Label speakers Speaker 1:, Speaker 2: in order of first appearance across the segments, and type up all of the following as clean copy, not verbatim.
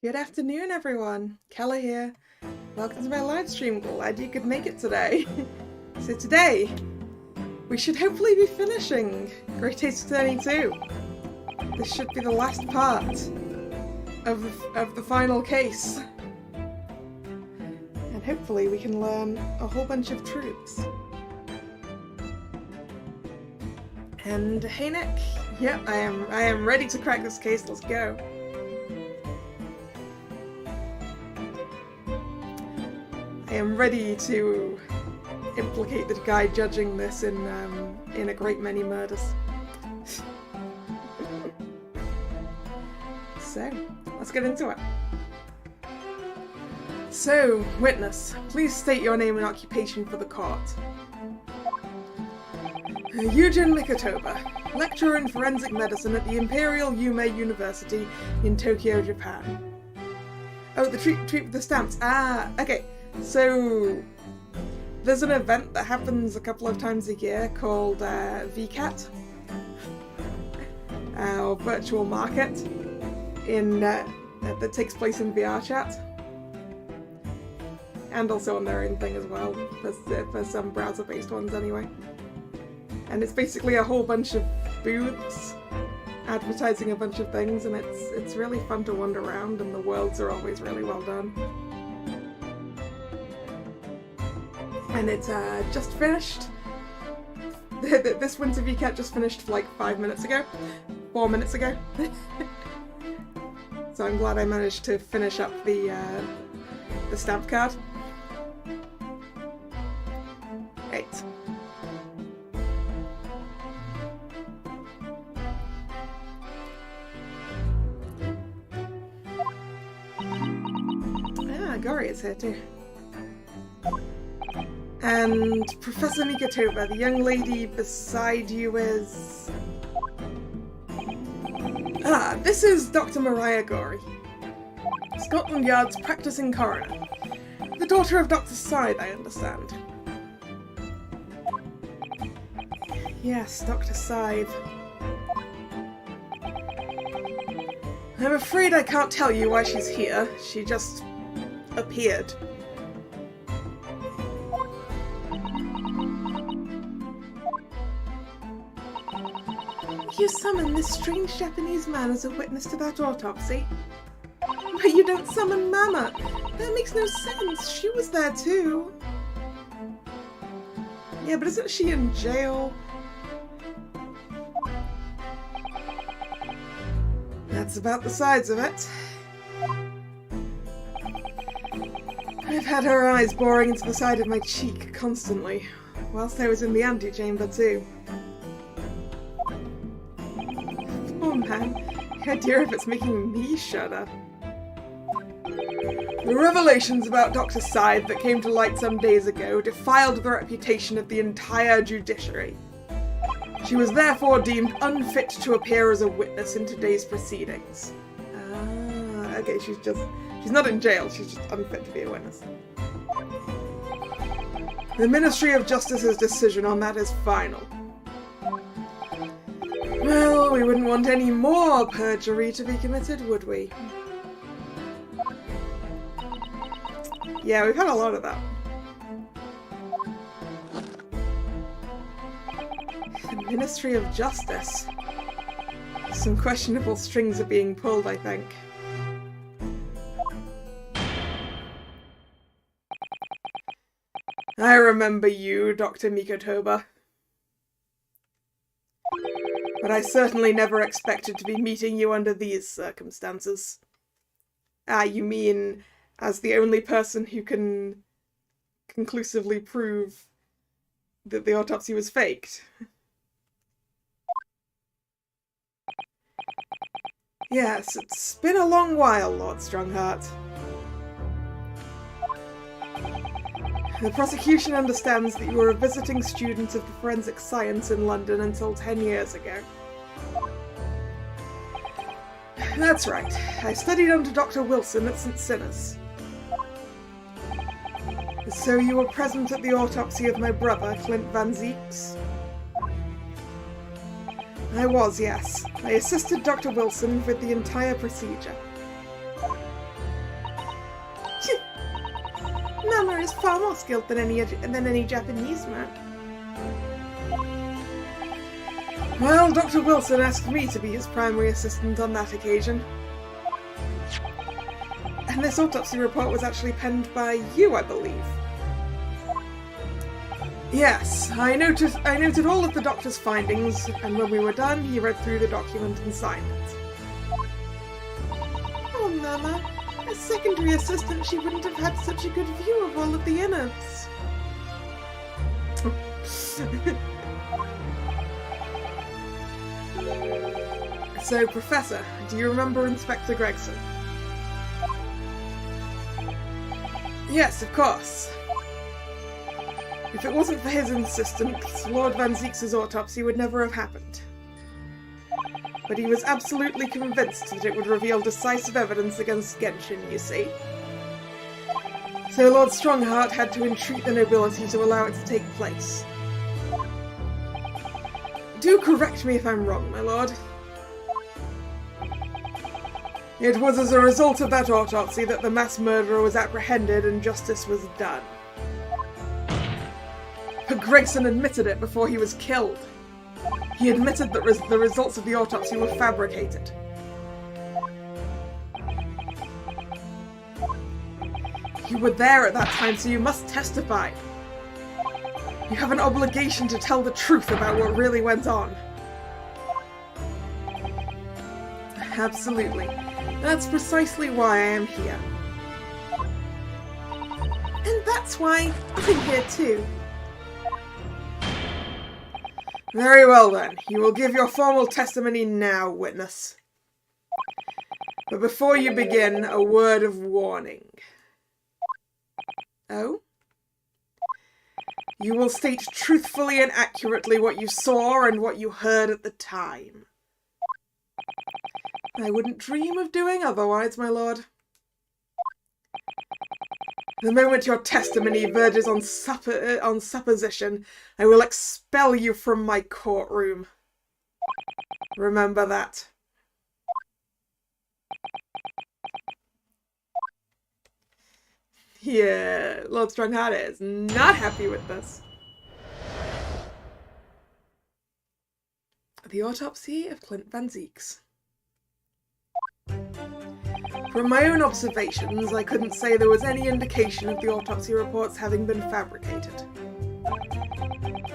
Speaker 1: Good afternoon, everyone. Kalla here. Welcome to my live stream. Glad you could make it today. So today, we should hopefully be finishing Great Taste 32. This should be the last part of the final case. And hopefully we can learn a whole bunch of truths. And hey Nick, yep, I am ready to crack this case. Let's go. I am ready to implicate the guy judging this in a great many murders. So, let's get into it. So, witness, please state your name and occupation for the court. Eugen Mikotoba, lecturer in forensic medicine at the Imperial Yume University in Tokyo, Japan. Oh, the treat with the stamps. Ah, okay. So, there's an event that happens a couple of times a year called VCAT, our virtual market, that takes place in VRChat, and also on their own thing as well, for some browser-based ones anyway. And it's basically a whole bunch of booths advertising a bunch of things, and it's really fun to wander around, and the worlds are always really well done. And it's just finished. This Winter VCAT just finished like 4 minutes ago. So I'm glad I managed to finish up the stamp card. Right. Ah, Gori is here too. And Professor Mikotoba, the young lady beside you is... Ah, this is Dr. Mariah Gori, Scotland Yard's practicing coroner. The daughter of Dr. Scythe, I understand. Yes, Dr. Scythe. I'm afraid I can't tell you why she's here. She just appeared. You summoned this strange Japanese man as a witness to that autopsy? But you don't summon Mama! That makes no sense! She was there too! Yeah, but isn't she in jail? That's about the size of it. I've had her eyes boring into the side of my cheek constantly, whilst I was in the antechamber too. Oh man, the idea of it's making me shudder. The revelations about Dr. Scythe that came to light some days ago defiled the reputation of the entire judiciary. She was therefore deemed unfit to appear as a witness in today's proceedings. Ah, okay, she's not in jail, she's just unfit to be a witness. The Ministry of Justice's decision on that is final. Well, we wouldn't want any more perjury to be committed, would we? Yeah, we've had a lot of that. The Ministry of Justice. Some questionable strings are being pulled, I think. I remember you, Dr. Mikotoba. But I certainly never expected to be meeting you under these circumstances. Ah, you mean as the only person who can conclusively prove that the autopsy was faked? Yes, it's been a long while, Lord Strongheart. The prosecution understands that you were a visiting student of the forensic science in London until 10 years ago. That's right. I studied under Dr. Wilson at St. Sinners. So you were present at the autopsy of my brother, Clint Van Zeeks? I was, yes. I assisted Dr. Wilson with the entire procedure. Nana is far more skilled than any Japanese man. Well, Dr. Wilson asked me to be his primary assistant on that occasion. And this autopsy report was actually penned by you, I believe. Yes, I noted all of the doctor's findings, and when we were done, he read through the document and signed it. Oh, Nana. As secondary assistant, she wouldn't have had such a good view of all of the innards. So, Professor, do you remember Inspector Gregson? Yes, of course. If it wasn't for his insistence, Lord Van Zeeks' autopsy would never have happened. But he was absolutely convinced that it would reveal decisive evidence against Genshin, you see. So Lord Strongheart had to entreat the nobility to allow it to take place. Do correct me if I'm wrong, my lord. It was as a result of that autopsy that the mass murderer was apprehended and justice was done. But Gregson admitted it before he was killed. He admitted that the results of the autopsy were fabricated. You were there at that time, so you must testify. You have an obligation to tell the truth about what really went on. Absolutely. That's precisely why I am here. And that's why I'm here too. Very well then, you will give your formal testimony now, witness. But before you begin, a word of warning. Oh? You will state truthfully and accurately what you saw and what you heard at the time. I wouldn't dream of doing otherwise, my lord. The moment your testimony verges on supposition, I will expel you from my courtroom. Remember that. Yeah, Lord Strongheart is not happy with this. The autopsy of Clint Van Zeeks. From my own observations, I couldn't say there was any indication of the autopsy reports having been fabricated.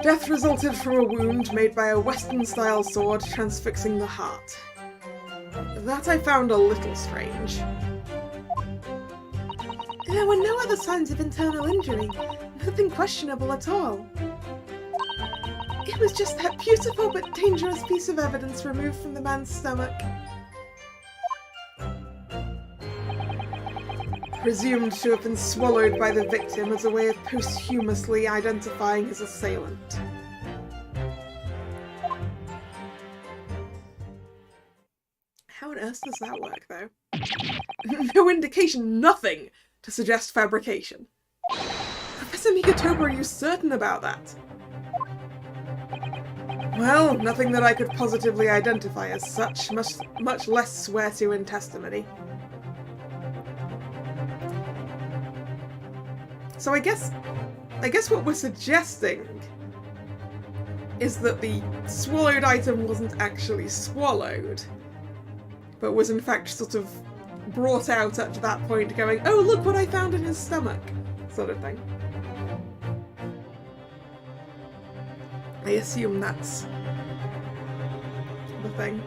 Speaker 1: Death resulted from a wound made by a Western-style sword transfixing the heart. That I found a little strange. There were no other signs of internal injury, nothing questionable at all. It was just that beautiful but dangerous piece of evidence removed from the man's stomach. presumed to have been swallowed by the victim as a way of posthumously identifying his assailant. How on earth does that work, though? No indication, nothing to suggest fabrication. Professor Mikitoba, are you certain about that? Well, nothing that I could positively identify as such, much less swear to in testimony. So I guess what we're suggesting is that the swallowed item wasn't actually swallowed, but was in fact sort of brought out at that point going, oh, look what I found in his stomach, sort of thing. I assume that's the thing.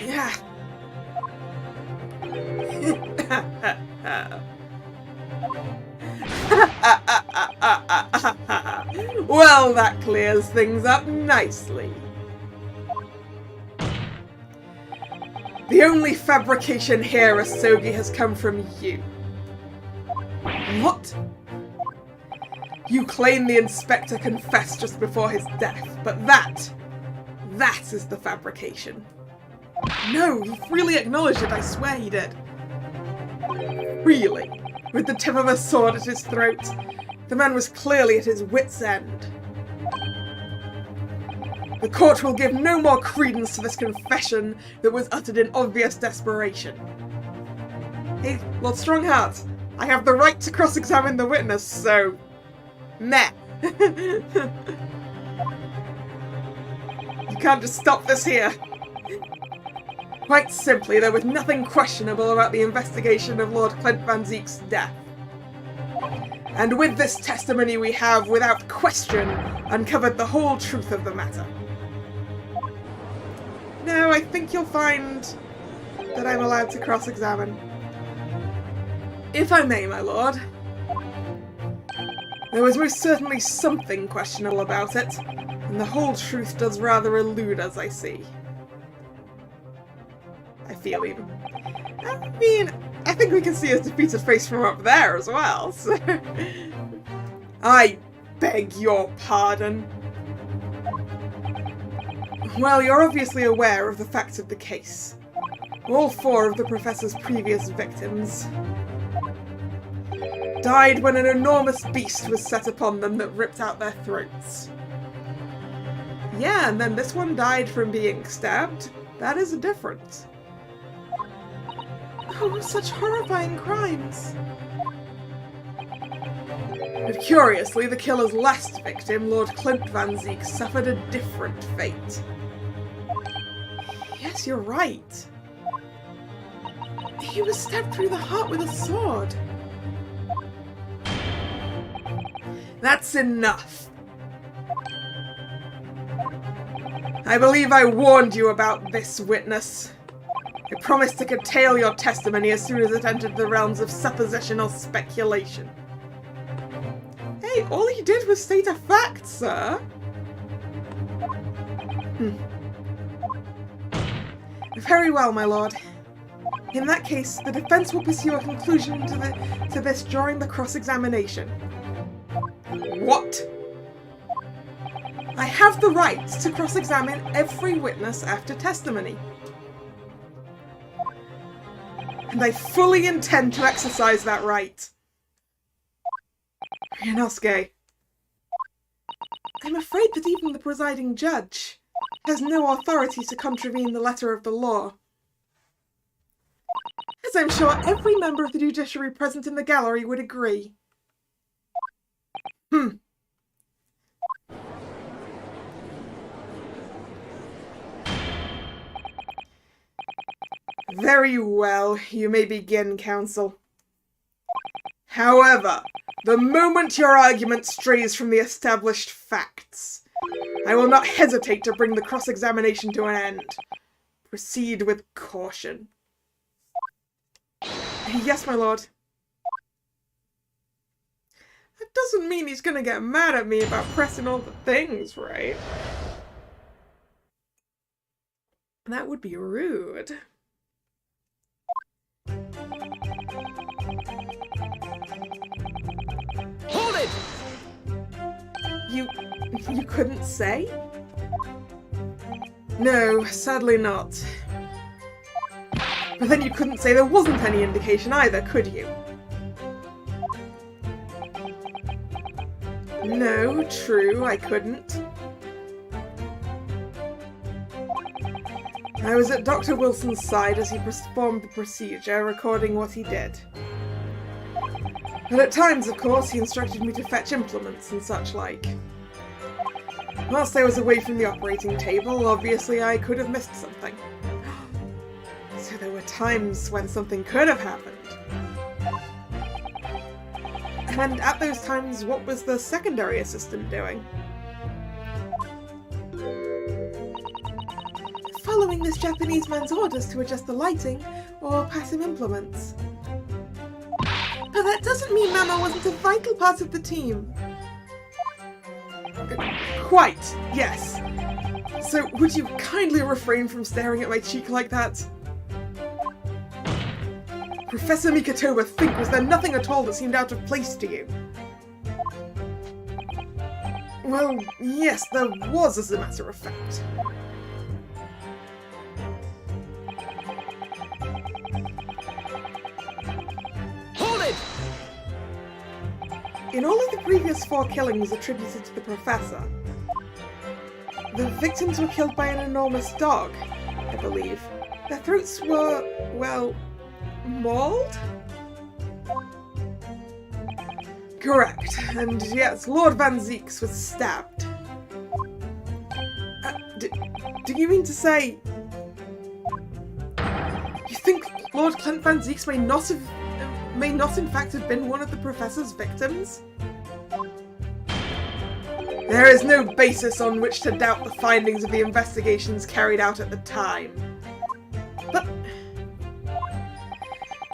Speaker 1: Yeah. Well, that clears things up nicely. The only fabrication here, Asogi, has come from you. What? You claim the inspector confessed just before his death, but that is the fabrication. No, he freely acknowledged it, I swear he did. Really? With the tip of a sword at his throat? The man was clearly at his wit's end. The court will give no more credence to this confession that was uttered in obvious desperation. Hey, Lord Strongheart, I have the right to cross-examine the witness, so... meh. You can't just stop this here. Quite simply, there was nothing questionable about the investigation of Lord Clint Van Zeek's death. And with this testimony we have, without question, uncovered the whole truth of the matter. Now, I think you'll find that I'm allowed to cross-examine. If I may, my lord. There was most certainly something questionable about it, and the whole truth does rather elude us, I see. I feel even. I mean, I think we can see his defeated face from up there as well, so... I beg your pardon. Well, you're obviously aware of the facts of the case. All 4 of the Professor's previous victims died when an enormous beast was set upon them that ripped out their throats. Yeah, and then this one died from being stabbed. That is different. Oh, such horrifying crimes! But curiously, the killer's last victim, Lord Clint Van Zeek, suffered a different fate. Yes, you're right. He was stabbed through the heart with a sword. That's enough. I believe I warned you about this, witness. I promised to curtail your testimony as soon as it entered the realms of supposition or speculation. Hey, all he did was state a fact, sir. Very well, my lord. In that case, the defense will pursue a conclusion to this during the cross-examination. What? I have the right to cross-examine every witness after testimony. And I fully intend to exercise that right. Ryunosuke, I'm afraid that even the presiding judge has no authority to contravene the letter of the law. As I'm sure every member of the judiciary present in the gallery would agree. Very well, you may begin, counsel. However, the moment your argument strays from the established facts, I will not hesitate to bring the cross-examination to an end. Proceed with caution. Yes, my lord. That doesn't mean he's gonna get mad at me about pressing all the things, right? That would be rude.
Speaker 2: Hold it!
Speaker 1: You couldn't say? No, sadly not. But then you couldn't say there wasn't any indication either, could you? No, true, I couldn't. I was at Dr. Wilson's side as he performed the procedure, recording what he did. And at times, of course, he instructed me to fetch implements and such like. Whilst I was away from the operating table, obviously I could have missed something. So there were times when something could have happened. And at those times, what was the secondary assistant doing? Following this Japanese man's orders to adjust the lighting or pass him implements. But that doesn't mean Mama wasn't a vital part of the team. Quite, yes. So would you kindly refrain from staring at my cheek like that? Professor Mikotoba, think, was there nothing at all that seemed out of place to you? Well, yes, there was, as a matter of fact.
Speaker 2: Hold it!
Speaker 1: In all of the previous 4 killings attributed to the Professor, the victims were killed by an enormous dog, I believe. Their throats were, well, mauled? Correct. And yes, Lord Van Zeeks was stabbed. Do you mean to say... You think Lord Clint Van Zeeks may not in fact have been one of the Professor's victims? There is no basis on which to doubt the findings of the investigations carried out at the time. But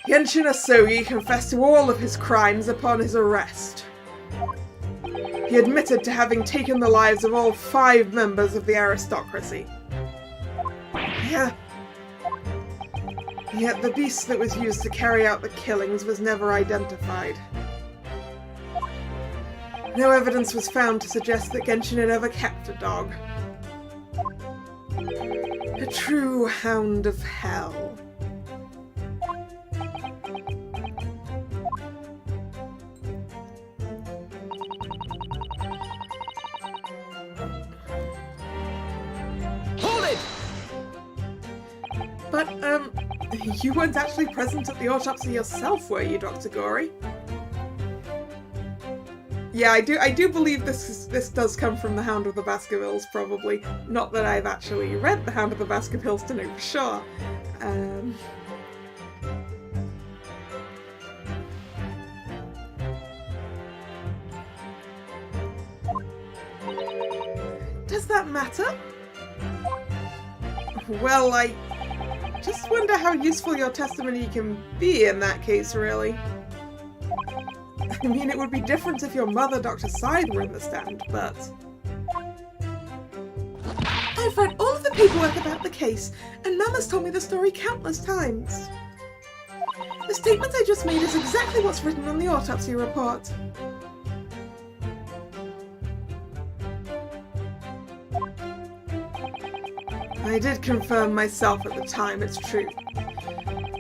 Speaker 1: Genshin Asogi confessed to all of his crimes upon his arrest. He admitted to having taken the lives of all 5 members of the aristocracy. Yet the beast that was used to carry out the killings was never identified. No evidence was found to suggest that Genshin had ever kept a dog. A true hound of hell.
Speaker 2: Hold it!
Speaker 1: But, you weren't actually present at the autopsy yourself, were you, Dr. Gory? Yeah, I do believe this does come from the Hound of the Baskervilles, probably. Not that I've actually read the Hound of the Baskervilles to know for sure. Does that matter? Well, I just wonder how useful your testimony can be in that case, really. I mean, it would be different if your mother, Dr. Side, were in the stand, but... I've read all of the paperwork about the case, and Mama's told me the story countless times. The statement I just made is exactly what's written on the autopsy report. I did confirm myself at the time, it's true.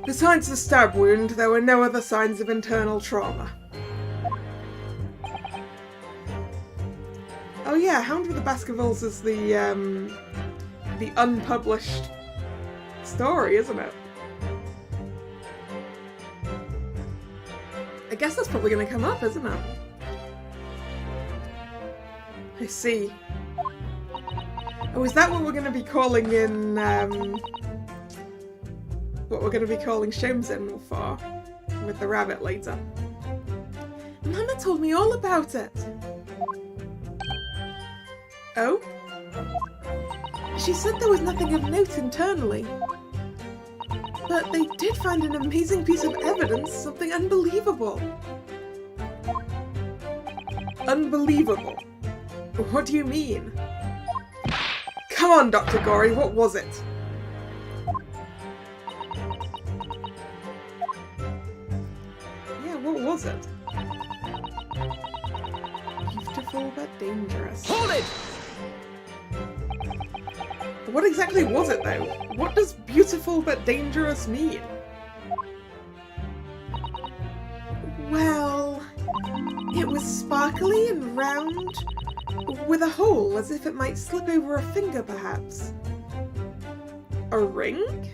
Speaker 1: Besides the stab wound, there were no other signs of internal trauma. Oh yeah, Hound of the Baskervilles is the unpublished story, isn't it? I guess that's probably going to come up, isn't it? I see. Oh, is that what we're going to be calling in, what we're going to be calling Shomzen for? With the rabbit later. Mama told me all about it. Oh? She said there was nothing of note internally. But they did find an amazing piece of evidence, something unbelievable. Unbelievable? What do you mean? Come on, Dr. Gory, what was it? What was it? Beautiful but dangerous.
Speaker 2: Hold it!
Speaker 1: What exactly was it, though? What does beautiful but dangerous mean? Well, it was sparkly and round, with a hole as if it might slip over a finger, perhaps. A ring?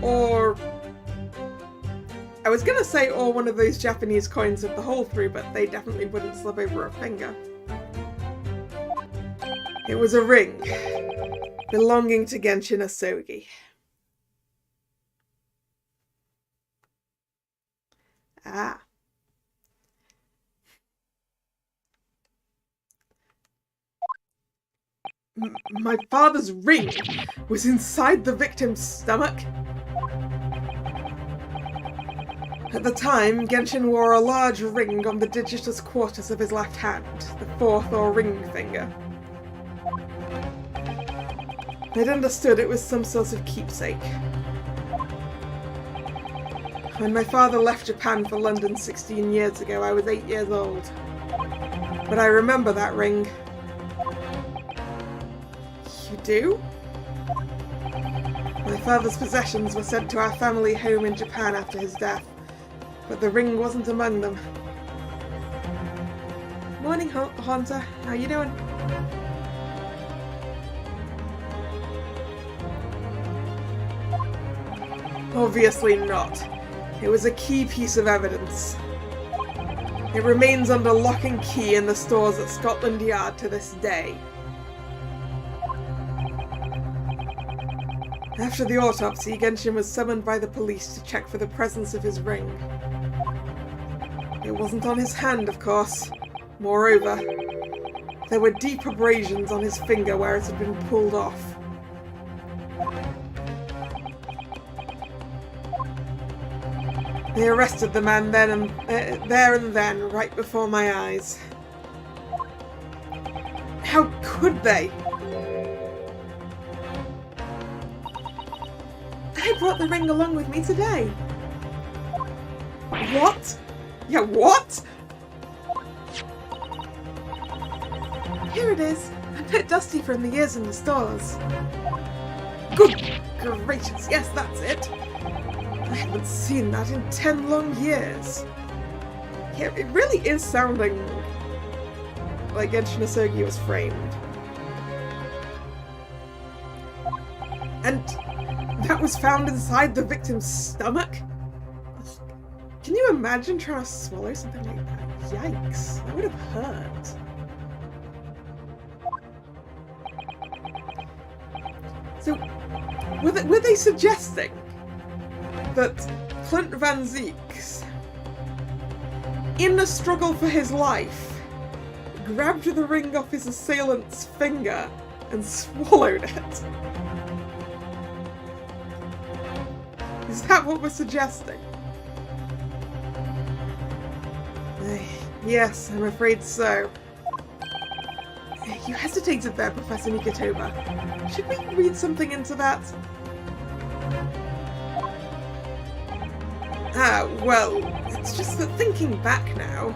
Speaker 1: Or... I was gonna say, or one of those Japanese coins with the hole through, but they definitely wouldn't slip over a finger. It was a ring, belonging to Genshin Asogi. Ah. My father's ring was inside the victim's stomach? At the time, Genshin wore a large ring on the digitus quartus of his left hand, the fourth or ring finger. I'd understood it was some sort of keepsake. When my father left Japan for London 16 years ago, I was 8 years old. But I remember that ring. You do? My father's possessions were sent to our family home in Japan after his death, but the ring wasn't among them. Morning, Haunter. How you doing? Obviously not. It was a key piece of evidence. It remains under lock and key in the stores at Scotland Yard to this day. After the autopsy, Genshin was summoned by the police to check for the presence of his ring. It wasn't on his hand, of course. Moreover, there were deep abrasions on his finger where it had been pulled off. They arrested the man there and then, right before my eyes. How could they? I brought the ring along with me today. What? Yeah, what? Here it is. A bit dusty from the years in the stores. Good gracious, yes, that's it. I haven't seen that in 10 long years. Yeah, it really is sounding like Genshin Asogi was framed. And that was found inside the victim's stomach? Can you imagine trying to swallow something like that? Yikes, that would have hurt. So, were they suggesting that Clint Van Zieks, in a struggle for his life, grabbed the ring off his assailant's finger and swallowed it? Is that what we're suggesting? Yes, I'm afraid so. You hesitated there, Professor Mikotoba. Should we read something into that? Well, it's just that thinking back now,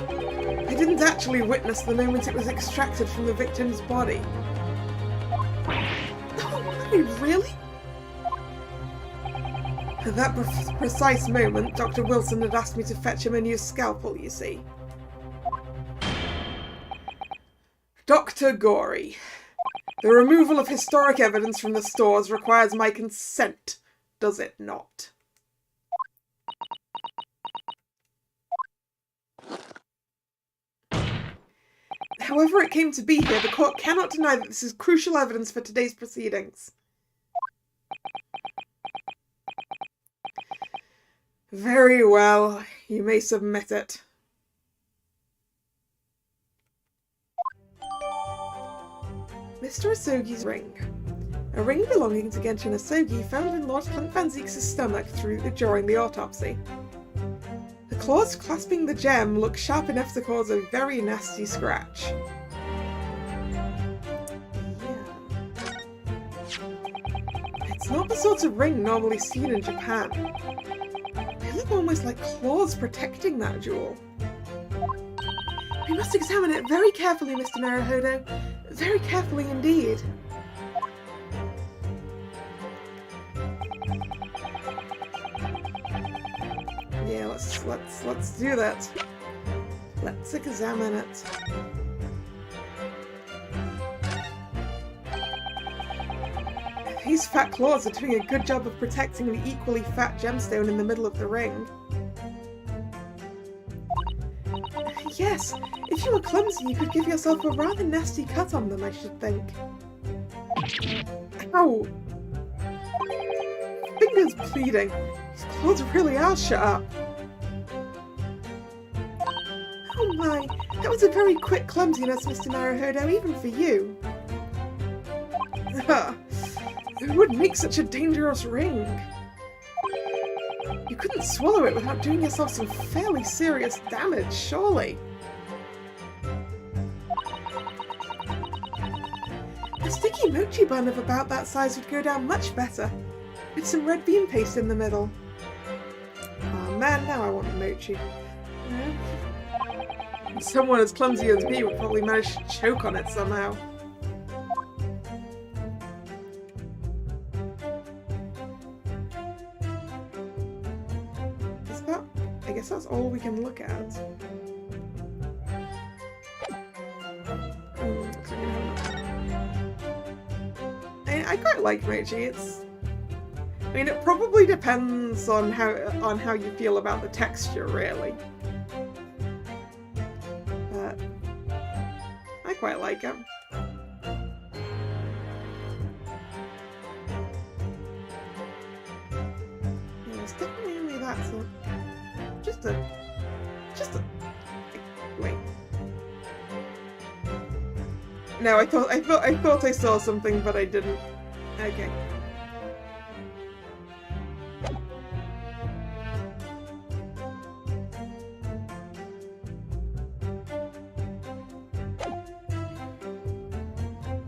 Speaker 1: I didn't actually witness the moment it was extracted from the victim's body. Oh, really? At that precise moment, Dr. Wilson had asked me to fetch him a new scalpel, you see. Dr. Gory, the removal of historic evidence from the stores requires my consent, does it not? However it came to be here, the court cannot deny that this is crucial evidence for today's proceedings. Very well, you may submit it. Mr. Asogi's ring. A ring belonging to Genshin Asogi found in Lord Clint Van Zieks' stomach during the autopsy. The claws clasping the gem look sharp enough to cause a very nasty scratch. Yeah. It's not the sort of ring normally seen in Japan. They look almost like claws protecting that jewel. We must examine it very carefully, Mr. Naruhodo. Very carefully indeed. Yeah, let's do that. Let's examine it. These fat claws are doing a good job of protecting the equally fat gemstone in the middle of the ring. Yes, if you were clumsy, you could give yourself a rather nasty cut on them, I should think. Ow! Finger's bleeding. These claws really are sharp. Oh my, that was a very quick clumsiness, Mr. Naruhodo, even for you. Who would make such a dangerous ring? You couldn't swallow it without doing yourself some fairly serious damage, surely. A sticky mochi bun of about that size would go down much better, with some red bean paste in the middle. Oh man, now I want mochi. Someone as clumsy as me would probably manage to choke on it somehow. I guess that's all we can look at. I quite like mochi. I mean, it probably depends on how you feel about the texture, really. But I quite like it. Yeah, it's definitely only that. So just a. Wait. No, I thought I saw something, but I didn't. Okay.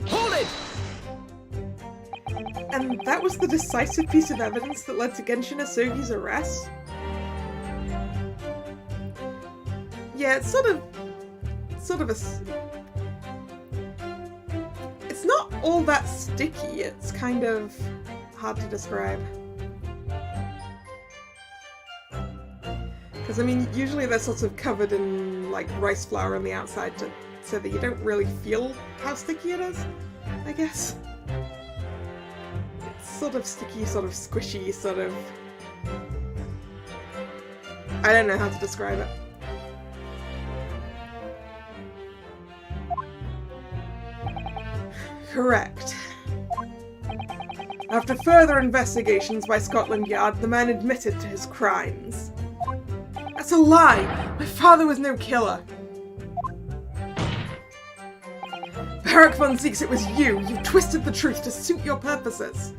Speaker 2: Hold it!
Speaker 1: And that was the decisive piece of evidence that led to Genshin Asogi's arrest? Yeah, it's sort of a... It's not all that sticky, it's kind of hard to describe. Because, I mean, usually they're sort of covered in, like, rice flour on the outside so that you don't really feel how sticky it is, I guess. It's sort of sticky, sort of squishy, sort of... I don't know how to describe it. Correct. After further investigations by Scotland Yard, the man admitted to his crimes. That's a lie! My father was no killer! Barak von Zieks, it was you! You twisted the truth to suit your purposes!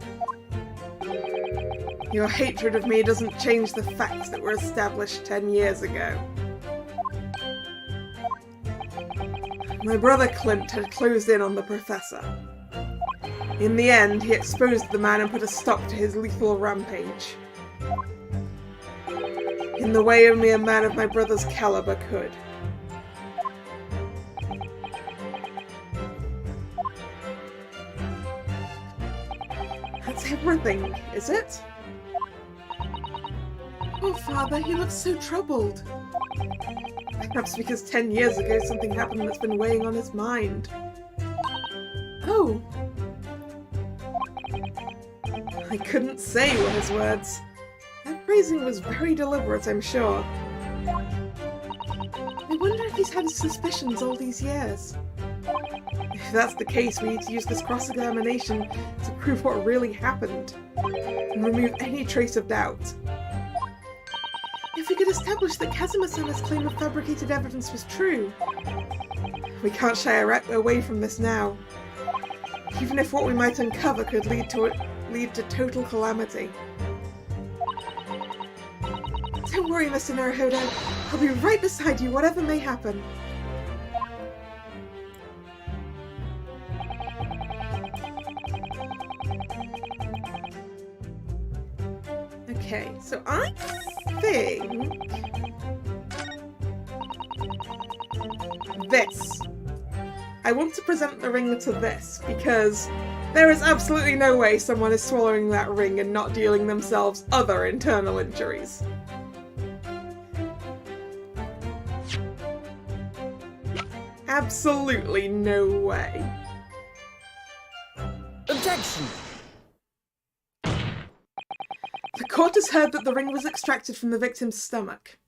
Speaker 1: Your hatred of me doesn't change the facts that were established 10 years ago. My brother Clint had closed in on the professor. In the end, he exposed the man and put a stop to his lethal rampage. In the way only a man of my brother's caliber could. That's everything, is it? Oh, Father, he looks so troubled. Perhaps because 10 years ago something happened that's been weighing on his mind. Oh. I couldn't say were his words. That phrasing was very deliberate, I'm sure. I wonder if he's had his suspicions all these years. If that's the case, we need to use this cross-examination to prove what really happened, and remove any trace of doubt. If we could establish that Kazuma-sama's claim of fabricated evidence was true. We can't shy away from this now. Even if what we might uncover could lead to total calamity. Don't worry, Mr. Naruhodo. I'll be right beside you, whatever may happen. Okay, so I think this. I want to present the ring to this because there is absolutely no way someone is swallowing that ring and not dealing themselves other internal injuries. Absolutely no way.
Speaker 2: Objection!
Speaker 1: The court has heard that the ring was extracted from the victim's stomach.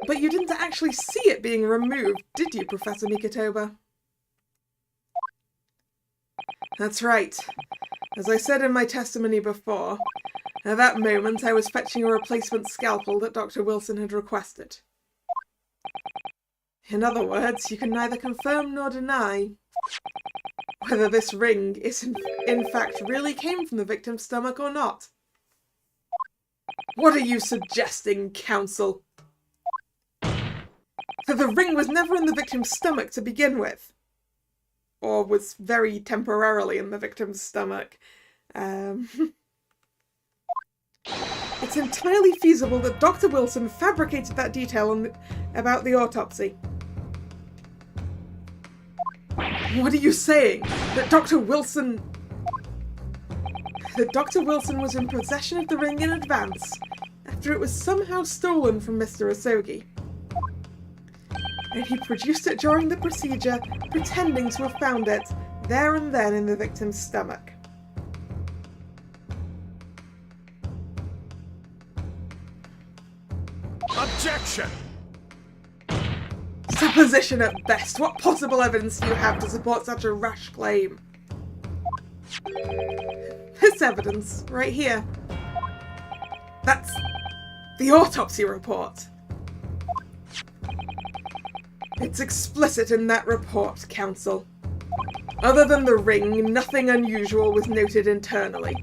Speaker 1: But you didn't actually see it being removed, did you, Professor Mikotoba? That's right. As I said in my testimony before, at that moment I was fetching a replacement scalpel that Dr. Wilson had requested. In other words, you can neither confirm nor deny whether this ring is in fact really came from the victim's stomach or not. What are you suggesting, counsel? That the ring was never in the victim's stomach to begin with. Or was very temporarily in the victim's stomach. It's entirely feasible that Dr. Wilson fabricated that detail about the autopsy. What are you saying? That Dr. Wilson was in possession of the ring in advance, after it was somehow stolen from Mr. Asogi. And he produced it during the procedure, pretending to have found it there and then in the victim's stomach.
Speaker 2: Objection!
Speaker 1: Supposition at best. What possible evidence do you have to support such a rash claim? This evidence, right here. That's the autopsy report. It's explicit in that report, counsel. Other than the ring, nothing unusual was noted internally.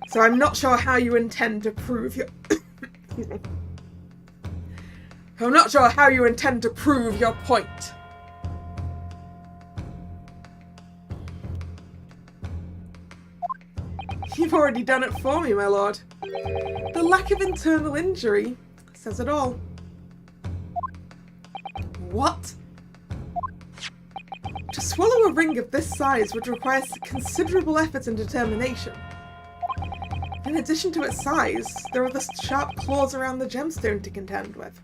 Speaker 1: So I'm not sure how you intend to prove your... I'm not sure how you intend to prove your point. You've already done it for me, my lord. The lack of internal injury says it all. What? To swallow a ring of this size would require considerable effort and determination. In addition to its size, there are the sharp claws around the gemstone to contend with.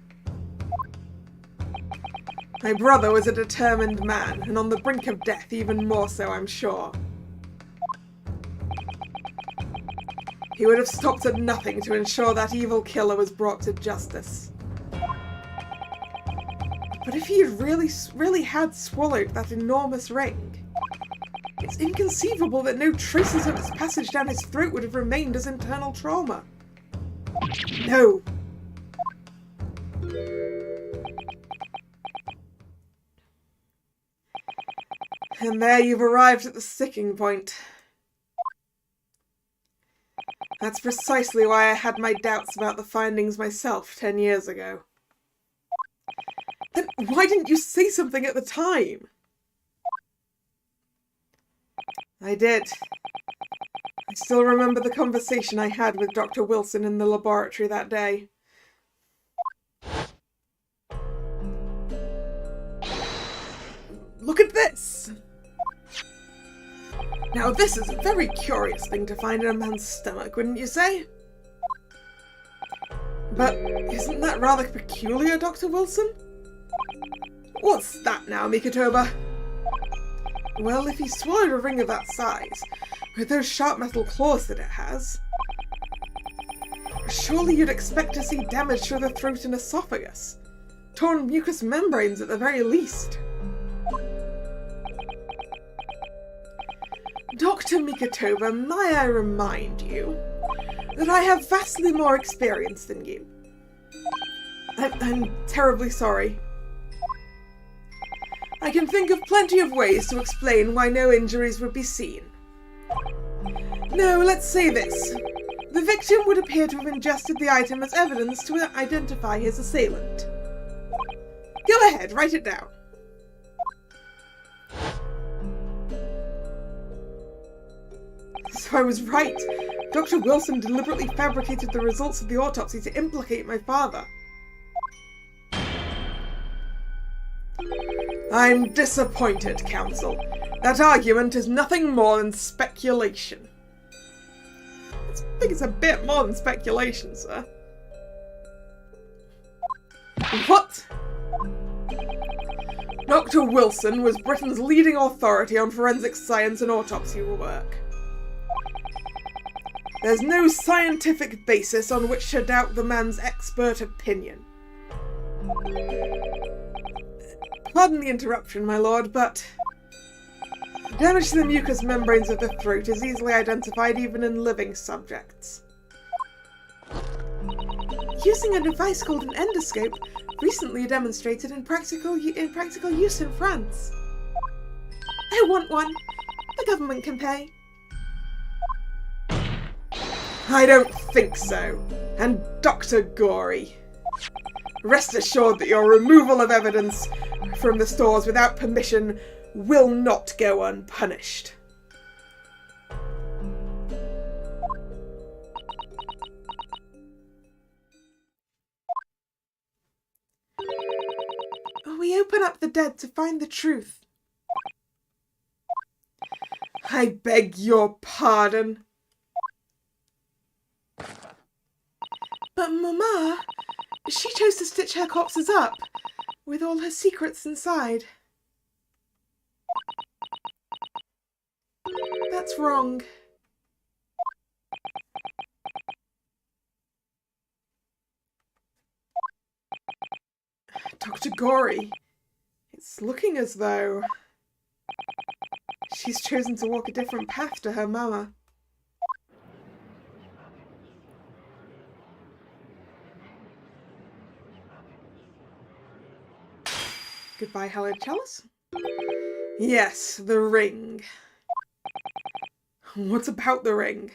Speaker 1: My brother was a determined man, and on the brink of death even more so, I'm sure. He would have stopped at nothing to ensure that evil killer was brought to justice. But if he had really had swallowed that enormous ring, it's inconceivable that no traces of its passage down his throat would have remained as internal trauma. No. And there you've arrived at the sticking point. That's precisely why I had my doubts about the findings myself 10 years ago. Then why didn't you say something at the time? I did. I still remember the conversation I had with Dr. Wilson in the laboratory that day. Look at this! Now this is a very curious thing to find in a man's stomach, wouldn't you say? But isn't that rather peculiar, Dr. Wilson? What's that now, Mikotoba? Well, if he swallowed a ring of that size, with those sharp metal claws that it has, surely you'd expect to see damage to the throat and esophagus. Torn mucous membranes at the very least. Dr. Mikotoba, may I remind you that I have vastly more experience than you. I'm terribly sorry. I can think of plenty of ways to explain why no injuries would be seen. No, let's say this. The victim would appear to have ingested the item as evidence to identify his assailant. Go ahead, write it down. So I was right. Dr. Wilson deliberately fabricated the results of the autopsy to implicate my father. I'm disappointed, Counsel. That argument is nothing more than speculation. I think it's a bit more than speculation, sir. What? Dr. Wilson was Britain's leading authority on forensic science and autopsy work. There's no scientific basis on which to doubt the man's expert opinion. Pardon the interruption, my lord, but damage to the mucous membranes of the throat is easily identified even in living subjects. Using a device called an endoscope, recently demonstrated in practical use in France. I want one. The government can pay. I don't think so. And Dr. Gorey, rest assured that your removal of evidence from the stores without permission will not go unpunished. We open up the dead to find the truth. I beg your pardon. But Mama, she chose to stitch her corpses up, with all her secrets inside. That's wrong. Dr. Gorey, it's looking as though she's chosen to walk a different path to her mama. Goodbye, hallowed chalice. Yes, the ring. What about the ring?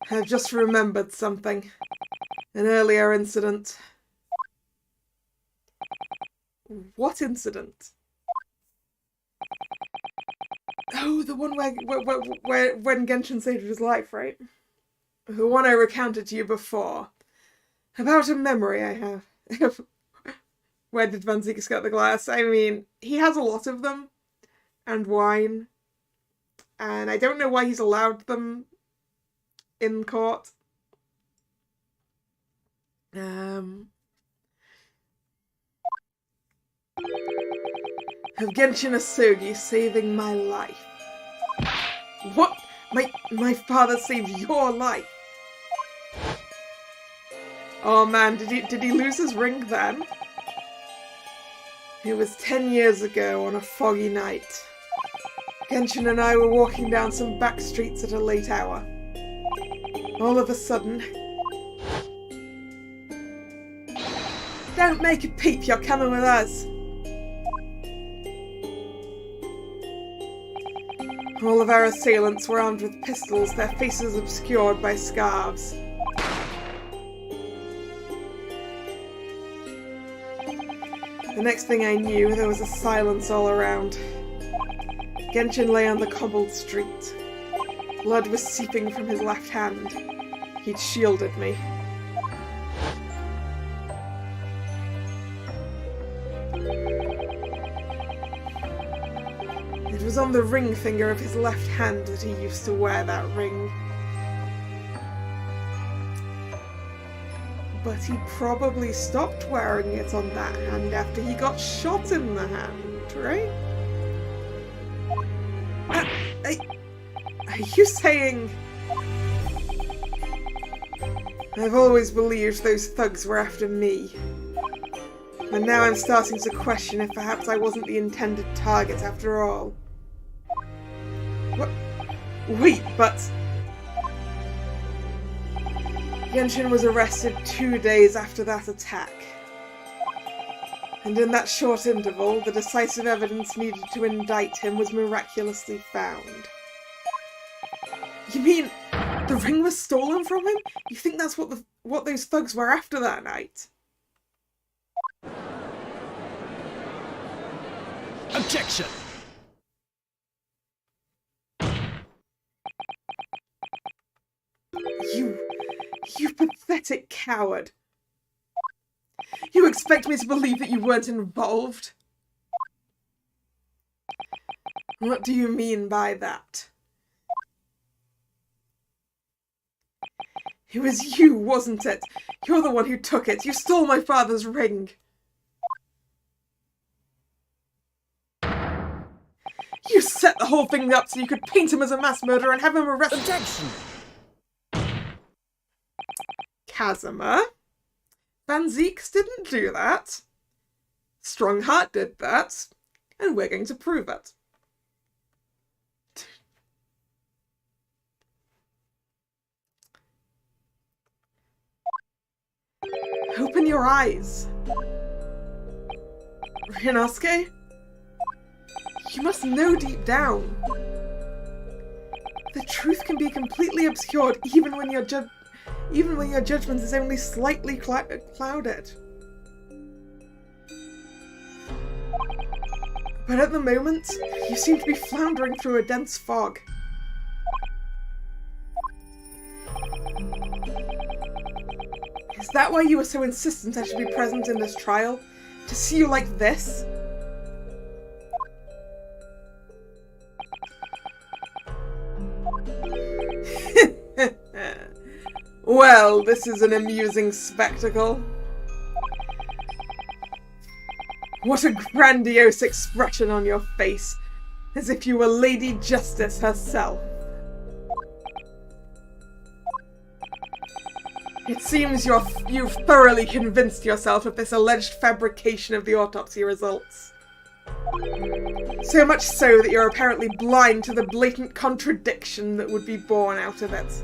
Speaker 1: I've just remembered something. An earlier incident. What incident? Oh, the one where when Genshin saved his life, right? The one I recounted to you before. About a memory I have. Where did Van Zieks get the glass? I mean, he has a lot of them. And wine. And I don't know why he's allowed them in court. Of Genshin Asogi saving my life. What? My father saved your life? Oh man, did he lose his ring then? It was 10 years ago on a foggy night. Genshin and I were walking down some back streets at a late hour. All of a sudden... Don't make a peep, you're coming with us! All of our assailants were armed with pistols, their faces obscured by scarves. The next thing I knew, there was a silence all around. Genshin lay on the cobbled street. Blood was seeping from his left hand. He'd shielded me. It was on the ring finger of his left hand that he used to wear that ring. But he probably stopped wearing it on that hand after he got shot in the hand, right? Are you saying... I've always believed those thugs were after me. And now I'm starting to question if perhaps I wasn't the intended target after all. What? Wait, but... Genshin was arrested 2 days after that attack. And in that short interval, the decisive evidence needed to indict him was miraculously found. You mean the ring was stolen from him? You think that's what those thugs were after that night?
Speaker 2: Objection!
Speaker 1: You pathetic coward. You expect me to believe that you weren't involved? What do you mean by that? It was you, wasn't it? You're the one who took it. You stole my father's ring. You set the whole thing up so you could paint him as a mass murderer and have him arrested.
Speaker 2: Objection!
Speaker 1: Kazuma? Van Zieks didn't do that. Strongheart did that. And we're going to prove it. Open your eyes. Ryunosuke? You must know deep down. The truth can be completely obscured even when your judgment is only slightly clouded. But at the moment, you seem to be floundering through a dense fog. Is that why you were so insistent I should be present in this trial? To see you like this? Well, this is an amusing spectacle. What a grandiose expression on your face, as if you were Lady Justice herself. It seems you've thoroughly convinced yourself of this alleged fabrication of the autopsy results. So much so that you're apparently blind to the blatant contradiction that would be born out of it.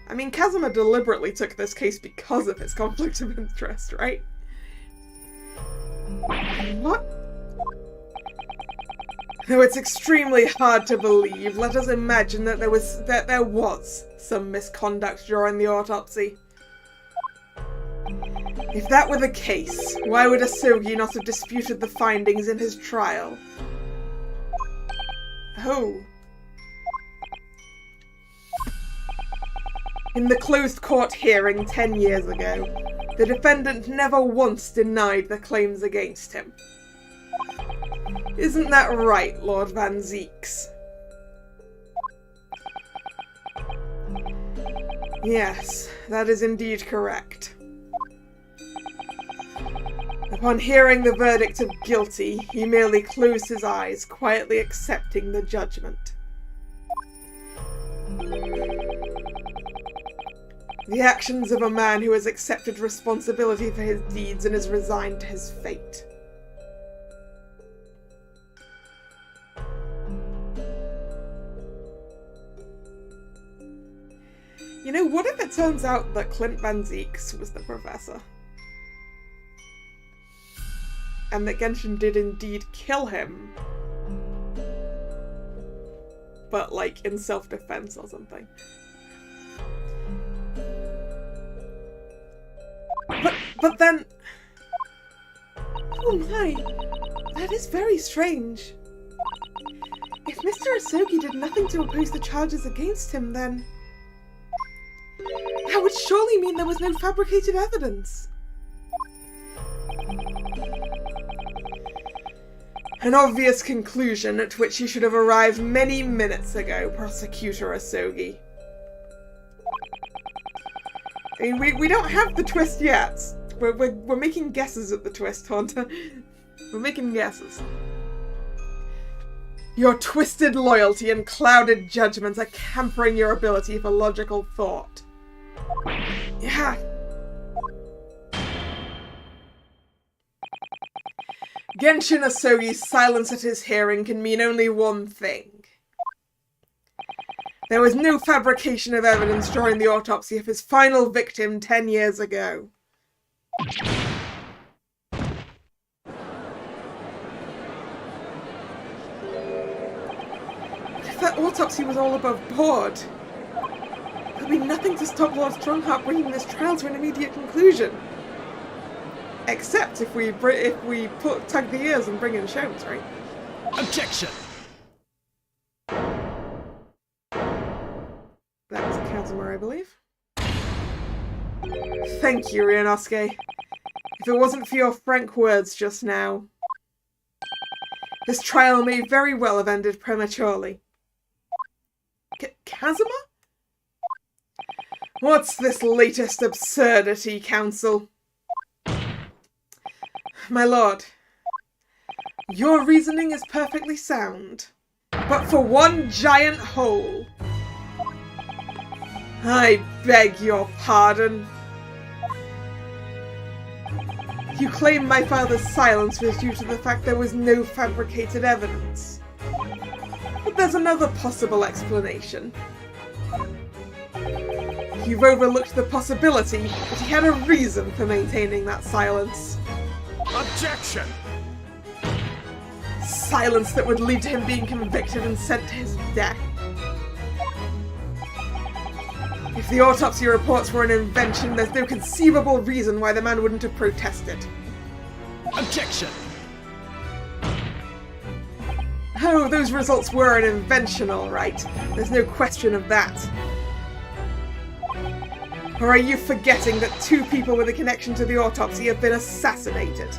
Speaker 1: I mean, Kazuma deliberately took this case because of his conflict of interest, right? What? Though it's extremely hard to believe, let us imagine that there was some misconduct during the autopsy. If that were the case, why would Asogi not have disputed the findings in his trial? Oh. In the closed court hearing 10 years ago, the defendant never once denied the claims against him. Isn't that right, Lord Van Zieks? Yes, that is indeed correct. Upon hearing the verdict of guilty, he merely closed his eyes, quietly accepting the judgment. The actions of a man who has accepted responsibility for his deeds and is resigned to his fate. You know, what if it turns out that Clint Van Zieks was the professor? And that Genshin did indeed kill him. But, like, in self-defense or something. But then... Oh my, that is very strange. If Mr. Asogi did nothing to oppose the charges against him, then... that would surely mean there was no fabricated evidence. An obvious conclusion at which you should have arrived many minutes ago, Prosecutor Asogi. I mean, we don't have the twist yet. We're making guesses at the twist, Haunter. We're making guesses. Your twisted loyalty and clouded judgments are hampering your ability for logical thought. Yeah. Genshin Asogi's silence at his hearing can mean only one thing. There was no fabrication of evidence during the autopsy of his final victim 10 years ago. If that autopsy was all above board, there'll be nothing to stop Lord Strongheart bringing this trial to an immediate conclusion. Except if we tug the ears and bring in Shones, right?
Speaker 2: Objection!
Speaker 1: That was Kazuma, I believe. Thank you, Ryunosuke. If it wasn't for your frank words just now, this trial may very well have ended prematurely. Kazuma? What's this latest absurdity, Council? My lord, your reasoning is perfectly sound, but for one giant hole. I beg your pardon. You claim my father's silence was due to the fact there was no fabricated evidence. But there's another possible explanation. You've overlooked the possibility that he had a reason for maintaining that silence.
Speaker 2: Objection!
Speaker 1: Silence that would lead to him being convicted and sent to his death. If the autopsy reports were an invention, there's no conceivable reason why the man wouldn't have protested.
Speaker 2: Objection!
Speaker 1: Oh, those results were an invention, all right. There's no question of that. Or are you forgetting that 2 people with a connection to the autopsy have been assassinated?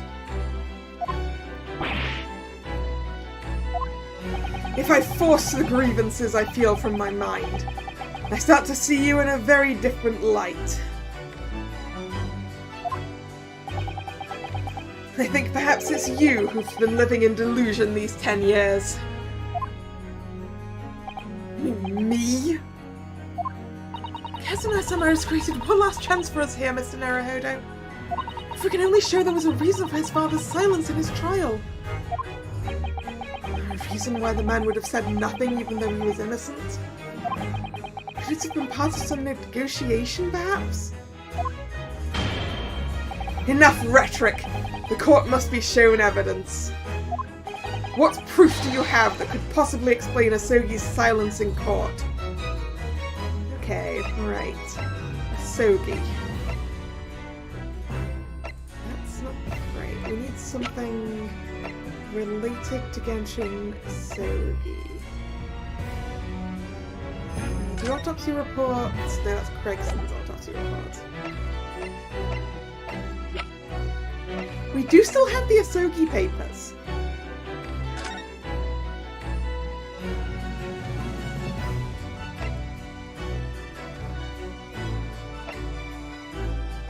Speaker 1: If I force the grievances I feel from my mind, I start to see you in a very different light. I think perhaps it's you who's been living in delusion these 10 years. Me? Kazuma-sama has created one last chance for us here, Mr. Naruhodo. If we can only show there was a reason for his father's silence in his trial. A reason why the man would have said nothing even though he was innocent? Could it have been part of some negotiation, perhaps? Enough rhetoric! The court must be shown evidence. What proof do you have that could possibly explain Asogi's silence in court? Okay, right. Asogi. That's not right. We need something related to Genshin Asogi. The autopsy report. No, that's Gregson's autopsy report. We do still have the Asogi papers.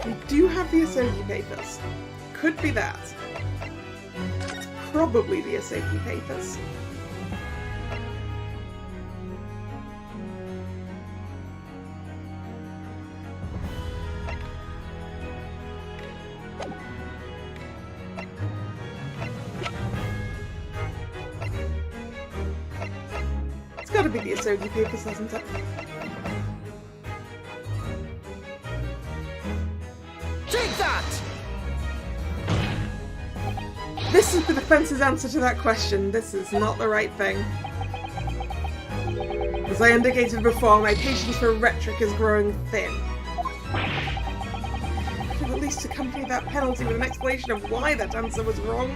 Speaker 1: We do have the Asogi papers. Could be that. It's probably the Asogi papers. It's gotta be the Asogi papers, hasn't it?
Speaker 2: Take that!
Speaker 1: This is the defense's answer to that question. This is not the right thing. As I indicated before, my patience for rhetoric is growing thin. I could at least accompany that penalty with an explanation of why that answer was wrong.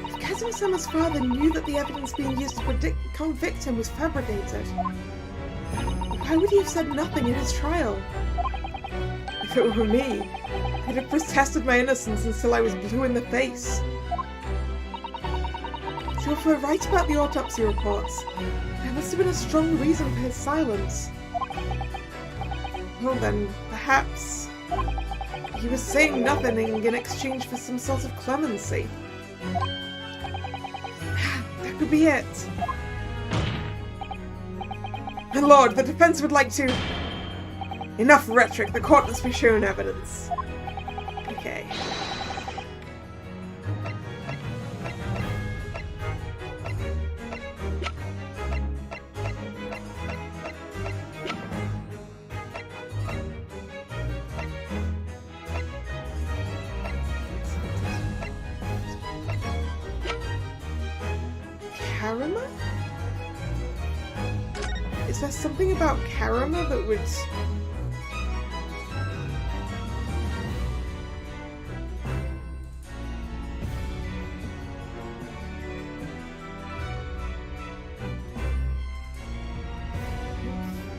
Speaker 1: If Kazuma-sama's father knew that the evidence being used to convict him was fabricated, why would he have said nothing in his trial? If it were me, I'd have protested my innocence until I was blue in the face. So if we're right about the autopsy reports, there must have been a strong reason for his silence. Well then, perhaps he was saying nothing in exchange for some sort of clemency. That could be it. My lord, the defense would like to... Enough rhetoric, the court must be shown evidence. Okay. Karama? Is there something about Karama that would...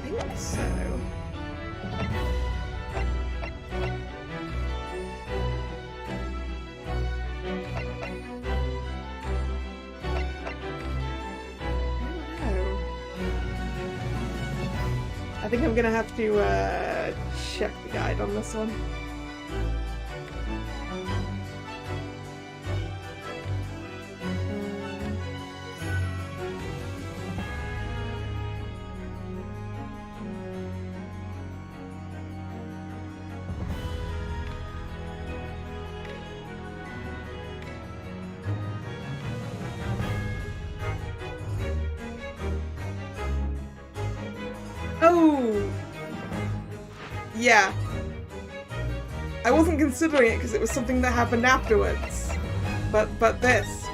Speaker 1: I think So... I think I'm gonna have to check the guide on this one. Oh! Yeah. I wasn't considering it because it was something that happened afterwards. But this.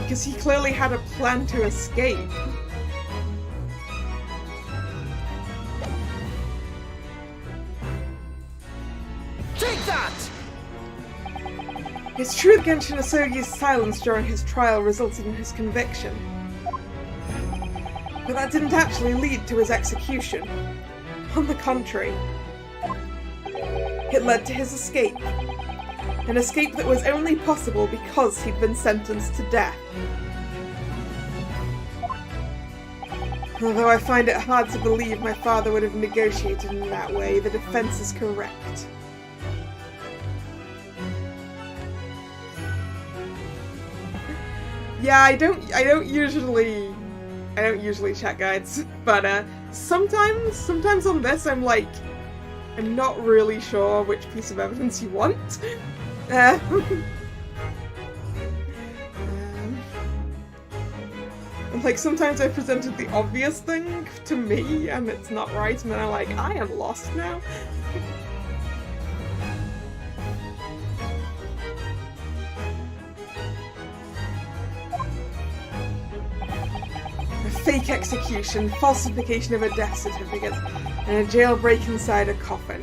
Speaker 1: Because he clearly had a plan to escape.
Speaker 2: Take that!
Speaker 1: It's true that Genshin Asogi's silence during his trial resulted in his conviction. But that didn't actually lead to his execution. On the contrary, it led to his escape. An escape that was only possible because he'd been sentenced to death. Although I find it hard to believe my father would have negotiated in that way, the defense is correct. Yeah, I don't usually check guides, but sometimes on this I'm like, I'm not really sure which piece of evidence you want. Like sometimes I presented the obvious thing to me and it's not right, and then I'm like, I am lost now. Fake execution, falsification of a death certificate, and a jailbreak inside a coffin.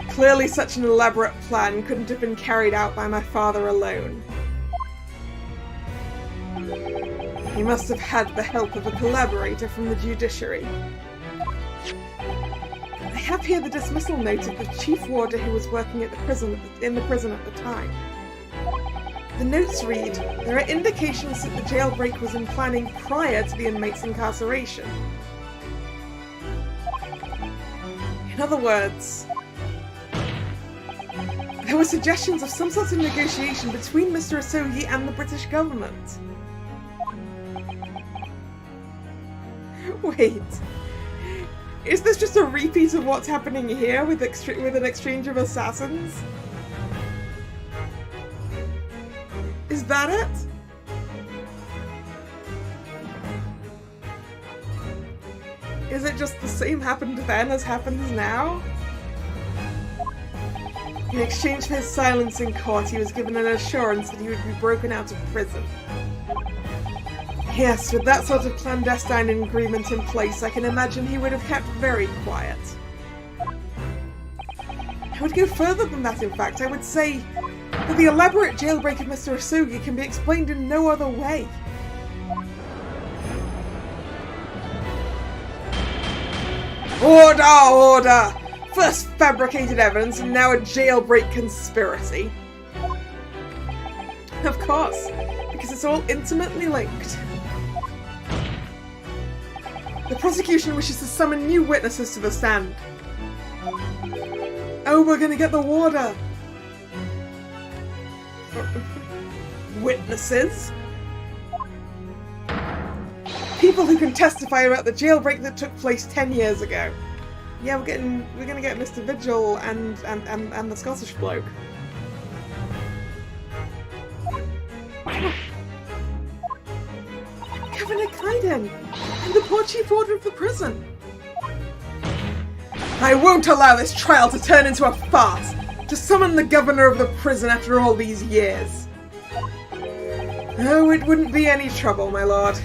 Speaker 1: Clearly such an elaborate plan couldn't have been carried out by my father alone. He must have had the help of a collaborator from the judiciary. I have here the dismissal note of the chief warder who was working at the prison in the prison at the time. The notes read, there are indications that the jailbreak was in planning prior to the inmate's incarceration. In other words, there were suggestions of some sort of negotiation between Mr. Asogi and the British government. Wait, is this just a repeat of what's happening here with an exchange of assassins? Is that it? Is it just the same happened then as happens now? In exchange for his silence in court, he was given an assurance that he would be broken out of prison. Yes, with that sort of clandestine agreement in place, I can imagine he would have kept very quiet. I would go further than that, in fact. I would say that the elaborate jailbreak of Mr. Asogi can be explained in no other way. Order! Order! First fabricated evidence and now a jailbreak conspiracy. Of course, because it's all intimately linked. The prosecution wishes to summon new witnesses to the stand. Oh, we're gonna get the warder! Witnesses? People who can testify about the jailbreak that took place 10 years ago. Yeah, we're gonna get Mr. Vigil and the Scottish bloke. Governor Kaiden! And the poor chief warder of the prison! I won't allow this trial to turn into a farce! To summon the governor of the prison after all these years! Oh, it wouldn't be any trouble, my lord.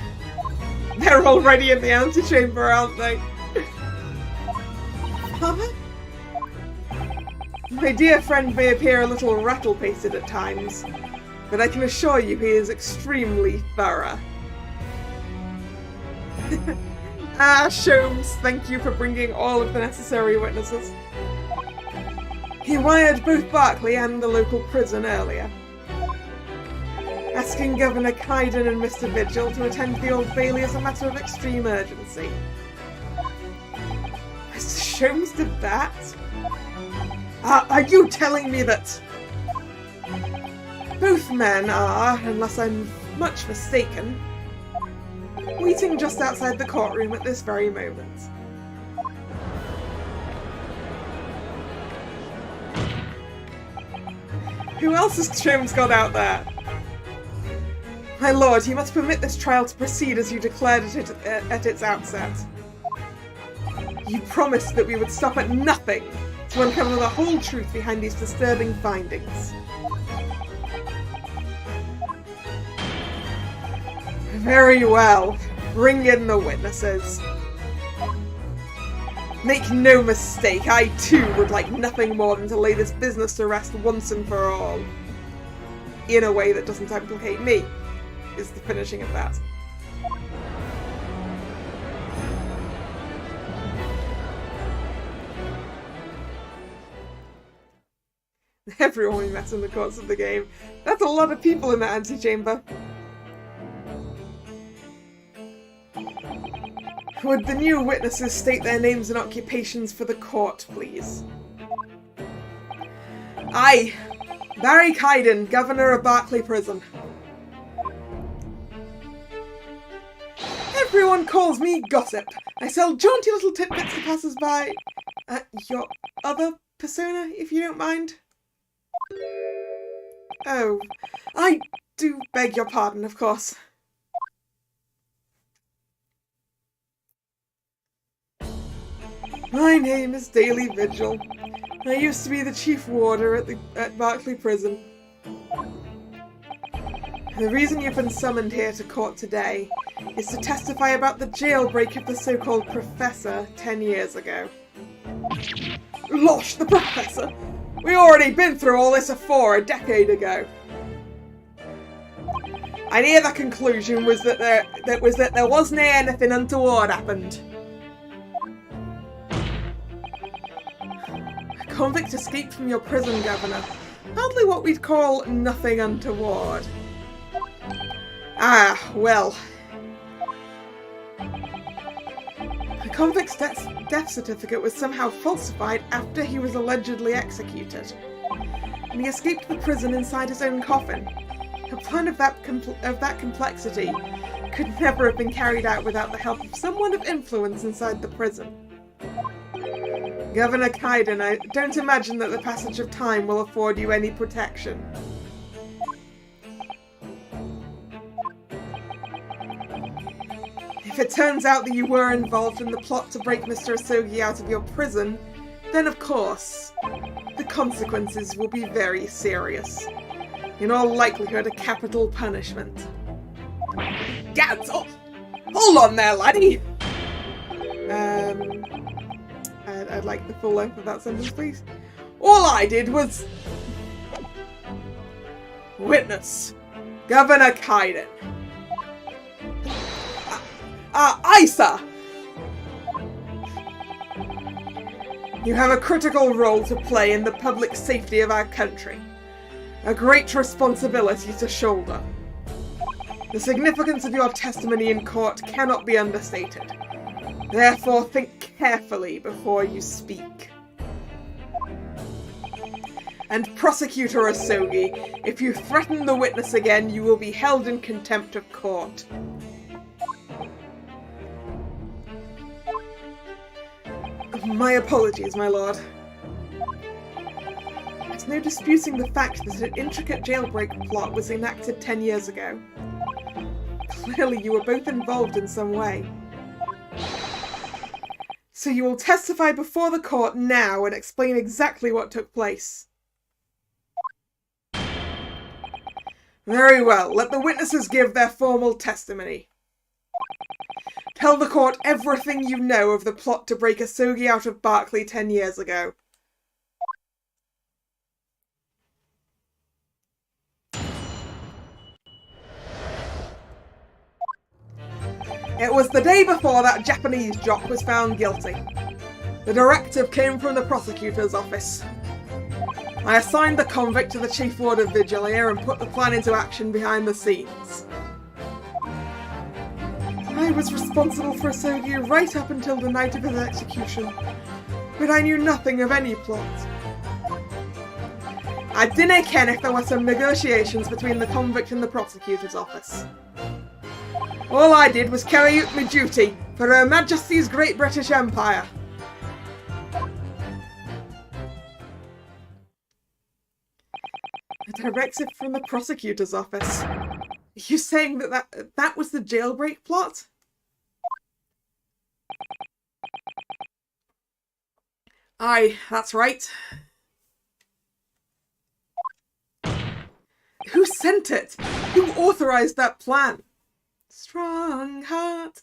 Speaker 1: They're already in the antechamber, aren't they? Father? My dear friend may appear a little rattle-pasted at times, but I can assure you he is extremely thorough. Sholmes, thank you for bringing all of the necessary witnesses. He wired both Barclay and the local prison earlier, asking Governor Kaiden and Mr. Vigil to attend the Old Bailey as a matter of extreme urgency. Mr. Sholmes did that? Are you telling me that both men are, unless I'm much mistaken, waiting just outside the courtroom at this very moment? Who else has Sholmes got out there? My lord, you must permit this trial to proceed as you declared it at its outset. You promised that we would stop at nothing to uncover the whole truth behind these disturbing findings. Very well. Bring in the witnesses. Make no mistake, I too would like nothing more than to lay this business to rest once and for all. In a way that doesn't implicate me, is the finishing of that. Everyone we met in the course of the game. That's a lot of people in that antechamber. Would the new witnesses state their names and occupations for the court, please? I, Barry Kaiden, Governor of Barclay Prison. Everyone calls me Gossip. I sell jaunty little tidbits to passers-by. Your other persona, if you don't mind? Oh, I do beg your pardon, of course. My name is Daily Vigil. I used to be the chief warder at Barclay Prison. The reason you've been summoned here to court today is to testify about the jailbreak of the so-called Professor 10 years ago. Losh, the Professor! We already been through all this afore a decade ago. And here the conclusion was that there wasn't anything untoward happened. A convict escaped from your prison, Governor. Hardly what we'd call nothing untoward. Ah, well. The convict's death certificate was somehow falsified after he was allegedly executed, and he escaped the prison inside his own coffin. A plan of that complexity could never have been carried out without the help of someone of influence inside the prison. Governor Kaiden, I don't imagine that the passage of time will afford you any protection. If it turns out that you were involved in the plot to break Mr. Asogi out of your prison, then of course, the consequences will be very serious. In all likelihood, a capital punishment. Gads! Oh, hold on there, laddie! I'd like the full length of that sentence, please. All I did was... Witness. Governor Kaiden. Aye, sir! You have a critical role to play in the public safety of our country. A great responsibility to shoulder. The significance of your testimony in court cannot be understated. Therefore, think carefully before you speak. And Prosecutor Asogi, if you threaten the witness again, you will be held in contempt of court. My apologies, my lord. There's no disputing the fact that an intricate jailbreak plot was enacted 10 years ago. Clearly you were both involved in some way. So you will testify before the court now and explain exactly what took place. Very well, let the witnesses give their formal testimony. Tell the court everything you know of the plot to break Asogi out of Barclay 10 years ago. It was the day before that Japanese jock was found guilty. The directive came from the prosecutor's office. I assigned the convict to the chief ward of Vigilia and put the plan into action behind the scenes. I was responsible for Asogi right up until the night of his execution, but I knew nothing of any plot. I didn't ken if there were some negotiations between the convict and the prosecutor's office. All I did was carry out my duty for Her Majesty's Great British Empire. A directive from the prosecutor's office. Are you saying that was the jailbreak plot? Aye, that's right. Who sent it? Who authorized that plan? Strong heart.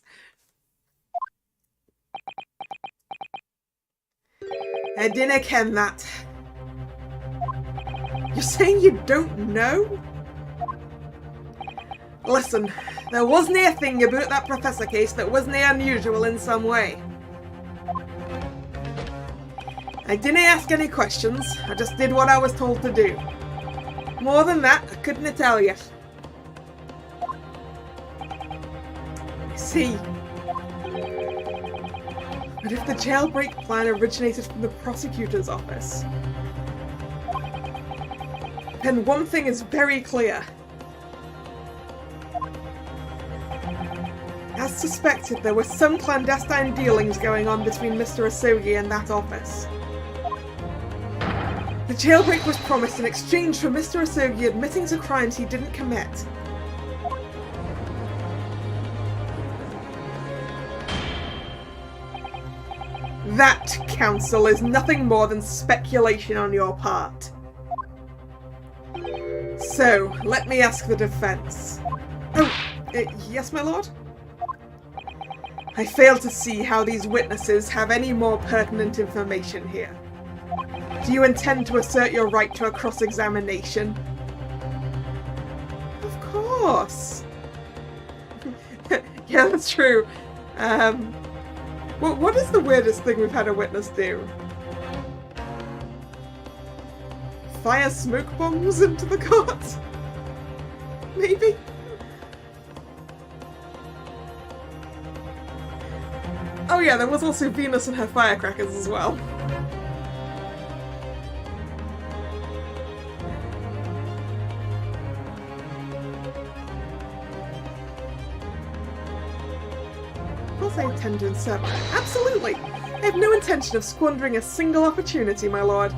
Speaker 1: I dinna ken that. You're saying you don't know? Listen, there wasn't a thing about that professor case that wasn't unusual in some way. I didn't ask any questions, I just did what I was told to do. More than that, I couldn't tell you. I see. But if the jailbreak plan originated from the prosecutor's office, then one thing is very clear. As suspected, there were some clandestine dealings going on between Mr. Asogi and that office. The jailbreak was promised in exchange for Mr. Asogi admitting to crimes he didn't commit. That, Counsel, is nothing more than speculation on your part. So, let me ask the defense. Oh, yes, my lord? I fail to see how these witnesses have any more pertinent information here. Do you intend to assert your right to a cross-examination? Of course! Yeah, that's true. What is the weirdest thing we've had a witness do? Fire smoke bombs into the court? Maybe? Oh yeah, there was also Venus and her firecrackers as well. Of course I intend to insert mine. Absolutely! I have no intention of squandering a single opportunity, my lord.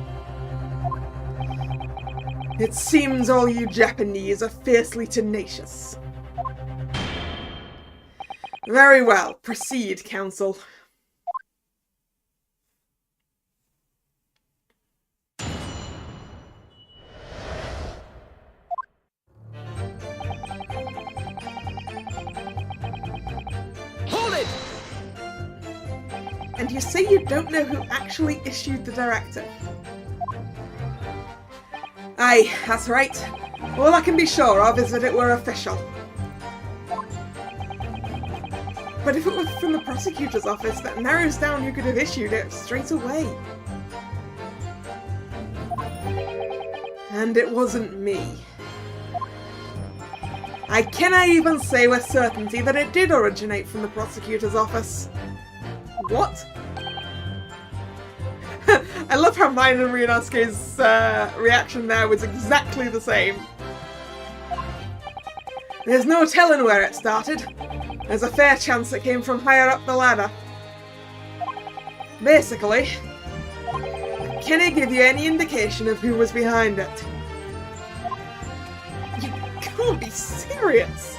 Speaker 1: It seems all you Japanese are fiercely tenacious. Very well, proceed, Counsel.
Speaker 2: Hold it!
Speaker 1: And you say you don't know who actually issued the directive? Aye, that's right. All I can be sure of is that it were official. But if it was from the prosecutor's office, that narrows down who could have issued it straight away. And it wasn't me. I cannot even say with certainty that it did originate from the prosecutor's office. What? I love how mine and Ryunosuke's reaction there was exactly the same. There's no telling where it started. There's a fair chance it came from higher up the ladder. Basically, can I give you any indication of who was behind it? You can't be serious!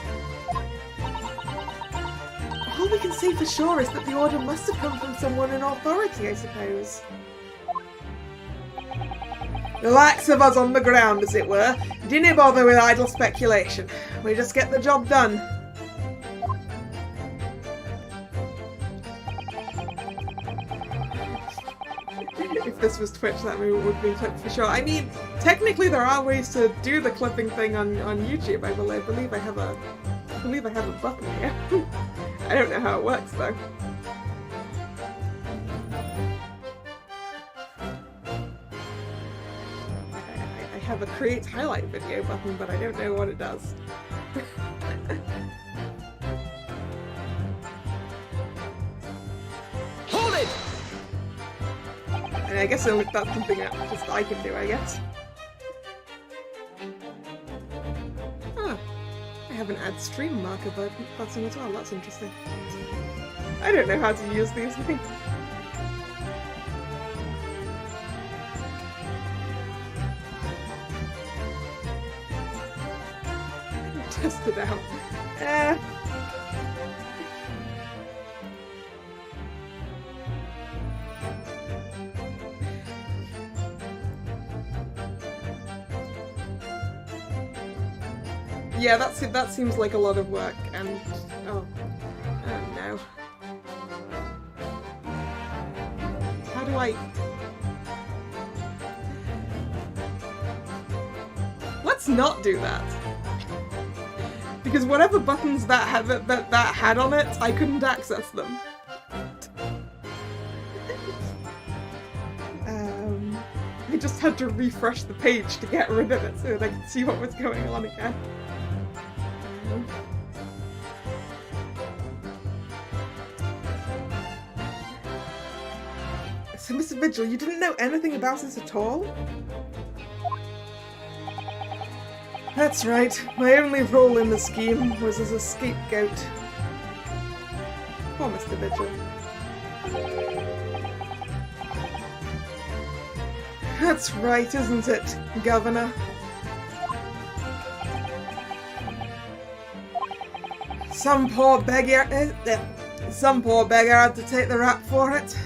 Speaker 1: All we can say for sure is that the order must have come from someone in authority, I suppose. The likes of us on the ground, as it were, didn't bother with idle speculation. We just get the job done. If this was Twitch, that movie would be clipped for sure. I mean, technically there are ways to do the clipping thing on YouTube. I believe I have a button here. I don't know how it works though. I have a create highlight video button, but I don't know what it does.
Speaker 2: Hold it!
Speaker 1: And I guess that's something that just I can do, I guess. Ah, I have an add stream marker button as well, that's interesting. I don't know how to use these things. Test it out. Yeah, that seems like a lot of work, and oh no. How do I? Let's not do that. Because whatever buttons that had on it, I couldn't access them. I just had to refresh the page to get rid of it so that I could see what was going on again. So, Mr. Vigil, you didn't know anything about this at all? That's right. My only role in the scheme was as a scapegoat. Poor Mr. Vigil. That's right, isn't it, Governor? Some poor beggar had to take the rap for it.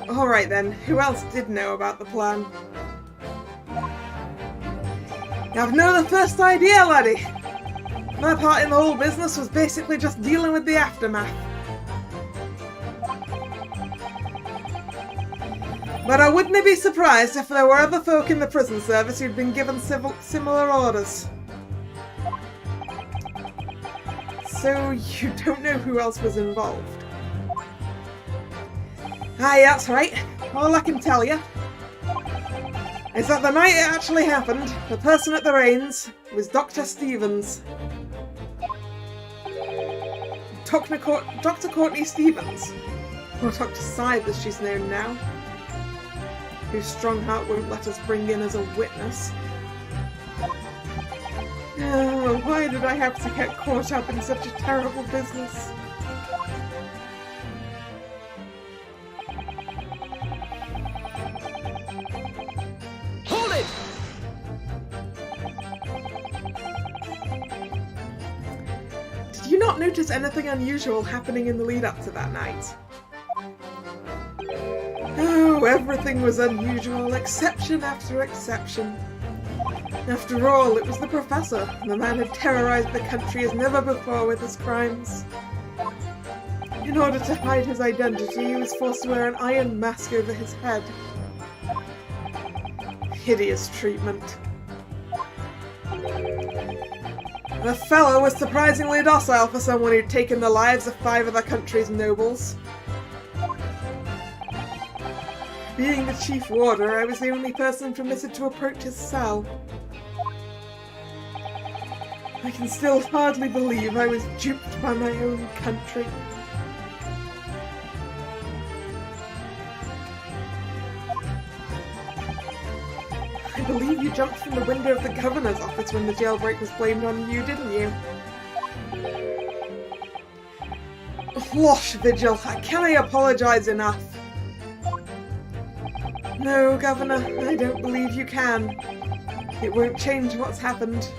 Speaker 1: Alright then, who else did know about the plan? I've no the first idea, laddie. My part in the whole business was basically just dealing with the aftermath. But I wouldn't be surprised if there were other folk in the prison service who'd been given similar orders. So you don't know who else was involved? Aye, that's right. All I can tell you is that the night it actually happened, the person at the reins was Dr. Stevens. Dr. Courtney Stevens, or Dr. Scythe as she's known now, whose strong heart won't let us bring in as a witness. Oh, why did I have to get caught up in such a terrible business?
Speaker 2: Hold it!
Speaker 1: Did you not notice anything unusual happening in the lead up to that night? Oh, everything was unusual, exception after exception. After all, it was the Professor. The man had terrorized the country as never before with his crimes. In order to hide his identity, he was forced to wear an iron mask over his head. Hideous treatment. The fellow was surprisingly docile for someone who'd taken the lives of 5 of the country's nobles. Being the chief warder, I was the only person permitted to approach his cell. I can still hardly believe I was duped by my own country. I believe you jumped from the window of the governor's office when the jailbreak was blamed on you, didn't you? Losh, Vigil, can I apologise enough? No, Governor, I don't believe you can. It won't change what's happened.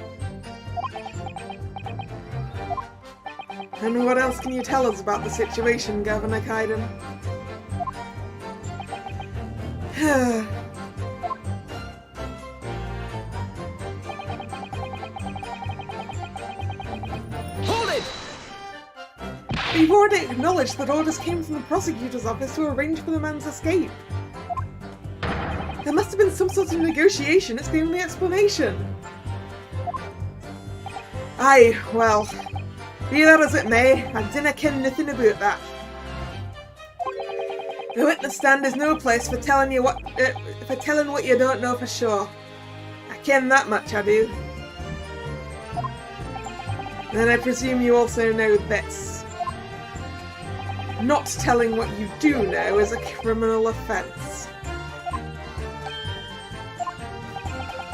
Speaker 1: And what else can you tell us about the situation, Governor Kaiden?
Speaker 2: Hold it!
Speaker 1: You've already acknowledged that orders came from the prosecutor's office to arrange for the man's escape. There must have have been some sort of negotiation. It's the only explanation. Aye, well, be that as it may, I dinna ken nothing about that. The witness stand is no place for telling what you don't know for sure. I ken that much, I do. Then I presume you also know this. Not telling what you do know is a criminal offence.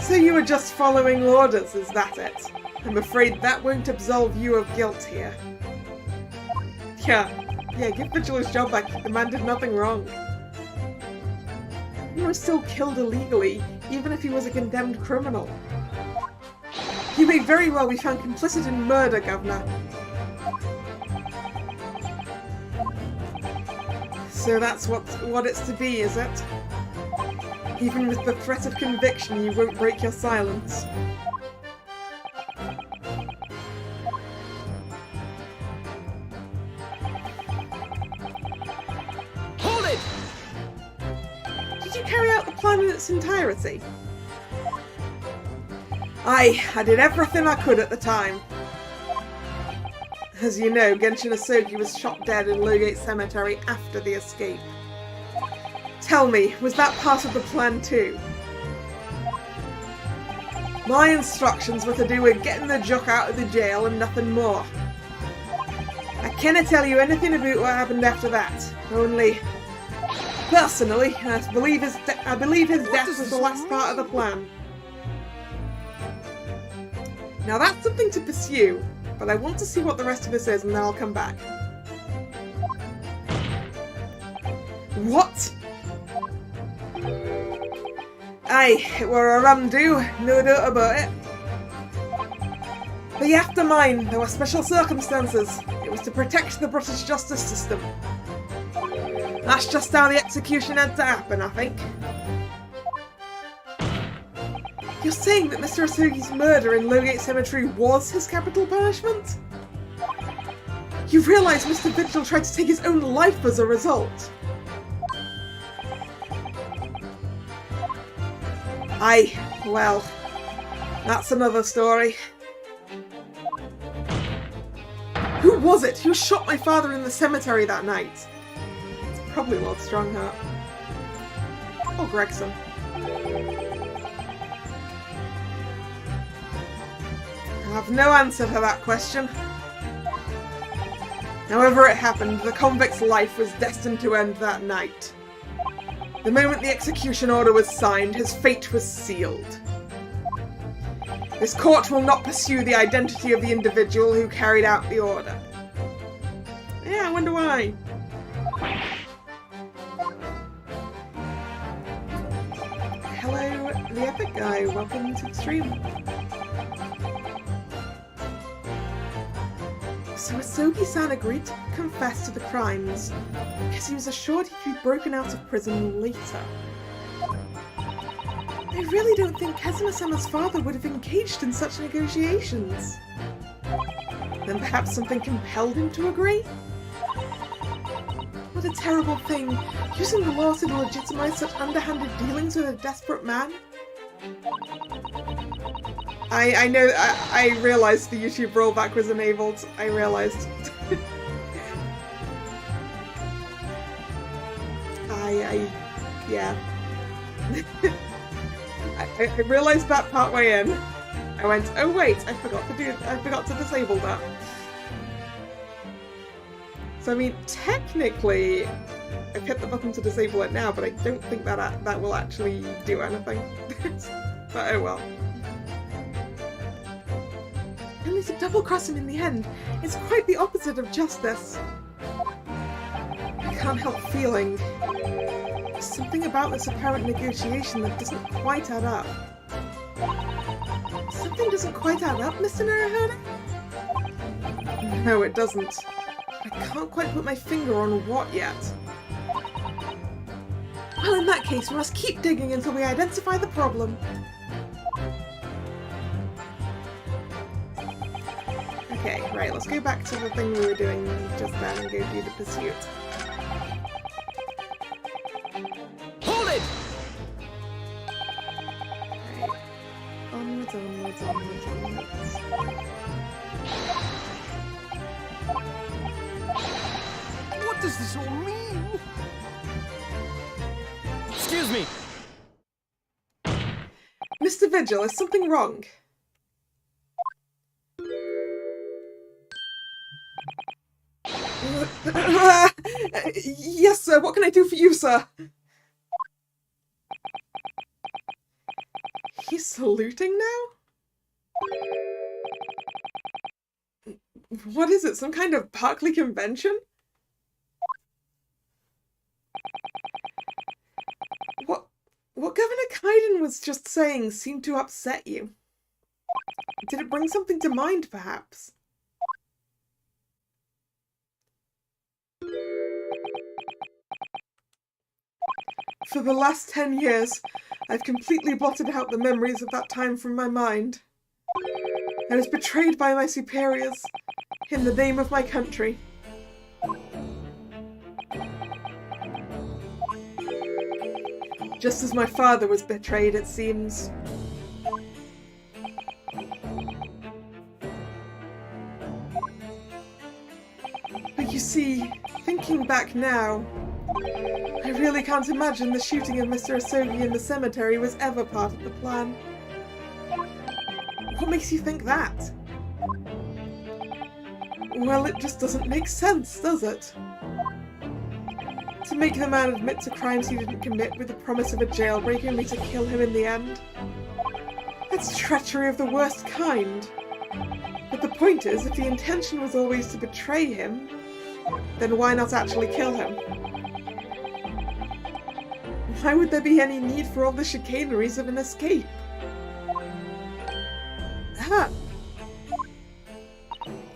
Speaker 1: So you were just following orders, is that it? I'm afraid that won't absolve you of guilt here. Yeah, give Vigil his job back. The man did nothing wrong. He was still killed illegally, even if he was a condemned criminal. He may very well be found complicit in murder, Governor. So that's what it's to be, is it? Even with the threat of conviction, you won't break your silence.
Speaker 2: Hold it!
Speaker 1: Did you carry out the plan in its entirety? Aye, I did everything I could at the time. As you know, Genshin Asogi was shot dead in Lowgate Cemetery after the escape. Tell me, was that part of the plan too? My instructions were to do with getting the Jock out of the jail and nothing more. I cannot tell you anything about what happened after that, only... Personally, I believe his death was the last part of the plan. Now that's something to pursue, but I want to see what the rest of this is and then I'll come back. What? Aye, it were a rum do, no doubt about it. But you have to mind, there were special circumstances. It was to protect the British justice system. That's just how the execution had to happen, I think. You're saying that Mr. Asogi's murder in Lowgate Cemetery was his capital punishment? You realise Mr. Vigil tried to take his own life as a result? Aye, well, that's another story. Who was it? Who shot my father in the cemetery that night? It's probably Lord Strongheart. Or Gregson. I have no answer to that question. However it happened, the convict's life was destined to end that night. The moment the execution order was signed, his fate was sealed. This court will not pursue the identity of the individual who carried out the order. Yeah, I wonder why. Hello, the Epic Guy. Welcome to the stream. So Asogi-san agreed to confess to the crimes because he was assured he could be broken out of prison later. I really don't think Kazuma-sama's father would have engaged in such negotiations. Then perhaps something compelled him to agree? What a terrible thing, using the law to legitimize such underhanded dealings with a desperate man. I know, I realised the YouTube rollback was enabled. I realised. Yeah. I realised that part way in. I went, oh wait, I forgot to disable that. So I mean, technically, I've hit the button to disable it now, but I don't think that will actually do anything. But oh well. Only to double-cross him in the end. It's quite the opposite of justice. I can't help feeling there's something about this apparent negotiation that doesn't quite add up. Something doesn't quite add up, Mr. Naruhodo? No, it doesn't. I can't quite put my finger on what yet. Well, in that case, we must keep digging until we identify the problem. Okay, right, let's go back to the thing we were doing just then and go do the pursuit.
Speaker 2: Hold it!
Speaker 1: right onwards.
Speaker 2: What does this all mean? Excuse me.
Speaker 1: Mr. Vigil, is something wrong? Yes, sir. What can I do for you, sir? He's saluting now? What is it? Some kind of Barclay convention? What Governor Kaiden was just saying seemed to upset you. Did it bring something to mind, perhaps? For the last 10 years, I've completely blotted out the memories of that time from my mind. I was betrayed by my superiors in the name of my country. Just as my father was betrayed, it seems. But you see, thinking back now, I really can't imagine the shooting of Mr. Asogi in the cemetery was ever part of the plan. What makes you think that? Well, it just doesn't make sense, does it? To make the man admit to crimes he didn't commit with the promise of a jailbreak only to kill him in the end. That's treachery of the worst kind. But the point is, if the intention was always to betray him, then why not actually kill him? Why would there be any need for all the chicaneries of an escape? Ah!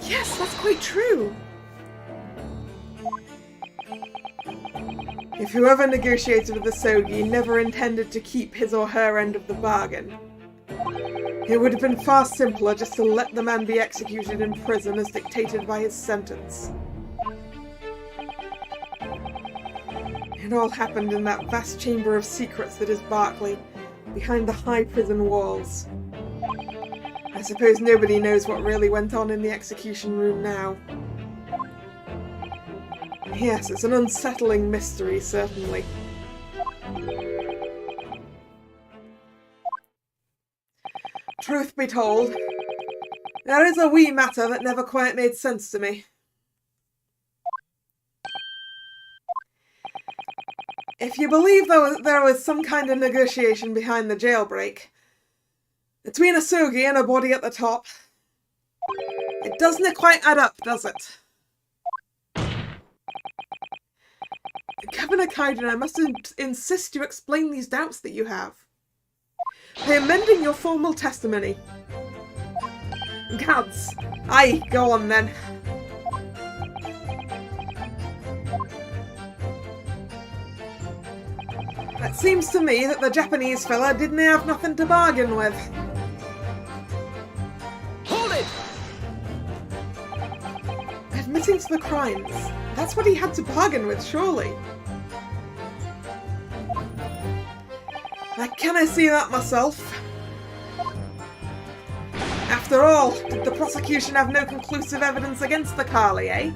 Speaker 1: Yes, that's quite true! If whoever negotiated with the Sogi never intended to keep his or her end of the bargain, it would have been far simpler just to let the man be executed in prison as dictated by his sentence. It all happened in that vast chamber of secrets that is Barclay, behind the high prison walls. I suppose nobody knows what really went on in the execution room now. Yes, it's an unsettling mystery, certainly. Truth be told, there is a wee matter that never quite made sense to me. If you believe there was some kind of negotiation behind the jailbreak, between a Sogi and a body at the top, it doesn't quite add up, does it? Governor Kaiden, I must insist you explain these doubts that you have. By amending your formal testimony. Gads. Aye, go on then. It seems to me that the Japanese fella didn't have nothing to bargain with.
Speaker 2: Hold it!
Speaker 1: Admitting to the crimes. That's what he had to bargain with, surely. Can I see that myself? After all, did the prosecution have no conclusive evidence against the Kali, eh?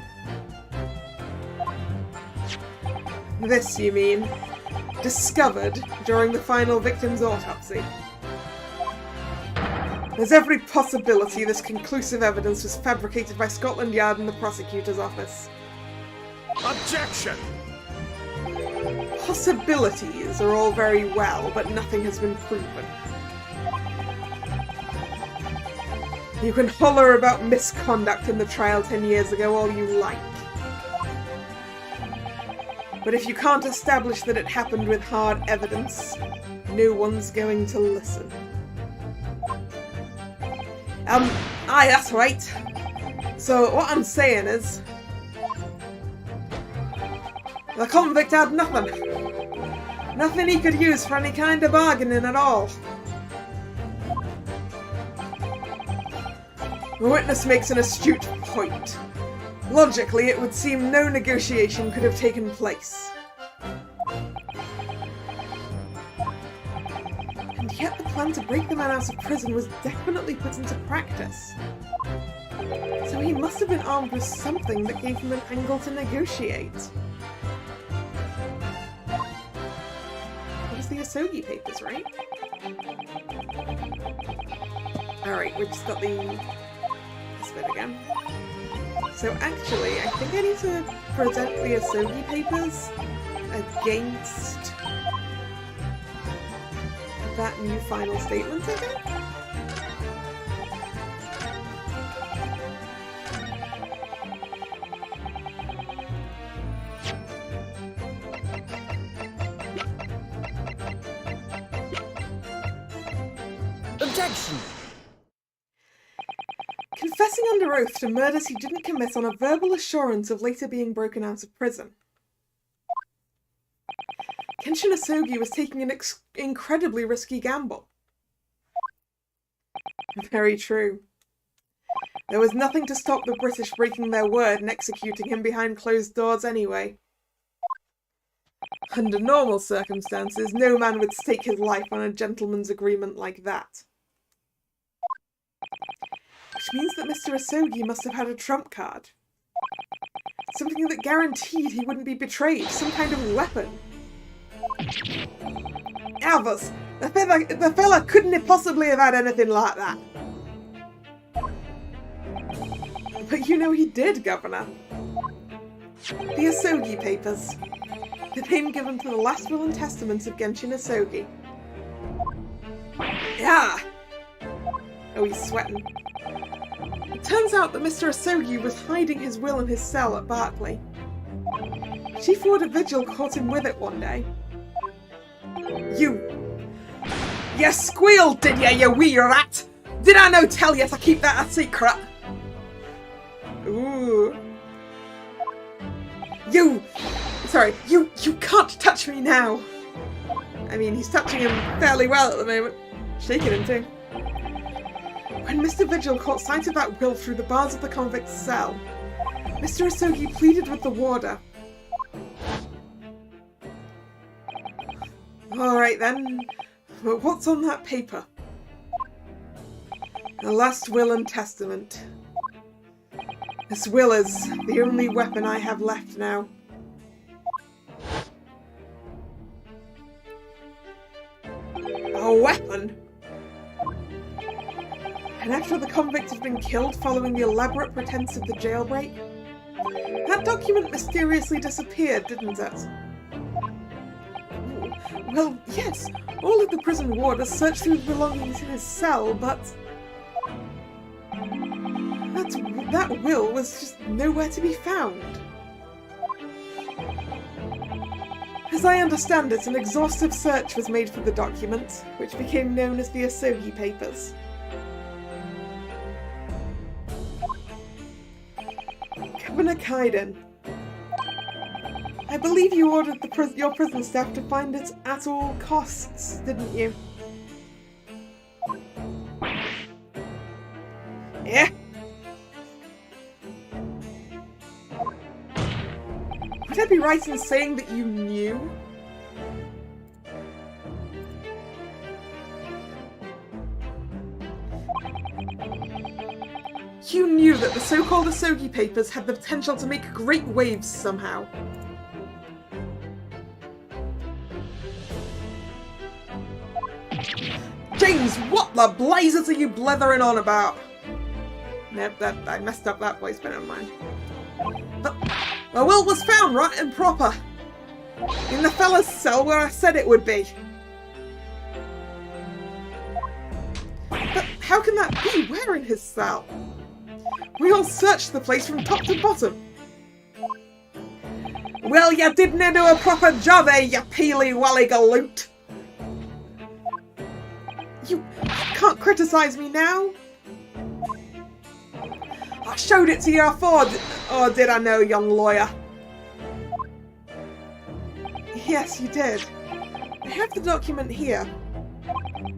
Speaker 1: This, you mean, discovered during the final victim's autopsy. There's every possibility this conclusive evidence was fabricated by Scotland Yard and the prosecutor's office.
Speaker 2: Objection!
Speaker 1: Possibilities are all very well, but nothing has been proven. You can holler about misconduct in the trial 10 years ago all you like. But if you can't establish that it happened with hard evidence, no one's going to listen. Aye, that's right. So what I'm saying is, the convict had nothing. Nothing he could use for any kind of bargaining at all. The witness makes an astute point. Logically, it would seem no negotiation could have taken place. And yet the plan to break the man out of prison was definitely put into practice. So he must have been armed with something that gave him an angle to negotiate. It was the Asogi papers, right? Alright, we just got this bit again. So actually, I think I need to present the Asogi papers against that new final statement, I think?
Speaker 2: Objection!
Speaker 1: Confessing under oath to murders he didn't commit on a verbal assurance of later being broken out of prison. Kenshin Asogi was taking an incredibly risky gamble. Very true. There was nothing to stop the British breaking their word and executing him behind closed doors anyway. Under normal circumstances, no man would stake his life on a gentleman's agreement like that. Which means that Mr. Asogi must have had a trump card. Something that guaranteed he wouldn't be betrayed, some kind of weapon. Albus, the fella couldn't possibly have had anything like that. But you know he did, Governor. The Asogi papers. The name given to the last will and testament of Genshin Asogi. Yeah! Oh, he's sweating. It turns out that Mr. Asogi was hiding his will in his cell at Berkeley. Chief Warder Vigil caught him with it one day. You squealed, did you wee rat? Did I no tell you to keep that a secret? Ooh. You can't touch me now. I mean, he's touching him fairly well at the moment. Shaking him too. When Mr. Vigil caught sight of that will through the bars of the convict's cell, Mr. Asogi pleaded with the warder. Alright then, but what's on that paper? The last will and testament. This will is the only weapon I have left now. A weapon? And after the convict had been killed following the elaborate pretense of the jailbreak, that document mysteriously disappeared, didn't it? Well, yes, all of the prison warders searched through the belongings in his cell, but that will was just nowhere to be found. As I understand it, an exhaustive search was made for the document, which became known as the Asogi Papers. Governor Kaiden, I believe you ordered your prison staff to find it at all costs, didn't you? Yeah. Would I be right in saying that you knew? You knew that the so-called Asogi Papers had the potential to make great waves somehow. James, what the blazes are you blethering on about? Nope, I messed up that voice, but never mind. The will was found right and proper. In the fella's cell where I said it would be. But how can that be? Where in his cell? We all searched the place from top to bottom. Well, you didn't do a proper job, eh, you peely-wally galoot? You can't criticise me now. I showed it to you afore, or did I know, young lawyer? Yes, you did. I have the document here.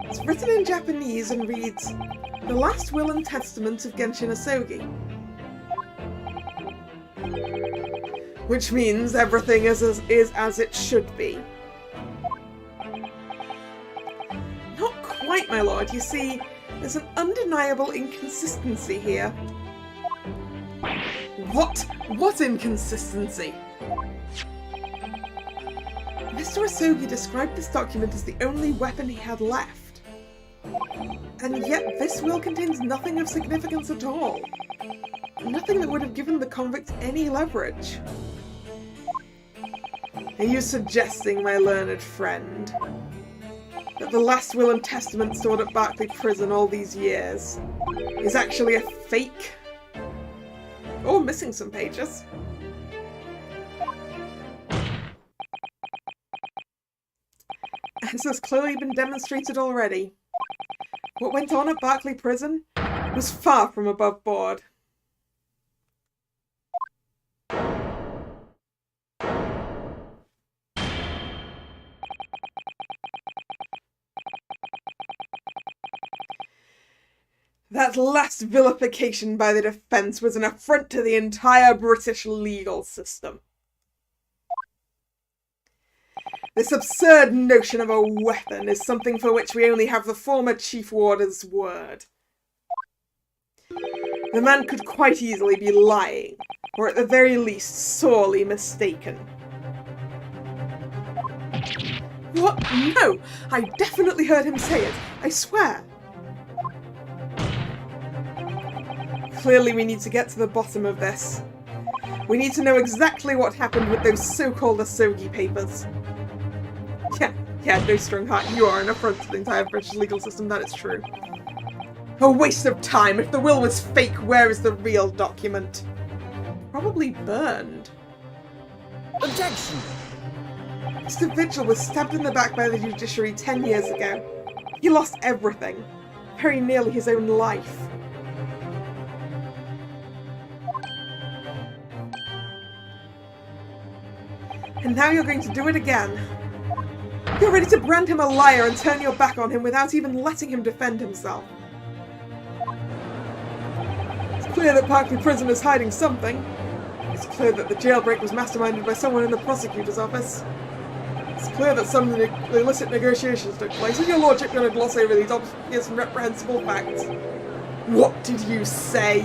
Speaker 1: It's written in Japanese and reads, "The last will and testament of Genshin Asogi." Which means everything is as it should be. Not quite, my lord. You see, there's an undeniable inconsistency here. What? What inconsistency? Mr. Asogi described this document as the only weapon he had left. And yet this will contains nothing of significance at all. Nothing that would have given the convict any leverage. Are you suggesting, my learned friend, that the last will and testament stored at Barclay Prison all these years is actually a fake? Or missing some pages? As has clearly been demonstrated already, what went on at Barclay Prison was far from above board. That last vilification by the defence was an affront to the entire British legal system. This absurd notion of a weapon is something for which we only have the former Chief Warder's word. The man could quite easily be lying, or at the very least sorely mistaken. What? No! I definitely heard him say it, I swear! Clearly we need to get to the bottom of this. We need to know exactly what happened with those so-called Asogi papers. Yeah, no strong heart, you are an affront to the entire British legal system, that is true. A waste of time. If the will was fake, where is the real document? Probably burned.
Speaker 2: Objection!
Speaker 1: Mr. Vigil was stabbed in the back by the judiciary 10 years ago. He lost everything. Very nearly his own life. And now you're going to do it again. You're ready to brand him a liar and turn your back on him without even letting him defend himself. It's clear that Barclay Prison is hiding something. It's clear that the jailbreak was masterminded by someone in the prosecutor's office. It's clear that some illicit negotiations took place. Is your lordship going to gloss over these obvious and reprehensible facts? What did you say?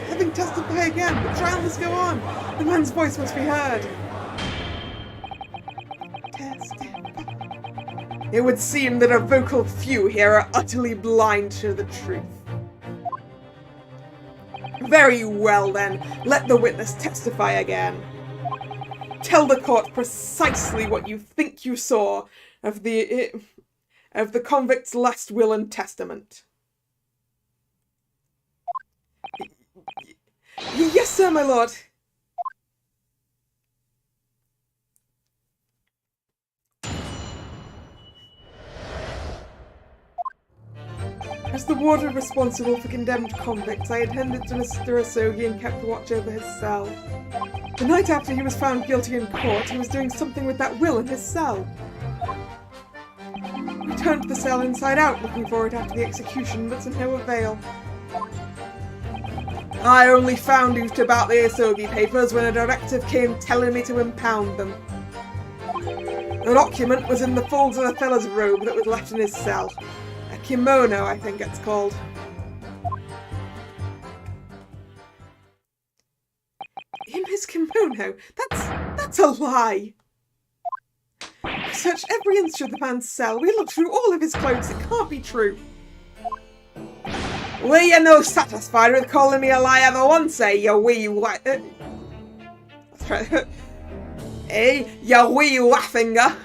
Speaker 1: Having testify again, the trial must go on. The man's voice must be heard. It would seem that a vocal few here are utterly blind to the truth. Very well then, let the witness testify again. Tell the court precisely what you think you saw of the convict's last will and testament. Yes, sir, my lord. As the warder responsible for condemned convicts, I attended to Mr. Asogi and kept watch over his cell. The night after he was found guilty in court, he was doing something with that will in his cell. We turned the cell inside out looking for it after the execution, but to no avail. I only found out about the Asogi papers when a directive came telling me to impound them. The document was in the folds of the fellow's robe that was left in his cell. A kimono, I think it's called. In his kimono? That's a lie! We searched every inch of the man's cell. We looked through all of his clothes. It can't be true. Were you no satisfied with calling me a liar the one say, you wee you wee waffinger?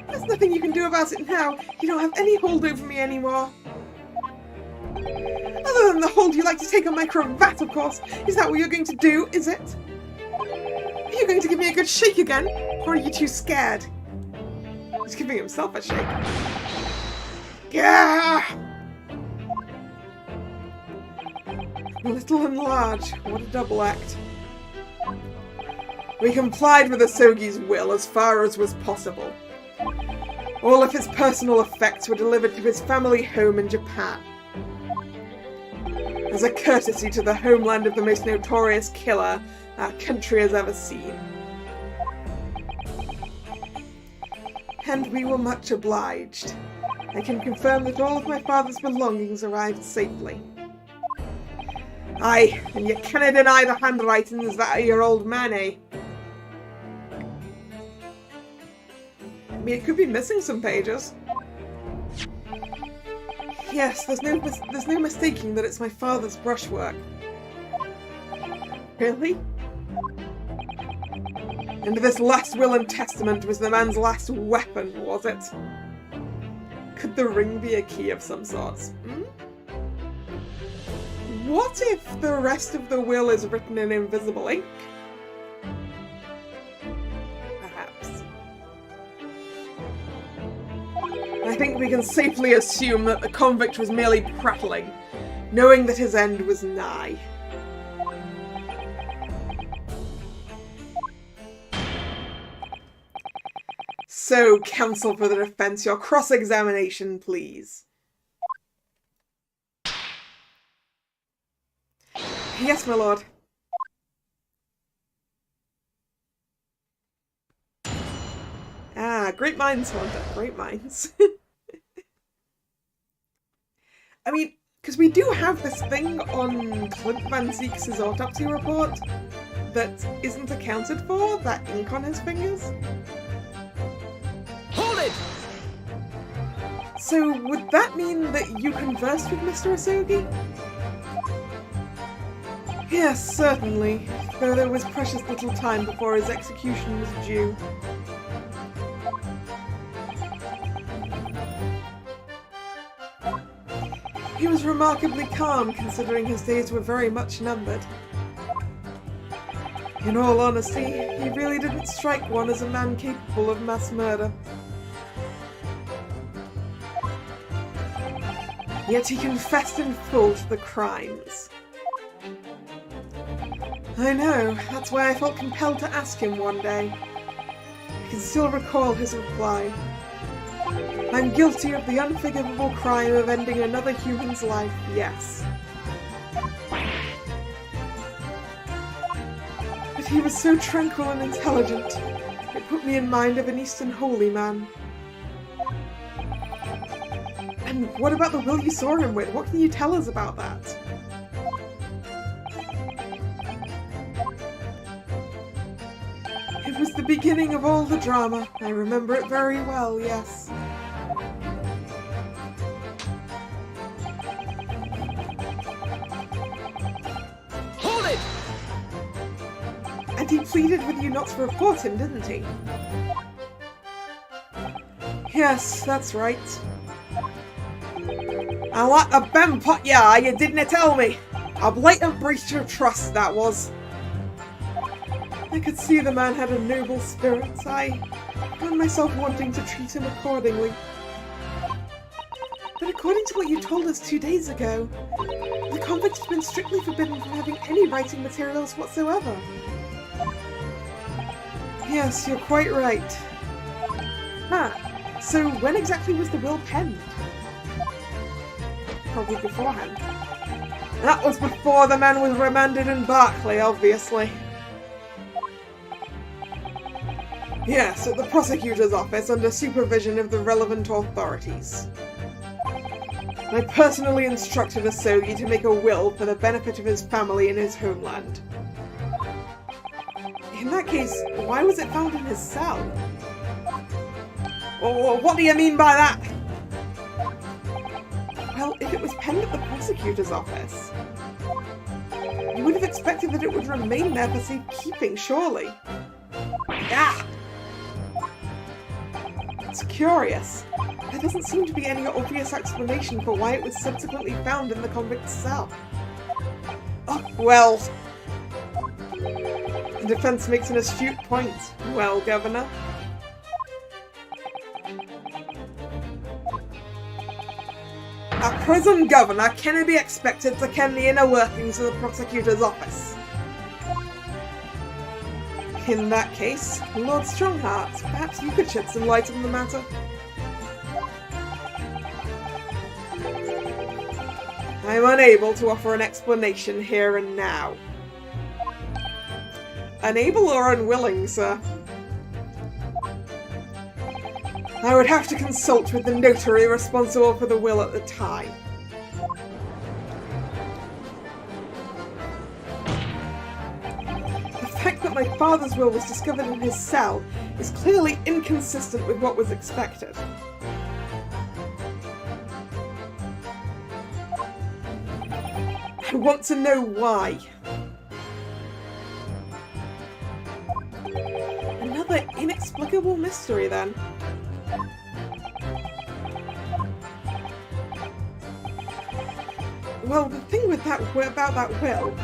Speaker 1: There's nothing you can do about it now. You don't have any hold over me anymore. Other than the hold you like to take on my cravat, of course. Is that what you're going to do, is it? Are you going to give me a good shake again? Or are you too scared? He's giving himself a shake. Gah! Little and large, what a double act. We complied with Asogi's will as far as was possible. All of his personal effects were delivered to his family home in Japan. As a courtesy to the homeland of the most notorious killer our country has ever seen. and we were much obliged. I can confirm that all of my father's belongings arrived safely. Aye, and you canna deny the handwriting's that of your old man, eh? I mean, it could be missing some pages. Yes, there's no mistaking that it's my father's brushwork. Really? And this last will and testament was the man's last weapon, was it? Could the ring be a key of some sort? Hmm? What if the rest of the will is written in invisible ink? Perhaps. I think we can safely assume that the convict was merely prattling, knowing that his end was nigh. So, counsel for the defense, your cross-examination, please. Yes, my lord. Ah, great minds, Hunter. Great minds. I mean, because we do have this thing on Clint Van Ziek's autopsy report that isn't accounted for, that ink on his fingers.
Speaker 2: Hold it!
Speaker 1: So, would that mean that you conversed with Mr. Asogi? Yes, certainly, though there was precious little time before his execution was due. He was remarkably calm, considering his days were very much numbered. In all honesty, he really didn't strike one as a man capable of mass murder. Yet he confessed in full to the crimes. I know, that's why I felt compelled to ask him one day. I can still recall his reply. I'm guilty of the unforgivable crime of ending another human's life, yes. But he was so tranquil and intelligent, it put me in mind of an Eastern holy man. And what about the will you saw him with? What can you tell us about that? It was the beginning of all the drama. I remember it very well, yes.
Speaker 2: Hold it!
Speaker 1: And he pleaded with you not to report him, didn't he? Yes, that's right. I like a bempot, yeah, you didn't tell me. A blatant breach of trust, that was. I could see the man had a noble spirit. I found myself wanting to treat him accordingly. But according to what you told us 2 days ago, the convict has been strictly forbidden from having any writing materials whatsoever. Yes, you're quite right. Huh. So when exactly was the will penned? Probably beforehand. That was before the man was remanded in Berkeley, obviously. Yes, at the prosecutor's office under supervision of the relevant authorities. I personally instructed Asogi to make a will for the benefit of his family in his homeland. In that case, why was it found in his cell? Or what do you mean by that? Well, if it was penned at the prosecutor's office, you would have expected that it would remain there for safekeeping, surely. Ah! It's curious. There doesn't seem to be any obvious explanation for why it was subsequently found in the convict's cell. Oh, well. The defense makes an astute point. Well, Governor. A prison governor cannot be expected to ken the inner workings of the prosecutor's office. In that case, Lord Strongheart, perhaps you could shed some light on the matter. I am unable to offer an explanation here and now. Unable or unwilling, sir? I would have to consult with the notary responsible for the will at the time. The fact that my father's will was discovered in his cell is clearly inconsistent with what was expected. I want to know why. Another inexplicable mystery, then. Well, the thing with that about that will...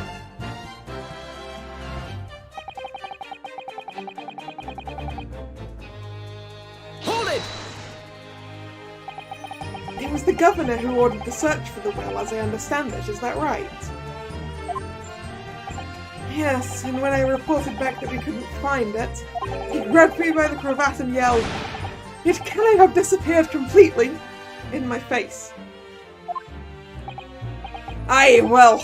Speaker 2: Hold it!
Speaker 1: It was the governor who ordered the search for the will, as I understand it, is that right? Yes, and when I reported back that we couldn't find it, he grabbed me by the cravat and yelled, "It cannot have disappeared completely!" in my face. Aye, well,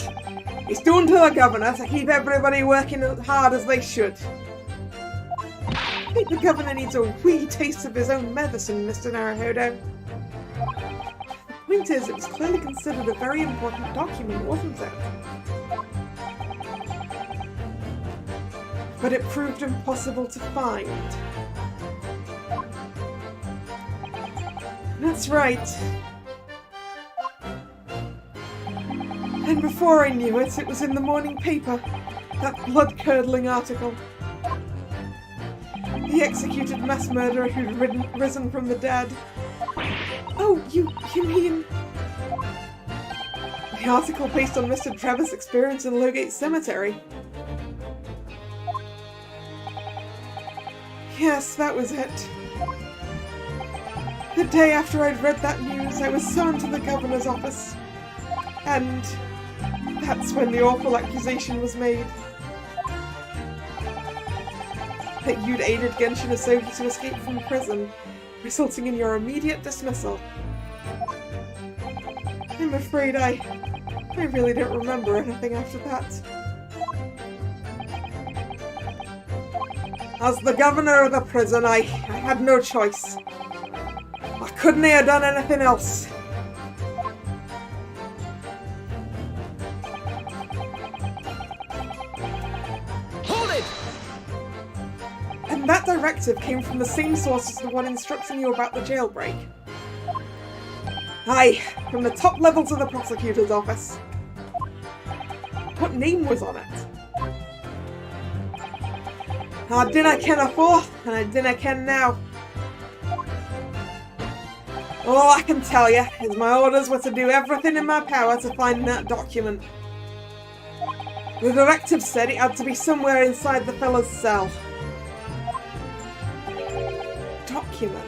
Speaker 1: he's doing to the governor to keep everybody working as hard as they should. I think the governor needs a wee taste of his own medicine, Mr. Naruhodo. The point is, it was clearly considered a very important document, wasn't it? But it proved impossible to find. That's right. And before I knew it, it was in the morning paper. That blood-curdling article. The executed mass murderer who'd risen from the dead. Oh, you mean... The article based on Mr. Trevor's experience in Lowgate Cemetery. Yes, that was it. The day after I'd read that news, I was summoned to the governor's office. And that's when the awful accusation was made. That you'd aided Genshin Asogi to escape from prison, resulting in your immediate dismissal. I'm afraid I really don't remember anything after that. As the governor of the prison, I had no choice. I couldn't have done anything else.
Speaker 2: Hold it!
Speaker 1: And that directive came from the same source as the one instructing you about the jailbreak. Aye, from the top levels of the prosecutor's office. What name was on it? I dinna ken afore, and I dinna ken now. All I can tell you is my orders were to do everything in my power to find that document. The directive said it had to be somewhere inside the fella's cell. Document.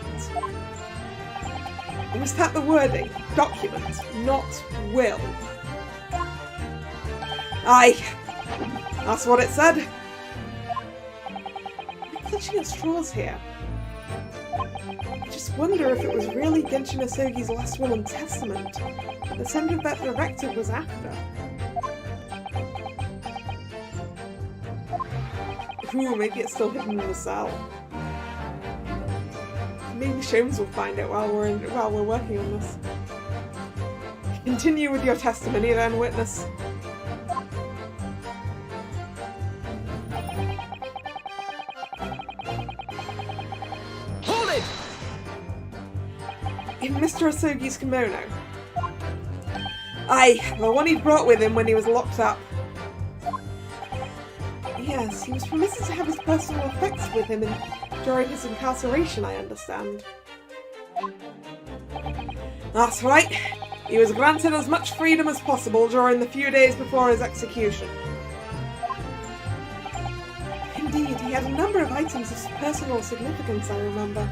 Speaker 1: Was that the wording? Document, not will. Aye, that's what it said. I'm clutching at straws here. I just wonder if it was really Genshin Asogi's last will and testament that the sender of that directive was after. Ooh, maybe it's still hidden in the cell. Maybe Sholmes will find it while we're working on this. Continue with your testimony then, witness.
Speaker 2: Hold it!
Speaker 1: In Mr. Asogi's kimono. Aye, the one he brought with him when he was locked up. Yes, he was permitted to have his personal effects with him during his incarceration, I understand. That's right. He was granted as much freedom as possible during the few days before his execution. Indeed, he had a number of items of personal significance, I remember.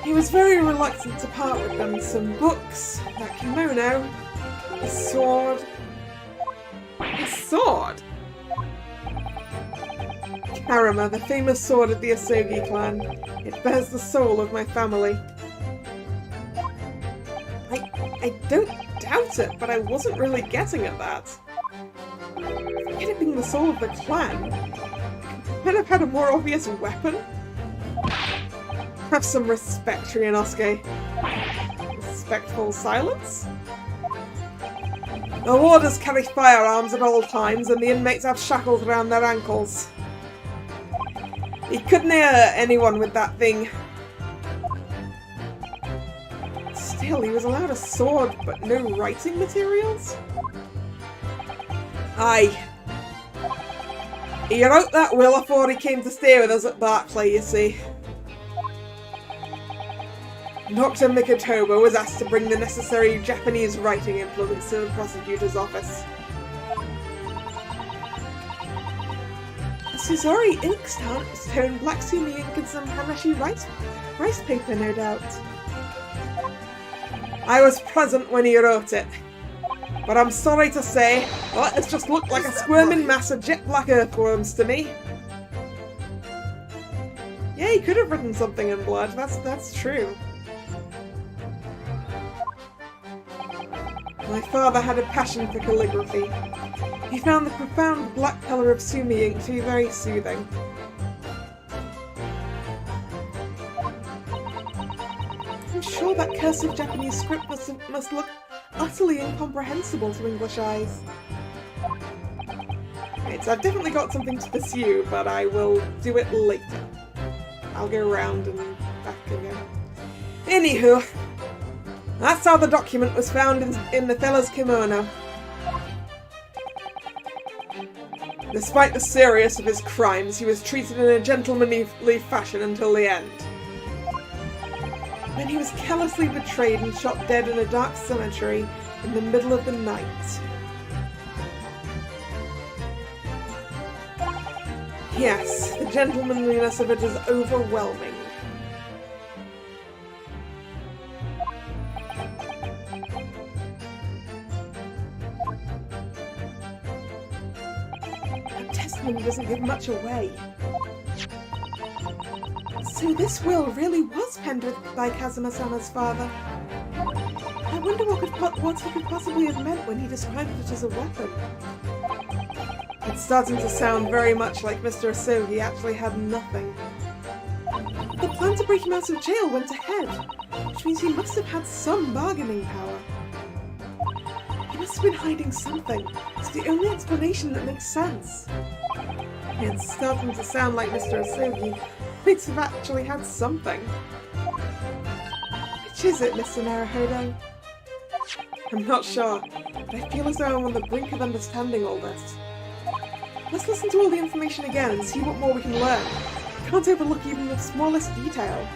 Speaker 1: He was very reluctant to part with them. Some books, that kimono, his sword. His sword? Karama, the famous sword of the Asogi clan. It bears the soul of my family. I don't doubt it, but I wasn't really getting at that. Forget it being the soul of the clan. Could have had a more obvious weapon. Have some respect, Ryunosuke. Respectful silence? The warders carry firearms at all times, and the inmates have shackles around their ankles. He couldn't hurt anyone with that thing. Still, he was allowed a sword, but no writing materials? Aye. He wrote that will before he came to stay with us at Barclay, you see. Dr. Mikotoba was asked to bring the necessary Japanese writing implements to the prosecutor's office. Suzori Inkstone, black sumi ink and some Hanashi rice paper, no doubt. I was present when he wrote it, but I'm sorry to say, well, it's just looked like a squirming mass of jet black earthworms to me. Yeah, he could have written something in blood, that's true. My father had a passion for calligraphy. He found the profound black colour of sumi ink to be very soothing. I'm sure that cursive Japanese script must look utterly incomprehensible to English eyes. Right, so I've definitely got something to pursue, but I will do it later. I'll go round and back again. Anywho, that's how the document was found in the fellow's kimono. Despite the seriousness of his crimes, he was treated in a gentlemanly fashion until the end. Then he was callously betrayed and shot dead in a dark cemetery in the middle of the night. Yes, the gentlemanliness of it is overwhelming. The testimony doesn't give much away. So this will really was penned by Kazuma-sama's father. I wonder what he could possibly have meant when he described it as a weapon. It's starting to sound very much like Mr. Asogi actually had nothing. The plan to break him out of jail went ahead, which means he must have had some bargaining power. He must have been hiding something. It's the only explanation that makes sense. It's starting to sound like Mr. Asogi might have actually had something. Which is it, Mr. Naruhodo? I'm not sure, but I feel as though I'm on the brink of understanding all this. Let's listen to all the information again and see what more we can learn. We can't overlook even the smallest detail.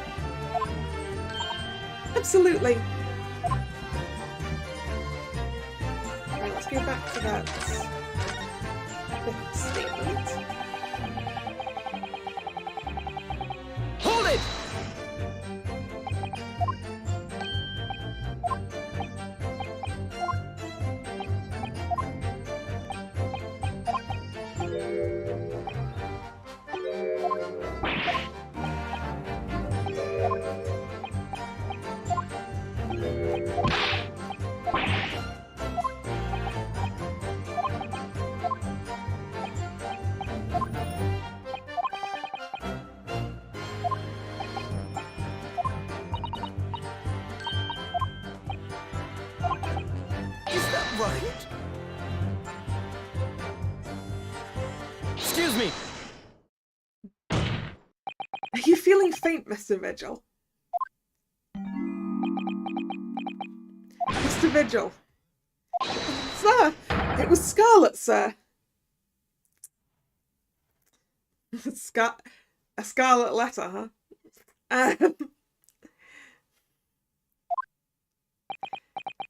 Speaker 1: Absolutely. Right, let's go back to that fifth statement.
Speaker 2: Hold it! Right? Excuse me!
Speaker 1: Are you feeling faint, Mr. Vigil? Mr. Vigil. Sir! It was Scarlet, sir! A scarlet letter, huh?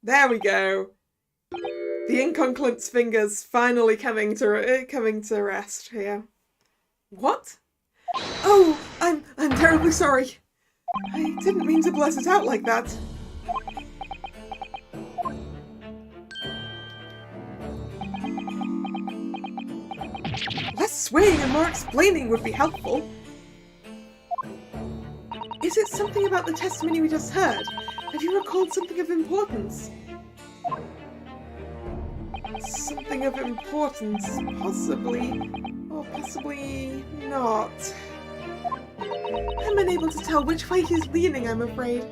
Speaker 1: There we go. The ink on Clint's fingers finally coming to rest here. What? Oh, I'm terribly sorry. I didn't mean to blurt it out like that. Less swaying and more explaining would be helpful. Is it something about the testimony we just heard? Have you recalled something of importance? Something of importance, possibly, or possibly not. I'm unable to tell which way he's leaning, I'm afraid.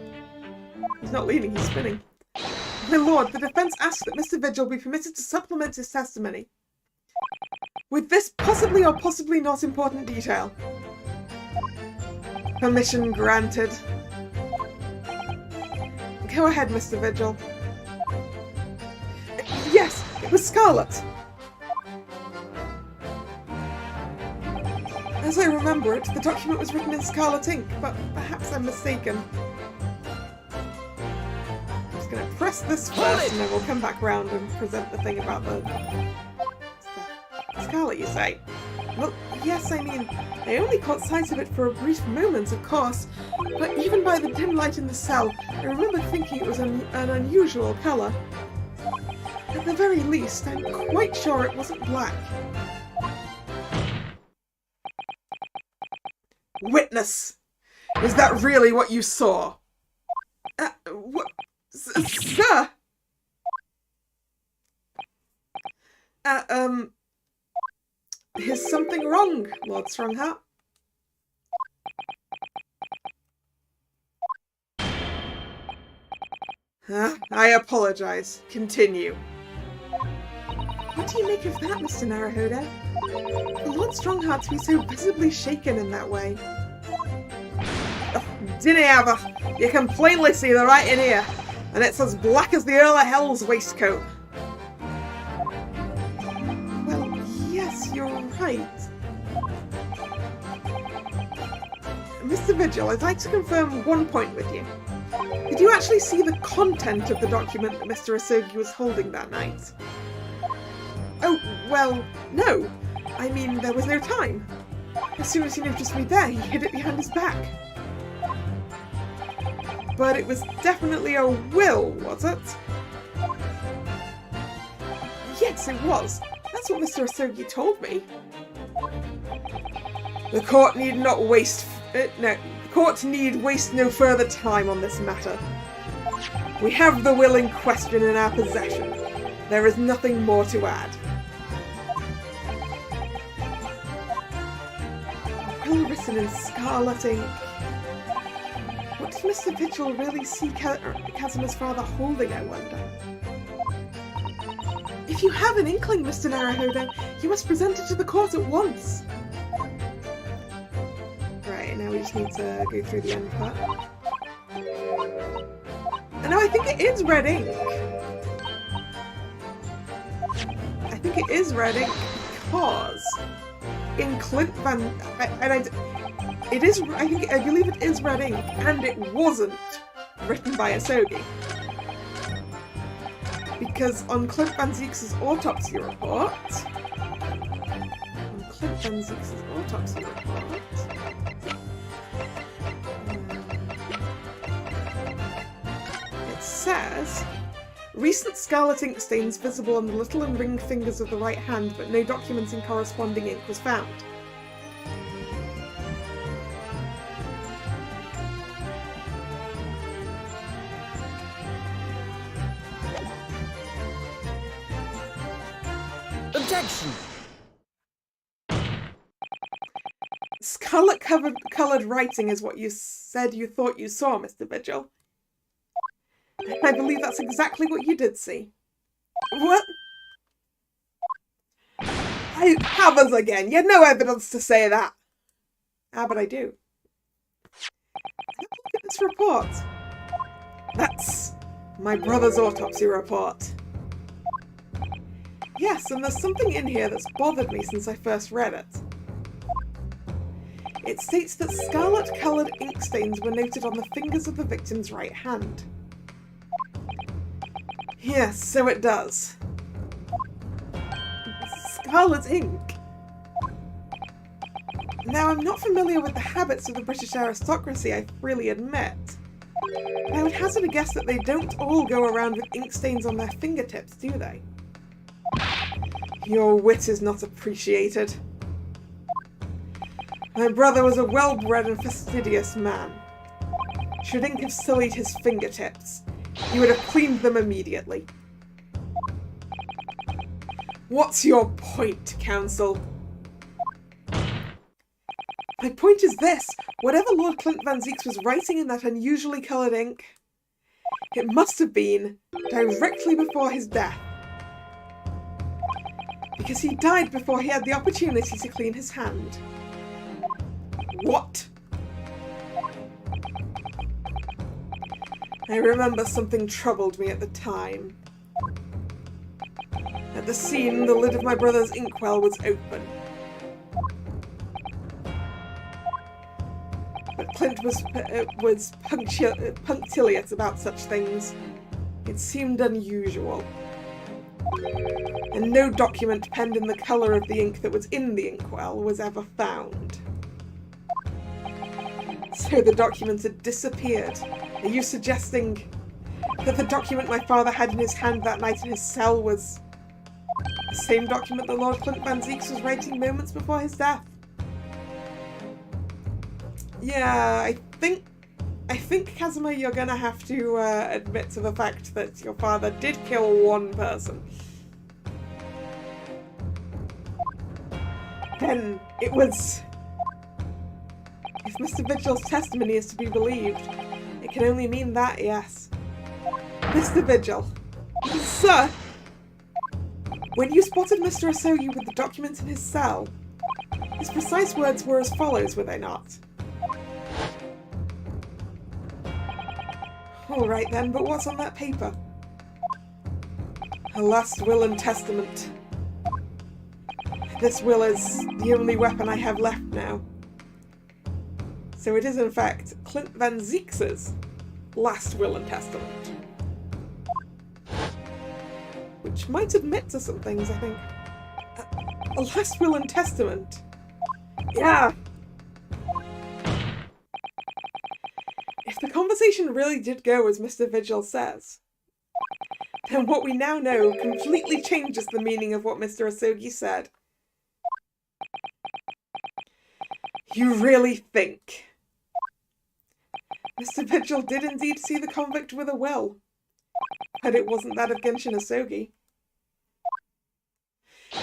Speaker 1: He's not leaning, he's spinning. My lord, the defence asks that Mr. Vigil be permitted to supplement his testimony with this possibly or possibly not important detail. Permission granted. Go ahead, Mr. Vigil. Yes, it was Scarlet. As I remember it, the document was written in scarlet ink, but perhaps I'm mistaken. I'm just going to press this first, and then we'll come back round and present the thing about the scarlet, you say? Well, yes, I mean, I only caught sight of it for a brief moment, of course, but even by the dim light in the cell, I remember thinking it was an unusual colour. At the very least, I'm quite sure it wasn't black. Witness! Is that really what you saw? What? Sir? Is something wrong, Lord Strongheart? I apologise. Continue. What do you make of that, Mr. Naruhodo? Lord Strongheart to be so visibly shaken in that way. Dinna ever. You can plainly see the writing here, and it's as black as the Earl of Hell's waistcoat. Well, yes, you're right. Mr. Vigil, I'd like to confirm one point with you. Did you actually see the content of the document that Mr. Asogi was holding that night? Oh, well, no. I mean, there was no time. As soon as he noticed me there, he hid it behind his back. But it was definitely a will, was it? Yes, it was. That's what Mr. Asogi told me. The court need not waste... the court need waste no further time on this matter. We have the will in question in our possession. There is nothing more to add. Will written in scarlet ink. What did Mr. Vigil really see Kazuma's father holding, I wonder? If you have an inkling, Mr. Naruhodo, you must present it to the court at once. Right, now we just need to go through the end part. And now I think it is red ink. I think it is red ink because in Clint Van... I believe it is red ink, and it wasn't written by Asogi. Because on Clint Van Zieks' autopsy report... it says... Recent scarlet ink stains visible on the little and ringed fingers of the right hand, but no documents in corresponding ink was found.
Speaker 2: Objection!
Speaker 1: Scarlet-coloured writing is what you said you thought you saw, Mr. Vigil. I believe that's exactly what you did see. What? I have us again. You had no evidence to say that. Ah, but I do. Look at this report. That's my brother's autopsy report. Yes, and there's something in here that's bothered me since I first read it. It states that scarlet-coloured ink stains were noted on the fingers of the victim's right hand. Yes, so it does. Scarlet ink. Now, I'm not familiar with the habits of the British aristocracy, I freely admit. But I would hazard a guess that they don't all go around with ink stains on their fingertips, do they? Your wit is not appreciated. My brother was a well-bred and fastidious man. Should ink have sullied his fingertips, he would have cleaned them immediately. What's your point, counsel? My point is this. Whatever Lord Clint Van Zieks was writing in that unusually coloured ink, it must have been directly before his death. Because he died before he had the opportunity to clean his hand. What? I remember something troubled me at the time. At the scene, the lid of my brother's inkwell was open. But Clint was punctilious about such things. It seemed unusual. And no document penned in the colour of the ink that was in the inkwell was ever found. So the documents had disappeared. Are you suggesting that the document my father had in his hand that night in his cell was the same document that Lord Clint Van Zieks was writing moments before his death? Yeah, I think, Casimir, you're gonna have to admit to the fact that your father did kill one person. Then it was... If Mr. Vigil's testimony is to be believed, it can only mean that, yes. Mr. Vigil. Sir! When you spotted Mr. Asogi with the documents in his cell, his precise words were as follows, were they not? Alright then, but what's on that paper? A last will and testament. This will is the only weapon I have left now. So it is in fact Clint Van Zieks' last will and testament. Which might admit to some things, I think. A last will and testament? Yeah! If the conversation really did go as Mr. Vigil says, then what we now know completely changes the meaning of what Mr. Asogi said. You really think Mr. Vigil did indeed see the convict with a will, but it wasn't that of Genshin Asogi.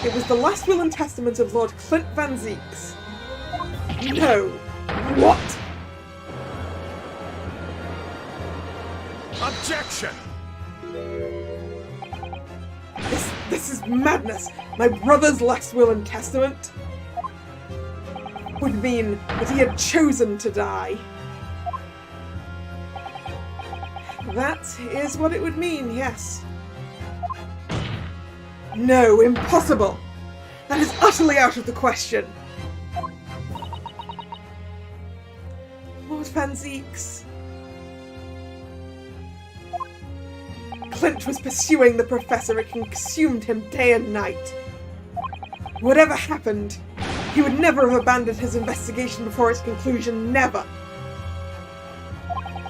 Speaker 1: It was the last will and testament of Lord Clint Van Zieks. No. What?
Speaker 2: Objection!
Speaker 1: This is madness. My brother's last will and testament would mean that he had chosen to die. That is what it would mean, yes. No, impossible! That is utterly out of the question. Lord Van Zieks. Clint was pursuing the professor. It consumed him day and night. Whatever happened, he would never have abandoned his investigation before its conclusion, never.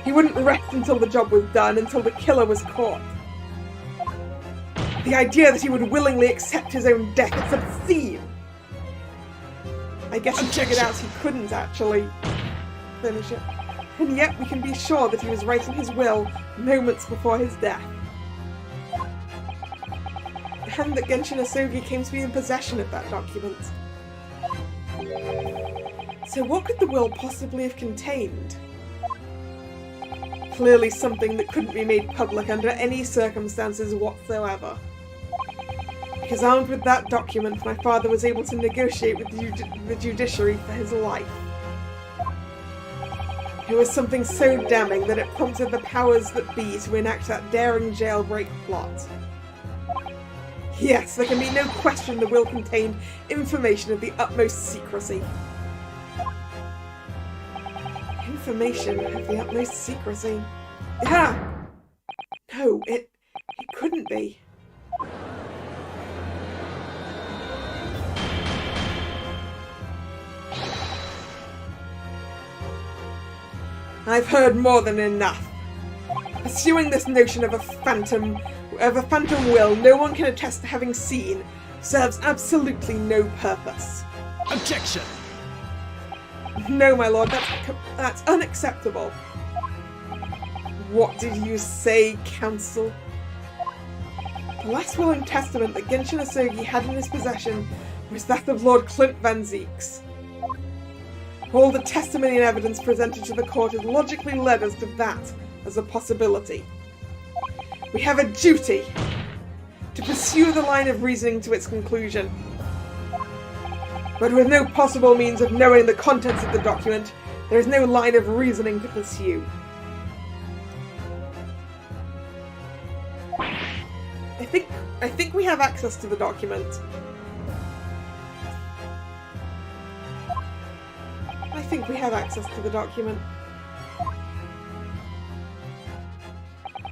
Speaker 1: He wouldn't rest until the job was done, until the killer was caught. The idea that he would willingly accept his own death is obscene. I guess he figured out he couldn't actually finish it. And yet we can be sure that he was writing his will moments before his death. And that Genshin Asogi came to be in possession of that document. So what could the will possibly have contained? Clearly something that couldn't be made public under any circumstances whatsoever. Because armed with that document, my father was able to negotiate with the judiciary for his life. It was something so damning that it prompted the powers that be to enact that daring jailbreak plot. Yes, there can be no question the will contained information of the utmost secrecy. Information of the utmost secrecy. Yeah! No, it couldn't be. I've heard more than enough. Pursuing this notion of a phantom will no one can attest to having seen serves absolutely no purpose.
Speaker 2: Objection!
Speaker 1: No, my lord, that's unacceptable. What did you say, counsel? The last will and testament that Genshin Asogi had in his possession was that of Lord Clint Van Zieks. All the testimony and evidence presented to the court has logically led us to that as a possibility. We have a duty to pursue the line of reasoning to its conclusion. But with no possible means of knowing the contents of the document, there is no line of reasoning to pursue. I think we have access to the document. I think we have access to the document.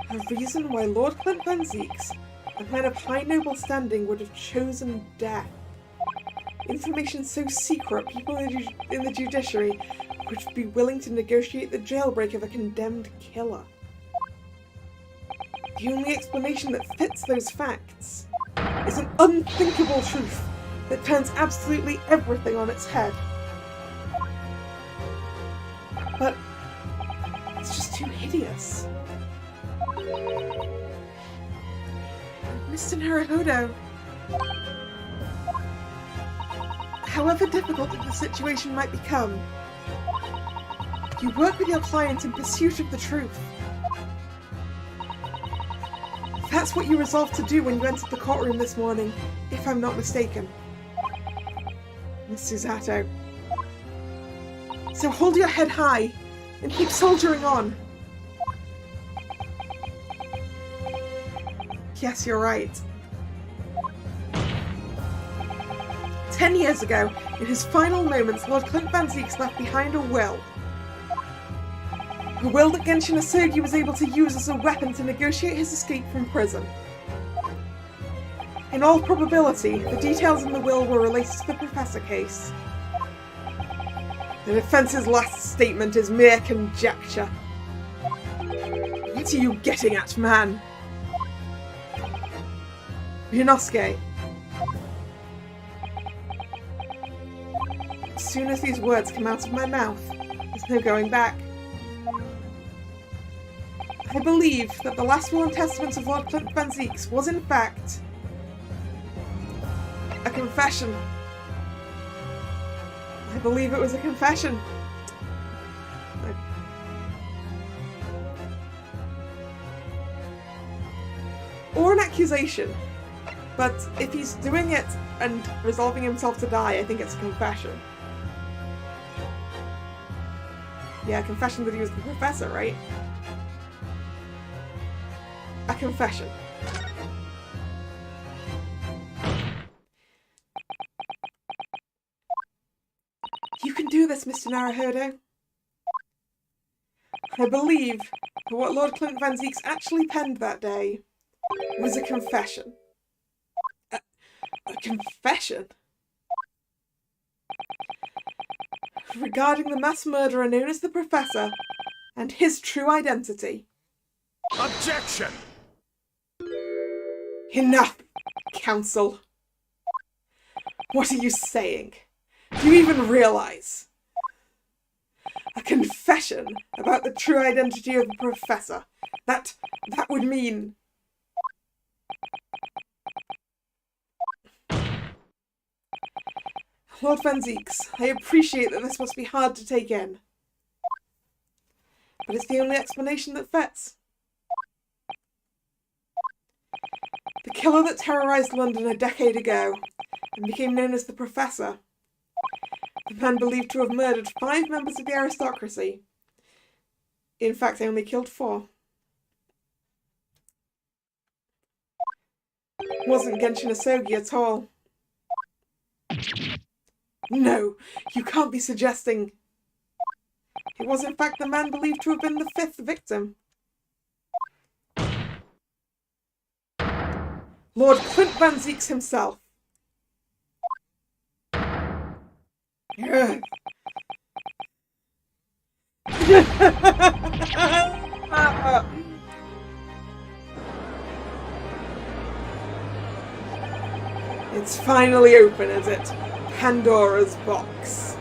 Speaker 1: A reason why Lord Clint Van Zieks, a man of high noble standing, would have chosen death. Information so secret, people in the judiciary would be willing to negotiate the jailbreak of a condemned killer. The only explanation that fits those facts is an unthinkable truth that turns absolutely everything on its head. But it's just too hideous. Mr. Naruhodo, however difficult the situation might become, you work with your client in pursuit of the truth. That's what you resolved to do when you entered the courtroom this morning, if I'm not mistaken. Miss Susato. So hold your head high and keep soldiering on. Yes, you're right. 10 years ago, in his final moments, Lord Clint Van Zieks left behind a will. A will that Genshin Asogi was able to use as a weapon to negotiate his escape from prison. In all probability, the details in the will were related to the Professor case. The defence's last statement is mere conjecture. What are you getting at, man? Ryunosuke. As soon as these words come out of my mouth, there's no going back. I believe that the last will and testament of Lord Clint Van Zieks was in fact a confession. I believe it was a confession. Or an accusation. But if he's doing it and resolving himself to die, I think it's a confession. Yeah, confession that he was the professor, right? A confession. You can do this, Mr. Naruhodo. I believe that what Lord Clint Van Zieks actually penned that day was a confession. A confession? Regarding the mass murderer known as the Professor and his true identity.
Speaker 2: Objection!
Speaker 1: Enough, Counsel. What are you saying? Do you even realise? A confession about the true identity of the Professor. That would mean... Lord Van Zieks, I appreciate that this must be hard to take in. But it's the only explanation that fits. The killer that terrorised London a decade ago and became known as the Professor. The man believed to have murdered 5 members of the aristocracy. In fact, I only killed 4. It wasn't Genshin Asogi at all. No, you can't be suggesting... It was in fact the man believed to have been the 5th victim. Lord Clint Van Zieks himself. It's finally open, is it? Pandora's box.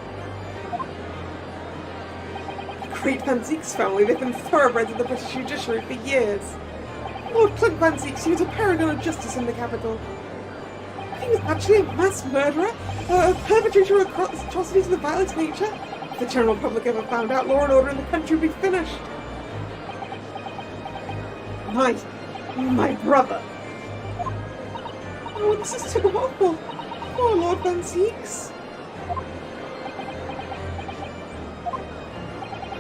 Speaker 1: The great Van Zieks family, they've been thoroughbreds of the British judiciary for years. Lord Clint Van Zieks, he was a paragon of justice in the capital. He was actually a mass murderer, a perpetrator of atrocities of a violent nature, the general public ever found out, law and order in the country would be finished. My brother. Oh, this is too awful. Poor Lord Van Zeeks.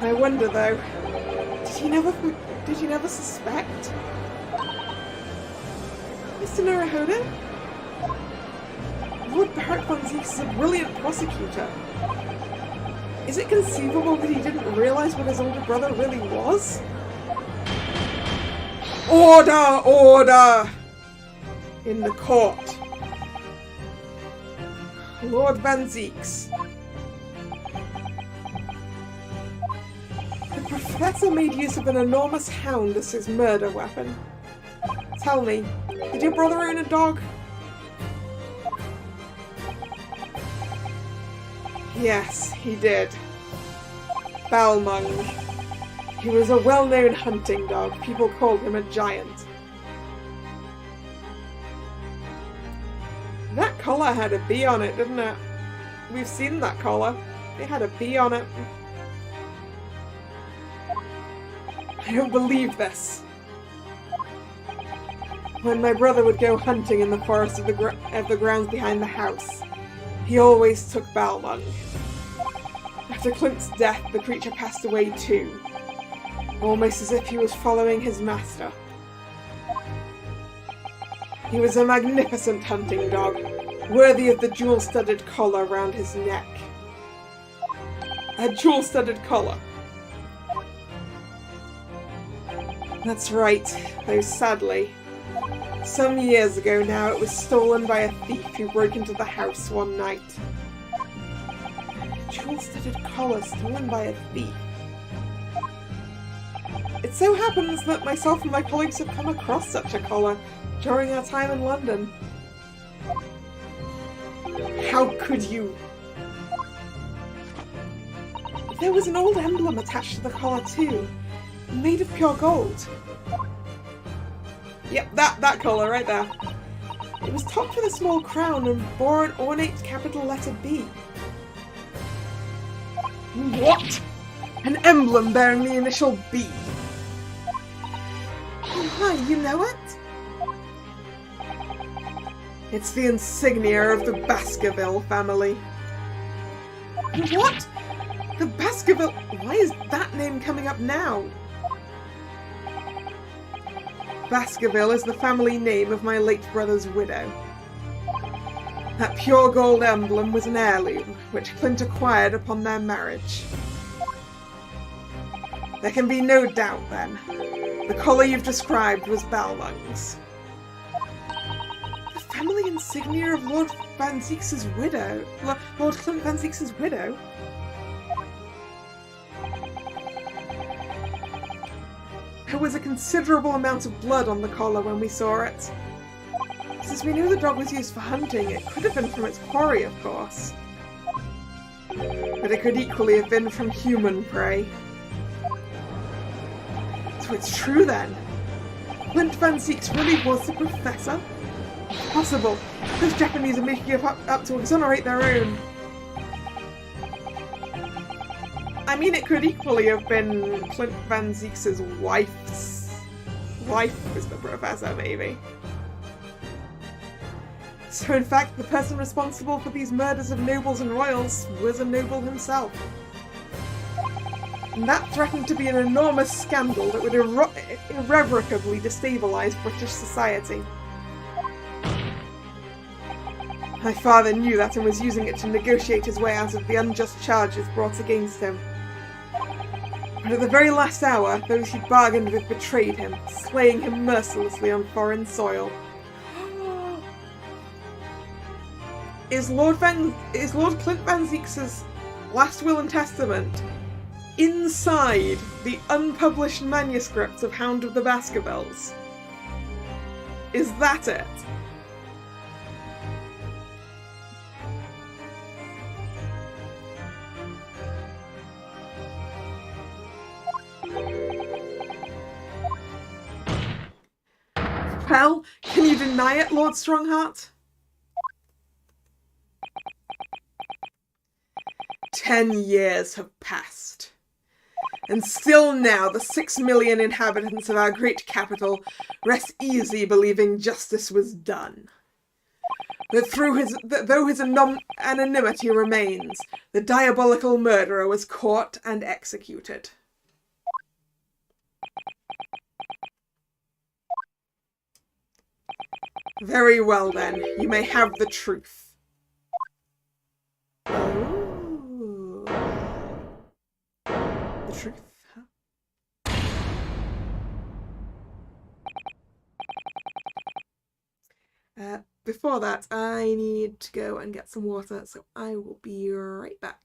Speaker 1: I wonder though, did he never suspect? Mr. Naruhodo? Lord Barrett Van Zeeks is a brilliant prosecutor. Is it conceivable that he didn't realize what his older brother really was? Order! Order! In the court. Lord Van Zeeks. The Professor made use of an enormous hound as his murder weapon. Tell me, did your brother own a dog? Yes, he did. Balmung. He was a well-known hunting dog. People called him a giant. That collar had a bee on it, didn't it? We've seen that collar. It had a bee on it. I don't believe this. When my brother would go hunting in the forest of the grounds behind the house, he always took Balmung. After Clint's death, the creature passed away too, almost as if he was following his master. He was a magnificent hunting dog, worthy of the jewel-studded collar around his neck. A jewel-studded collar. That's right, though sadly, some years ago now it was stolen by a thief who broke into the house one night. A jewel-studded collar stolen by a thief. It so happens that myself and my colleagues have come across such a collar during our time in London. How could you? There was an old emblem attached to the collar too, made of pure gold. Yep, that collar right there. It was topped with a small crown and bore an ornate capital letter B. What? An emblem bearing the initial B? Oh, hi, you know it? It's the insignia of the Baskerville family. What? The Baskerville? Why is that name coming up now? Baskerville is the family name of my late brother's widow. That pure gold emblem was an heirloom, which Clint acquired upon their marriage. There can be no doubt, then. The collar you've described was Balmung's. The family insignia of Lord Van Zeeks' widow? Lord Clint Van Zeeks' widow? There was a considerable amount of blood on the collar when we saw it. Since we knew the dog was used for hunting, it could have been from its quarry, of course. But it could equally have been from human prey. So it's true then. Clint Van Zeeks really was the Professor? Impossible. Those Japanese are making it up to exonerate their own. I mean, it could equally have been Clint Van Zeeks' wife's wife was the Professor, maybe. So in fact, the person responsible for these murders of nobles and royals was a noble himself. And that threatened to be an enormous scandal that would irrevocably destabilise British society. My father knew that and was using it to negotiate his way out of the unjust charges brought against him. But at the very last hour, those he bargained with betrayed him, slaying him mercilessly on foreign soil. Is Lord Clint Van Zeeks' last will and testament inside the unpublished manuscript of Hound of the Baskervilles? Is that it? Well, can you deny it, Lord Strongheart? 10 years have passed. And still now the 6 million inhabitants of our great capital rest easy believing justice was done. That though his anonymity remains, the diabolical murderer was caught and executed. Very well then, you may have the truth. Oh. The truth, huh? Before that, I need to go and get some water, so I will be right back.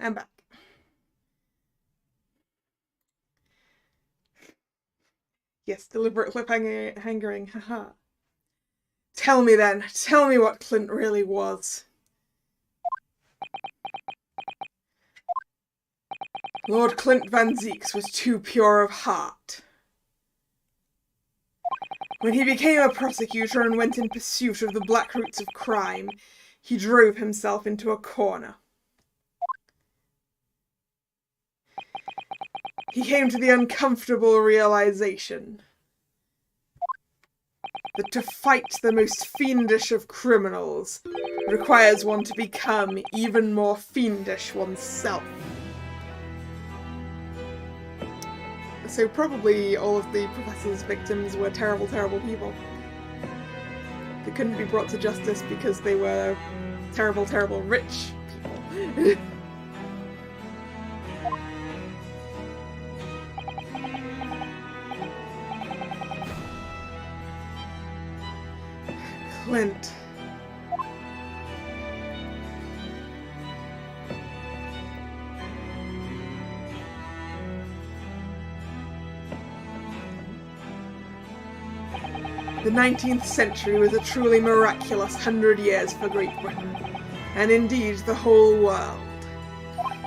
Speaker 1: I'm back. Yes, deliberate cliffhangering, haha. Tell me then, tell me what Clint really was. Lord Clint Van Zieks was too pure of heart. When he became a prosecutor and went in pursuit of the black roots of crime, he drove himself into a corner. He came to the uncomfortable realization that to fight the most fiendish of criminals requires one to become even more fiendish oneself. So probably all of the professor's victims were terrible, terrible people. They couldn't be brought to justice because they were terrible, terrible rich people. Clint. The 19th century was a truly miraculous 100 years for Great Britain, and indeed the whole world.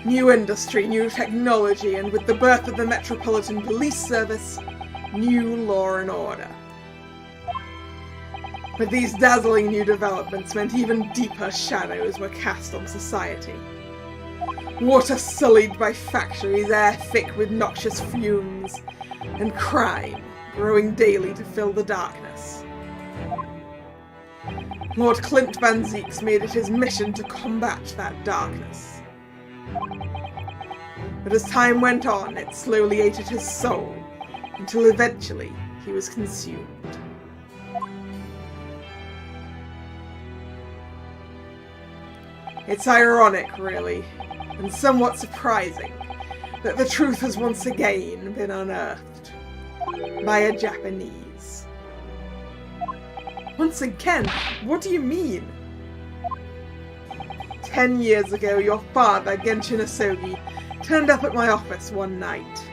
Speaker 1: New industry, new technology, and with the birth of the Metropolitan Police Service, new law and order. But these dazzling new developments meant even deeper shadows were cast on society. Water sullied by factories, air thick with noxious fumes, and crime growing daily to fill the darkness. Lord Clint Van Zieks made it his mission to combat that darkness. But as time went on, it slowly ate at his soul, until eventually he was consumed. It's ironic, really, and somewhat surprising, that the truth has once again been unearthed by a Japanese. Once again? What do you mean? 10 years ago, your father, Genshin Asogi, turned up at my office one night.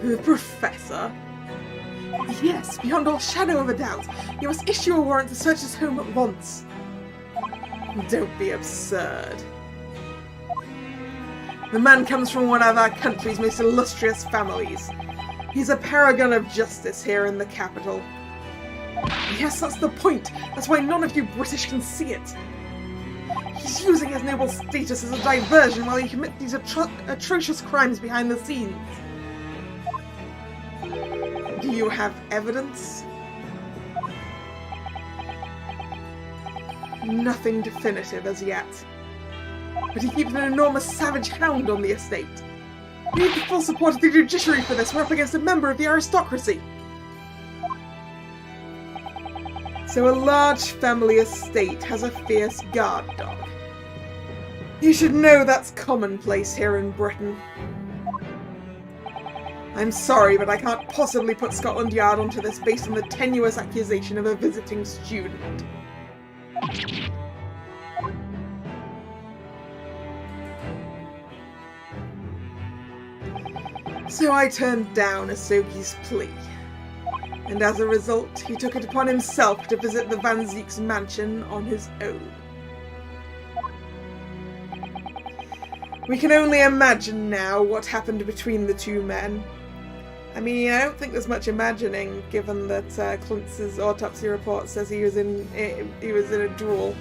Speaker 1: The professor? Yes, beyond all shadow of a doubt. You must issue a warrant to search his home at once. Don't be absurd. The man comes from one of our country's most illustrious families. He's a paragon of justice here in the capital. Yes, that's the point. That's why none of you British can see it. He's using his noble status as a diversion while he commits these atrocious crimes behind the scenes. Do you have evidence? Nothing definitive as yet. But he keeps an enormous savage hound on the estate. We need the full support of the judiciary for this. We're up against a member of the aristocracy. So a large family estate has a fierce guard dog. You should know that's commonplace here in Britain. I'm sorry, but I can't possibly put Scotland Yard onto this based on the tenuous accusation of a visiting student. So I turned down Asogi's plea, and as a result, he took it upon himself to visit the Van Zieks mansion on his own. We can only imagine now what happened between the two men. I mean, I don't think there's much imagining, given that Clint's autopsy report says he was in a duel.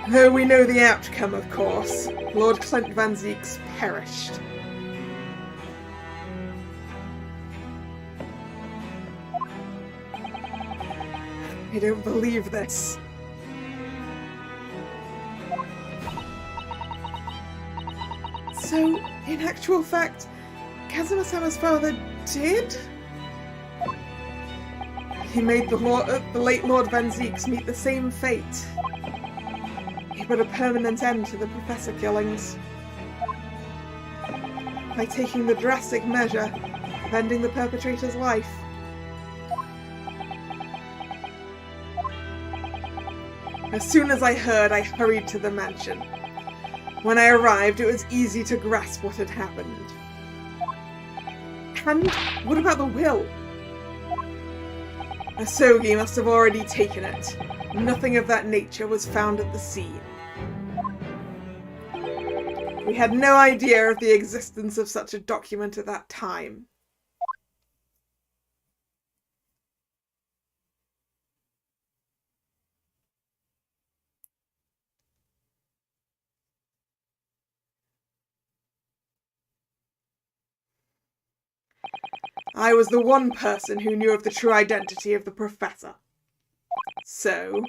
Speaker 1: Though we know the outcome, of course. Lord Clint Van Zieks perished. I don't believe this. So, in actual fact, Kazuma-sama's father did? He made the late Lord Van Zieks meet the same fate. He put a permanent end to the professor killings by taking the drastic measure of ending the perpetrator's life. As soon as I heard, I hurried to the mansion. When I arrived, it was easy to grasp what had happened. And what about the will? Asogi must have already taken it. Nothing of that nature was found at the scene. We had no idea of the existence of such a document at that time. I was the one person who knew of the true identity of the professor. So,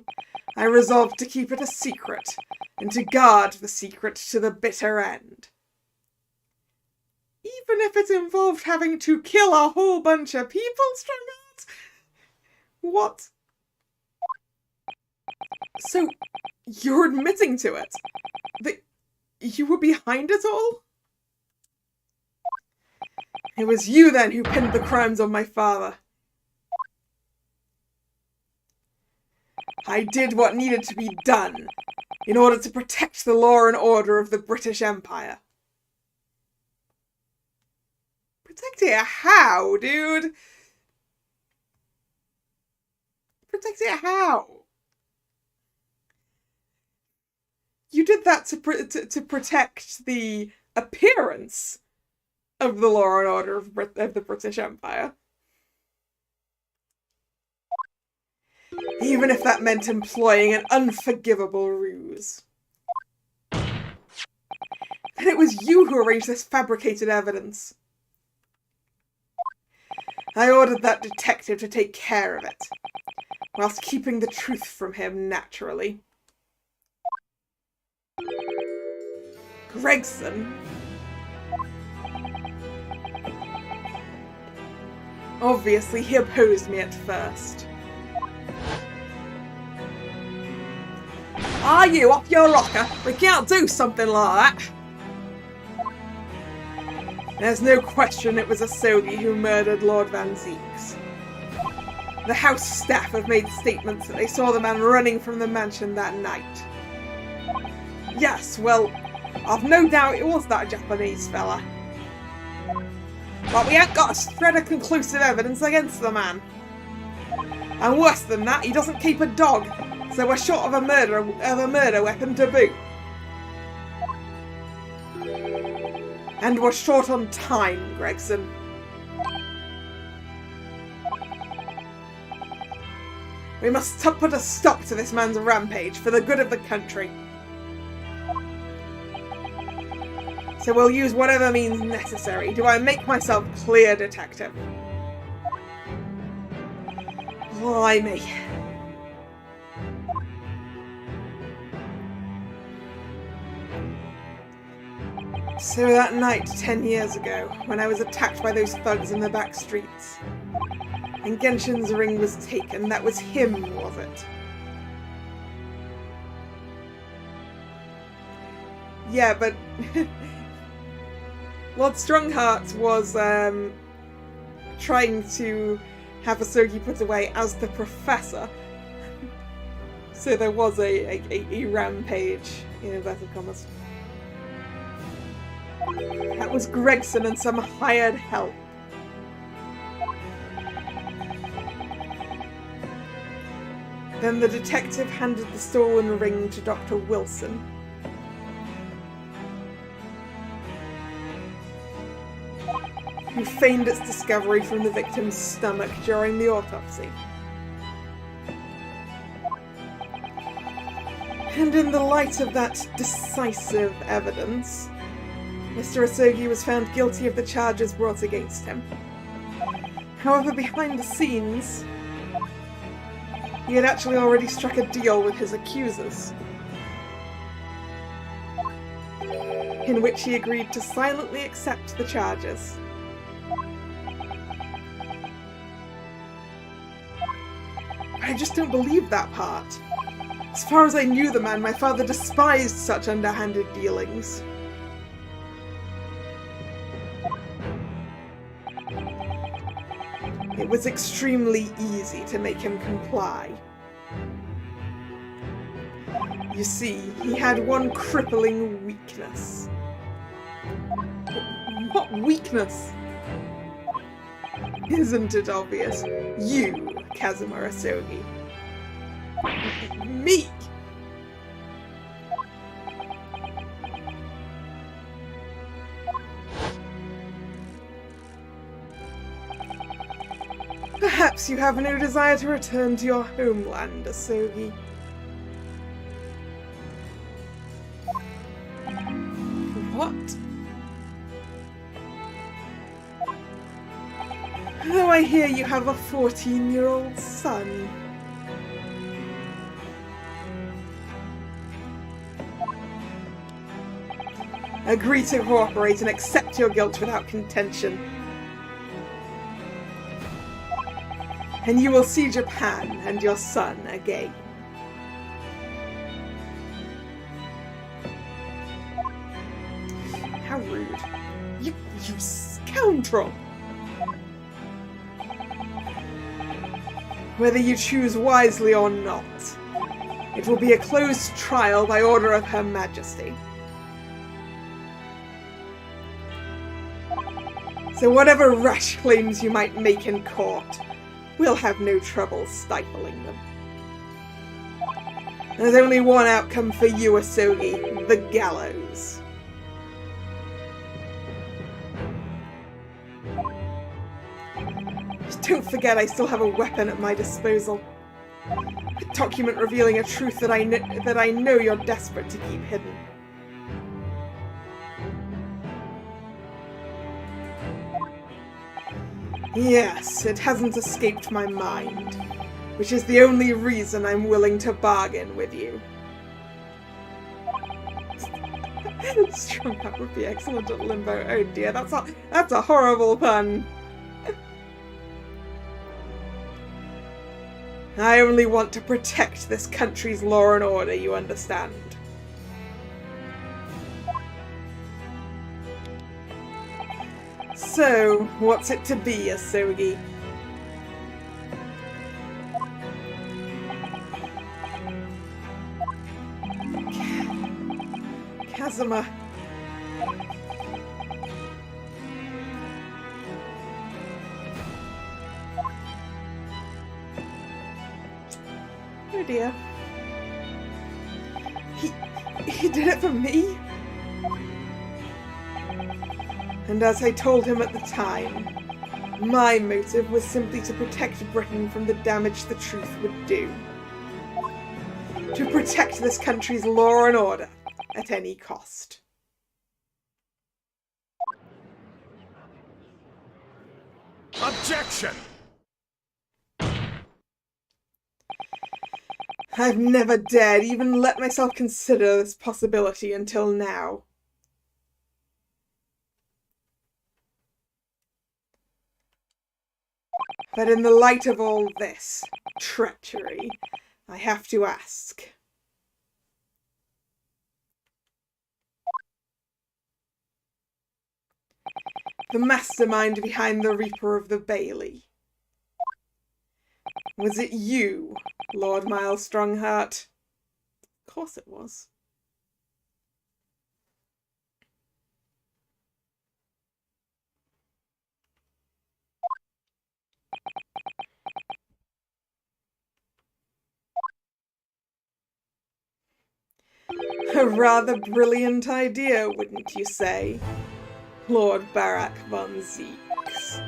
Speaker 1: I resolved to keep it a secret, and to guard the secret to the bitter end. Even if it involved having to kill a whole bunch of people, Strongheart? What? So, you're admitting to it? That you were behind it all? It was you, then, who pinned the crimes on my father. I did what needed to be done in order to protect the law and order of the British Empire. Protect it how, dude? Protect it how? You did that to protect the appearance of the law and order of the British Empire. Even if that meant employing an unforgivable ruse. And it was you who arranged this fabricated evidence. I ordered that detective to take care of it, whilst keeping the truth from him, naturally. Gregson? Obviously, he opposed me at first. Are you off your rocker? We can't do something like that. There's no question it was Asogi who murdered Lord Van Zieks. The house staff have made statements that they saw the man running from the mansion that night. Yes, well, I've no doubt it was that Japanese fella. But we ain't got a shred of conclusive evidence against the man. And worse than that, he doesn't keep a dog, so we're short of a murder weapon to boot. And we're short on time, Gregson. We must put a stop to this man's rampage for the good of the country. So we'll use whatever means necessary. Do I make myself clear, Detective? Blimey. So that night 10 years ago, when I was attacked by those thugs in the back streets, and Genshin's ring was taken, that was him, was it? Yeah, but Lord Strongheart was trying to have Asogi put away as the Professor. So there was a rampage, in inverted commas. That was Gregson and some hired help. Then the detective handed the stolen ring to Dr. Wilson. Who feigned its discovery from the victim's stomach during the autopsy. And in the light of that decisive evidence, Mr. Asogi was found guilty of the charges brought against him. However, behind the scenes, he had actually already struck a deal with his accusers, in which he agreed to silently accept the charges. I just don't believe that part. As far as I knew the man, my father despised such underhanded dealings. It was extremely easy to make him comply. You see, he had one crippling weakness. What weakness? Isn't it obvious? You, Kazuma Asogi. Me! Perhaps you have no desire to return to your homeland, Asogi. What? Though I hear you have a 14-year-old son. Agree to cooperate and accept your guilt without contention. And you will see Japan and your son again. How rude. You scoundrel! Whether you choose wisely or not, it will be a closed trial by order of Her Majesty. So whatever rash claims you might make in court, we'll have no trouble stifling them. There's only one outcome for you, Asogi, the gallows. Just don't forget I still have a weapon at my disposal. A document revealing a truth that I know you're desperate to keep hidden. Yes, it hasn't escaped my mind, which is the only reason I'm willing to bargain with you. Strong, that would be excellent at limbo. Oh dear, that's a horrible pun. I only want to protect this country's law and order, you understand? So, what's it to be, Asogi? Kazuma. Oh dear. He did it for me? And as I told him at the time, my motive was simply to protect Britain from the damage the truth would do. To protect this country's law and order at any cost.
Speaker 2: Objection!
Speaker 1: I've never dared even let myself consider this possibility until now. But in the light of all this treachery, I have to ask. The mastermind behind the Reaper of the Bailey. Was it you, Lord Miles Strongheart? Of course it was. A rather brilliant idea, wouldn't you say, Lord Barack von Zeeks?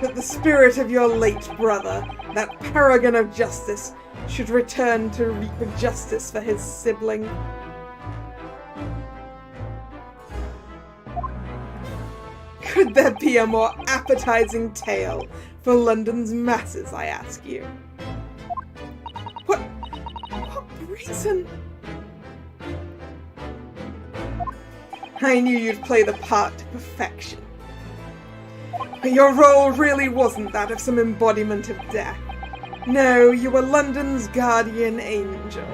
Speaker 1: That the spirit of your late brother, that paragon of justice, should return to reap justice for his sibling. Could there be a more appetizing tale for London's masses, I ask you? What reason? I knew you'd play the part to perfection. But your role really wasn't that of some embodiment of death. No, you were London's guardian angel.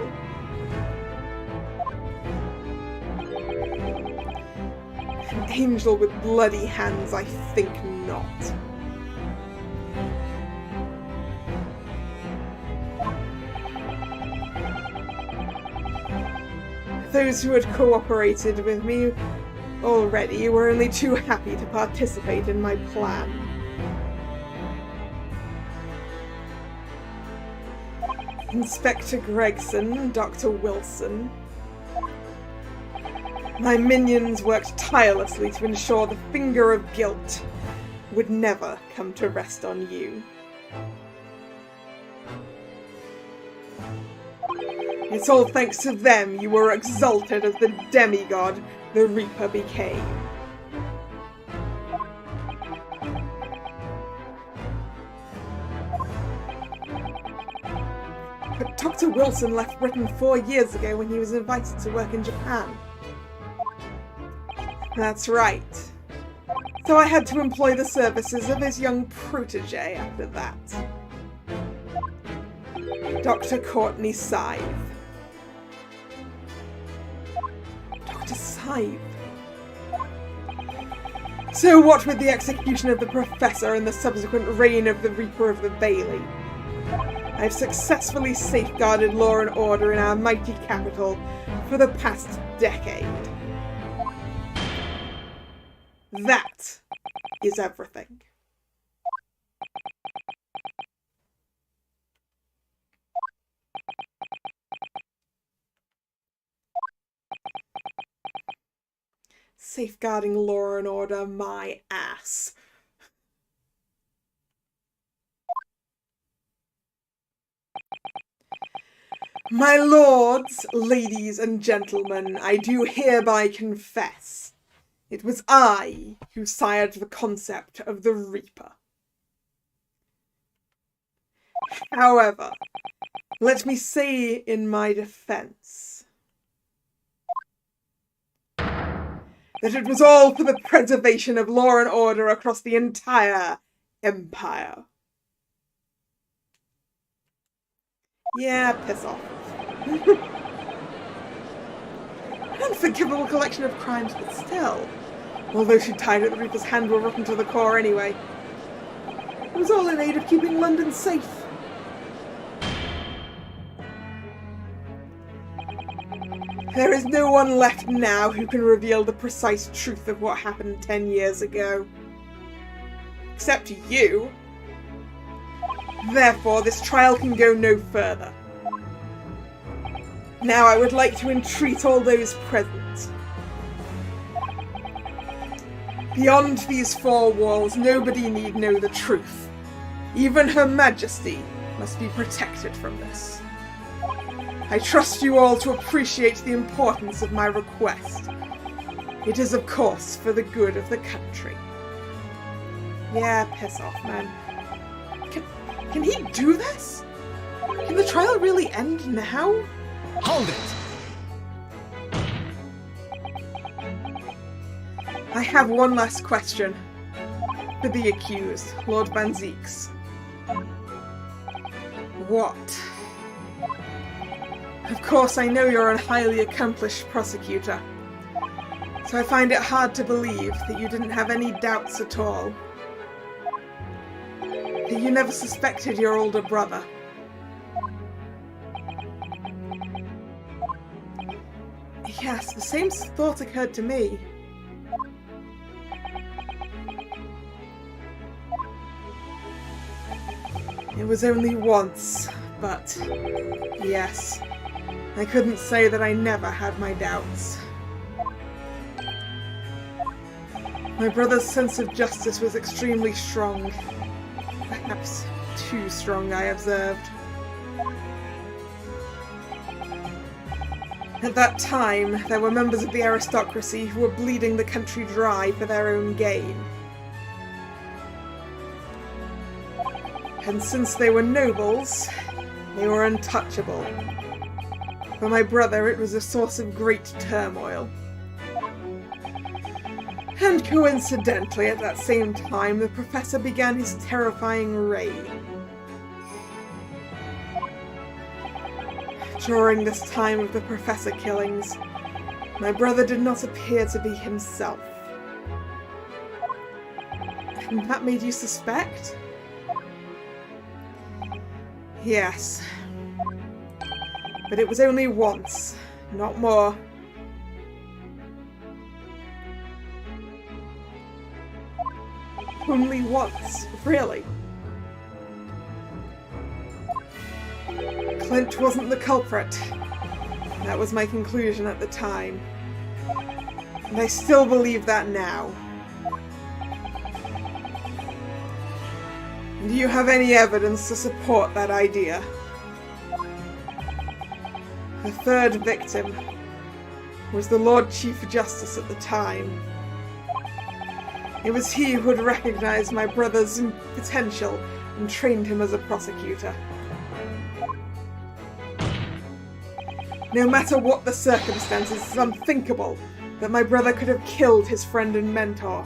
Speaker 1: An angel with bloody hands? I think not. Those who had cooperated with me already were only too happy to participate in my plan. Inspector Gregson, Dr. Wilson. My minions worked tirelessly to ensure the finger of guilt would never come to rest on you. It's all thanks to them you were exalted as the demigod the Reaper became. But Dr. Wilson left Britain 4 years ago when he was invited to work in Japan. That's right. So I had to employ the services of his young protege after that. Dr. Courtney Scythe. Dr. Scythe. So what with the execution of the Professor and the subsequent reign of the Reaper of the Bailey, I've successfully safeguarded law and order in our mighty capital for the past decade. That is everything. Safeguarding law and order, my ass. My lords, ladies, and gentlemen, I do hereby confess, it was I who sired the concept of the Reaper. However, let me say in my defense that it was all for the preservation of law and order across the entire empire. Yeah, piss off. An unforgivable collection of crimes, but still. Although she tied at the Reaper's hand were rotten to the core anyway. It was all in aid of keeping London safe. There is no one left now who can reveal the precise truth of what happened 10 years ago. Except you. Therefore, this trial can go no further. Now I would like to entreat all those present. Beyond these 4 walls, nobody need know the truth. Even Her Majesty must be protected from this. I trust you all to appreciate the importance of my request. It is, of course, for the good of the country. Yeah, piss off, man. Can he do this? Can the trial really end now?
Speaker 2: Hold it!
Speaker 1: I have one last question. For the accused, Lord Van Zeeks. What? Of course, I know you're a highly accomplished prosecutor, so I find it hard to believe that you didn't have any doubts at all. That you never suspected your older brother. Yes, the same thought occurred to me. It was only once, but yes, I couldn't say that I never had my doubts. My brother's sense of justice was extremely strong. Perhaps too strong, I observed. At that time, there were members of the aristocracy who were bleeding the country dry for their own gain. And since they were nobles, they were untouchable. For my brother, it was a source of great turmoil. And coincidentally, at that same time, the Professor began his terrifying reign. During this time of the Professor killings, my brother did not appear to be himself. And that made you suspect? Yes. But it was only once, not more. Only once, really. Clint wasn't the culprit. That was my conclusion at the time. And I still believe that now. Do you have any evidence to support that idea? The third victim was the Lord Chief Justice at the time. It was he who had recognized my brother's potential and trained him as a prosecutor. No matter what the circumstances, it's unthinkable that my brother could have killed his friend and mentor.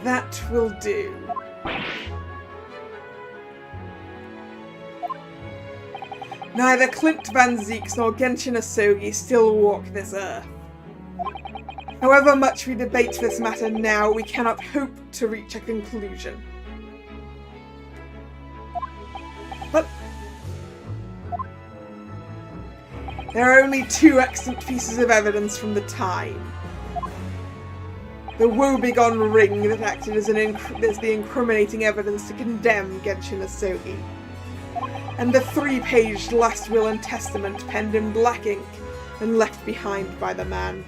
Speaker 1: That will do. Neither Clint Van Zieks nor Genshin Asogi still walk this earth. However much we debate this matter now, we cannot hope to reach a conclusion. But there are only two extant pieces of evidence from the time. The woebegone ring that acted as the incriminating evidence to condemn Genshin Asogi, and the 3-page last will and testament penned in black ink and left behind by the man.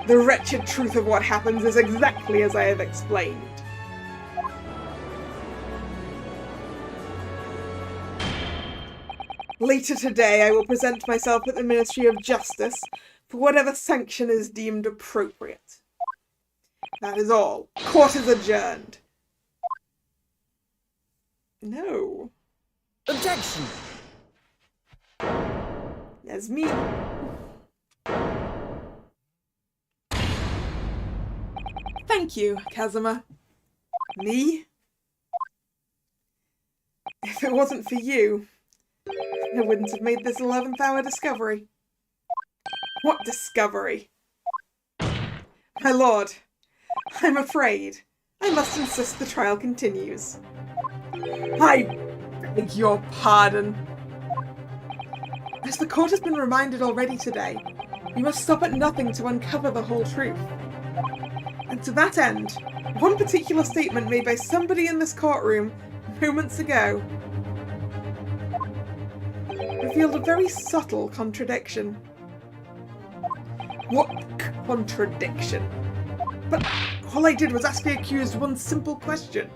Speaker 1: The wretched truth of what happens is exactly as I have explained. Later today I will present myself at the Ministry of Justice for whatever sanction is deemed appropriate. That is all. Court is adjourned. No.
Speaker 2: Objection!
Speaker 1: That's me. Thank you, Kazuma. Me? If it wasn't for you, I wouldn't have made this 11th hour discovery. What discovery? My lord, I'm afraid I must insist the trial continues. I beg your pardon. As the court has been reminded already today, we must stop at nothing to uncover the whole truth. And to that end, one particular statement made by somebody in this courtroom moments ago revealed a very subtle contradiction. What contradiction? But all I did was ask the accused one simple question.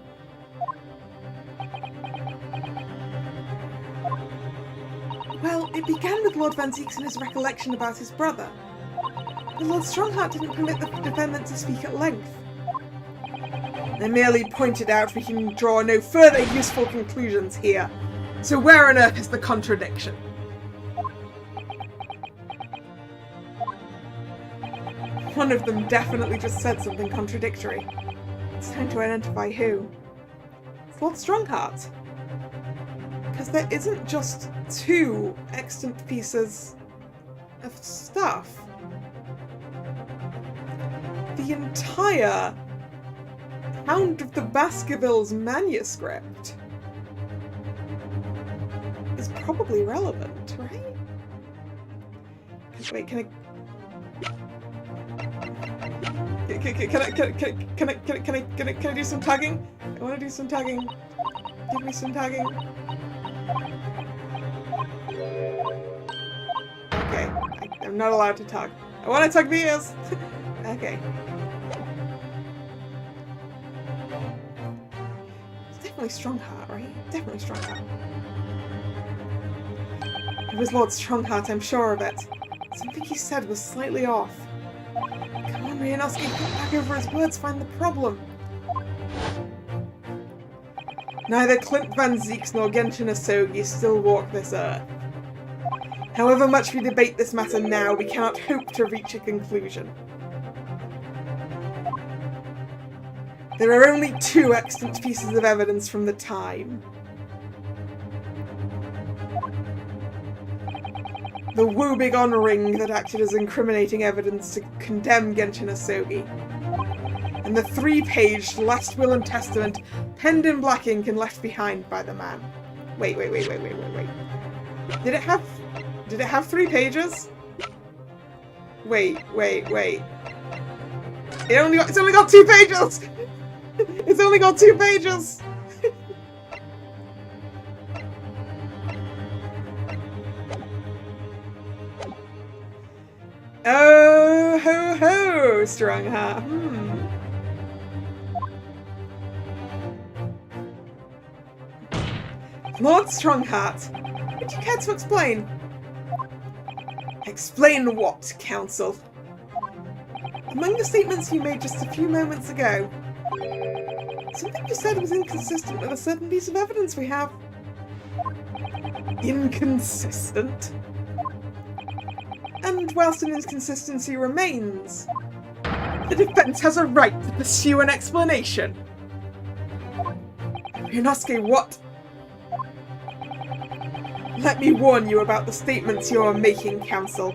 Speaker 1: Well, it began with Lord Van Zieks and his recollection about his brother. But Lord Strongheart didn't permit the defendant to speak at length. I merely pointed out we can draw no further useful conclusions here. So where on earth is the contradiction? One of them definitely just said something contradictory. It's time to identify who. It's Lord Strongheart. Because there isn't just 2 extant pieces of stuff. The entire Hound of the Baskervilles manuscript is probably relevant, right? Wait, can I do some tagging? I want to do some tagging. Give me some tagging. Okay, I'm not allowed to tug. I want to tug the ears. Okay. It's definitely Strongheart, right? Definitely Strongheart. It was Lord Strongheart, I'm sure of it. Something he said was slightly off. Come on, Rianovsky, get back over his words, find the problem. Neither Clint Van Zieks nor Genshin Asogi still walk this earth. However much we debate this matter now, we cannot hope to reach a conclusion. There are only 2 extant pieces of evidence from the time. the woebegone ring that acted as incriminating evidence to condemn Genshin Asogi, and the 3-page last will and testament penned in black ink and left behind by the man. Wait. Did it have 3 pages? Wait. It's only got 2 pages! It's only got 2 pages! Oh ho ho, Strongheart. Lord Strongheart, would you care to explain? Explain what, Counsel? Among the statements you made just a few moments ago, something you said was inconsistent with a certain piece of evidence we have. Inconsistent? And whilst an inconsistency remains, the defense has a right to pursue an explanation. Ryunosuke, what? Let me warn you about the statements you are making, Counsel.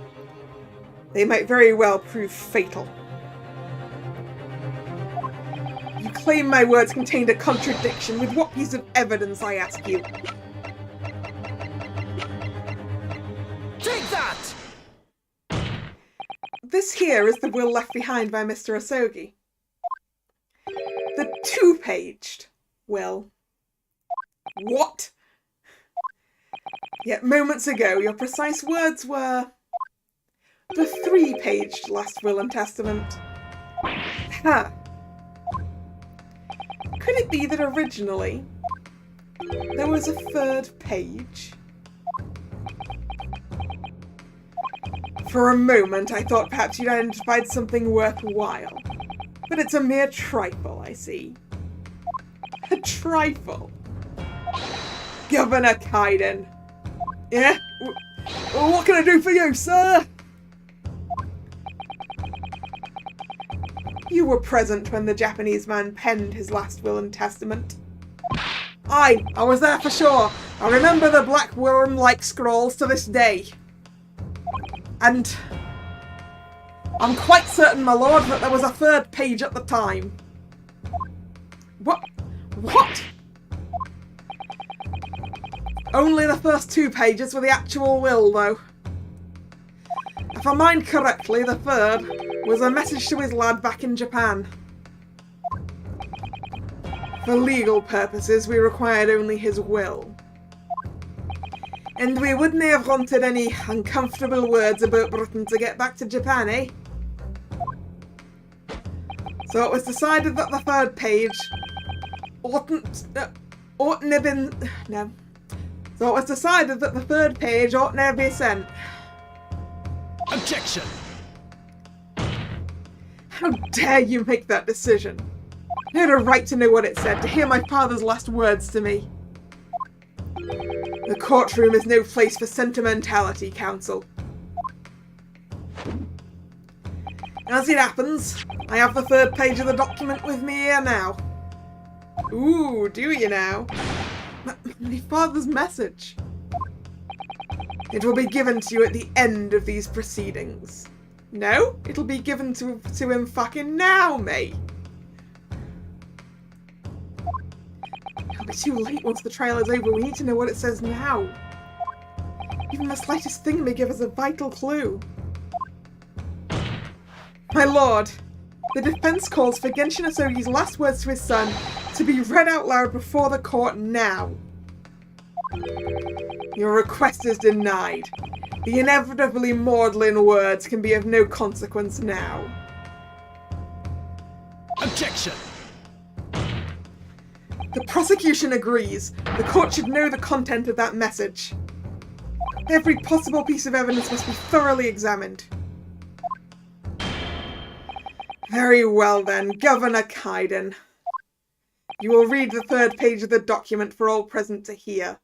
Speaker 1: They might very well prove fatal. You claim my words contained a contradiction. With what piece of evidence, I ask you?
Speaker 2: Take that!
Speaker 1: This here is the will left behind by Mr. Asogi. The 2-paged will. What? Yet moments ago, your precise words were the 3-paged last will and testament. Ha! Could it be that originally there was a 3rd page? For a moment, I thought perhaps you'd identified something worthwhile. But it's a mere trifle, I see. A trifle. Governor Kaiden. Yeah? What can I do for you, sir? You were present when the Japanese man penned his last will and testament. Aye, I was there for sure. I remember the black worm-like scrawls to this day. And I'm quite certain, my lord, that there was a 3rd page at the time. What? Only the first 2 pages were the actual will, though. If I mind correctly, the 3rd was a message to his lad back in Japan. For legal purposes, we required only his will. And we wouldn't have wanted any uncomfortable words about Britain to get back to Japan, eh? So it was decided that the 3rd page oughtn't have been... No. So it was decided that the 3rd page ought never be sent.
Speaker 2: Objection!
Speaker 1: How dare you make that decision? I had a right to know what it said, to hear my father's last words to me. The courtroom is no place for sentimentality, Counsel. As it happens, I have the 3rd page of the document with me here now. Ooh, do you now? My father's message. It will be given to you at the end of these proceedings. No, it'll be given to him fucking now, mate. It'll be too late once the trial is over. We need to know what it says now. Even the slightest thing may give us a vital clue. My lord, the defense calls for Genshin Asogi's last words to his son to be read out loud before the court now. Your request is denied. The inevitably maudlin words can be of no consequence now.
Speaker 2: Objection!
Speaker 1: The prosecution agrees. The court should know the content of that message. Every possible piece of evidence must be thoroughly examined. Very well then, Governor Kaiden. You will read the 3rd page of the document for all present to hear.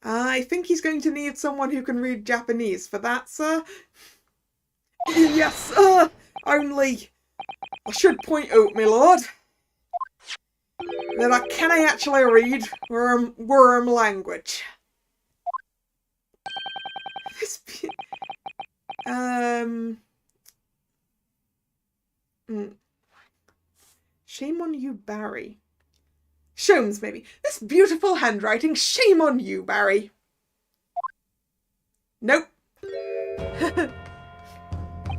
Speaker 1: I think he's going to need someone who can read Japanese for that, sir. Yes, sir. Only, I should point out, my lord, that I can actually read worm language. Shame on you, Barry. Sholmes, maybe. This beautiful handwriting, shame on you, Barry. Nope.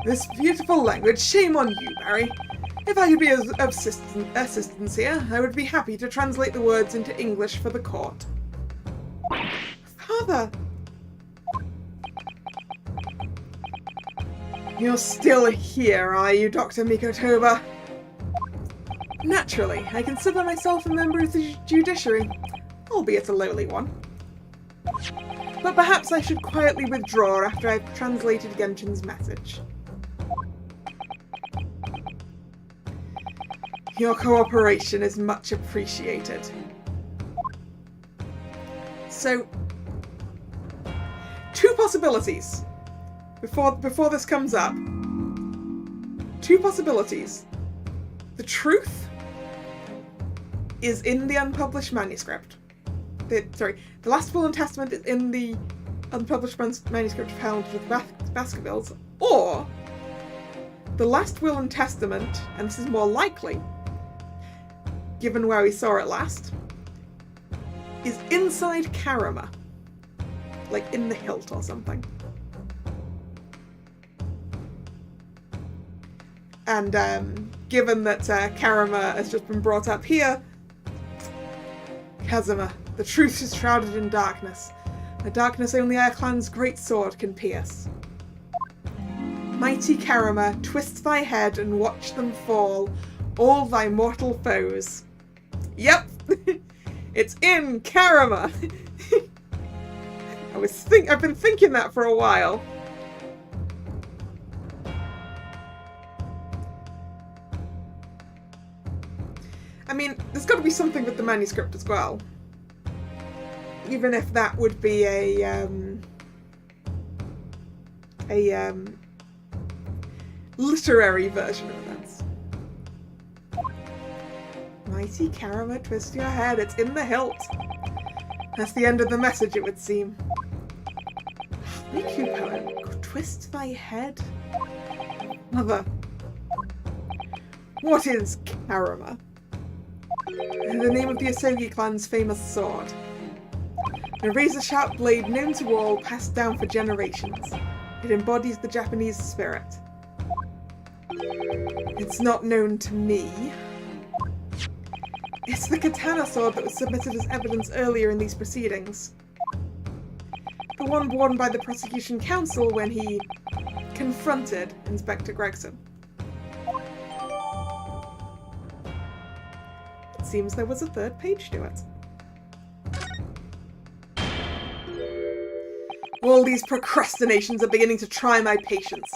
Speaker 1: This beautiful language, shame on you, Barry. If I could be of assistance here, I would be happy to translate the words into English for the court. Father! You're still here, are you, Dr. Mikotoba? Naturally, I consider myself a member of the judiciary, albeit a lowly one. But perhaps I should quietly withdraw after I've translated Genshin's message. Your cooperation is much appreciated. So, two possibilities. Before this comes up. Two possibilities. The truth is in the unpublished manuscript. The last will and testament is in the unpublished manuscript found with Baskervilles, or the last will and testament, and this is more likely, given where we saw it last, is inside Karama. Like in the hilt or something. And given that Karama has just been brought up here, Kazuma, the truth is shrouded in darkness. A darkness only our clan's great sword can pierce. Mighty Karama, twist thy head and watch them fall, all thy mortal foes. Yep! It's in Karama! I've been thinking that for a while. I mean, there's got to be something with the manuscript as well. Even if that would be a literary version of events. Mighty Karama, twist your head. It's in the hilt. That's the end of the message, it would seem. Miku poem. Twist thy head. Mother. What is Karama? The name of the Asogi clan's famous sword. A razor-sharp blade known to all, passed down for generations. It embodies the Japanese spirit. It's not known to me. It's the katana sword that was submitted as evidence earlier in these proceedings. The one worn by the prosecution counsel when he confronted Inspector Gregson. It seems there was a third page to it. All these procrastinations are beginning to try my patience.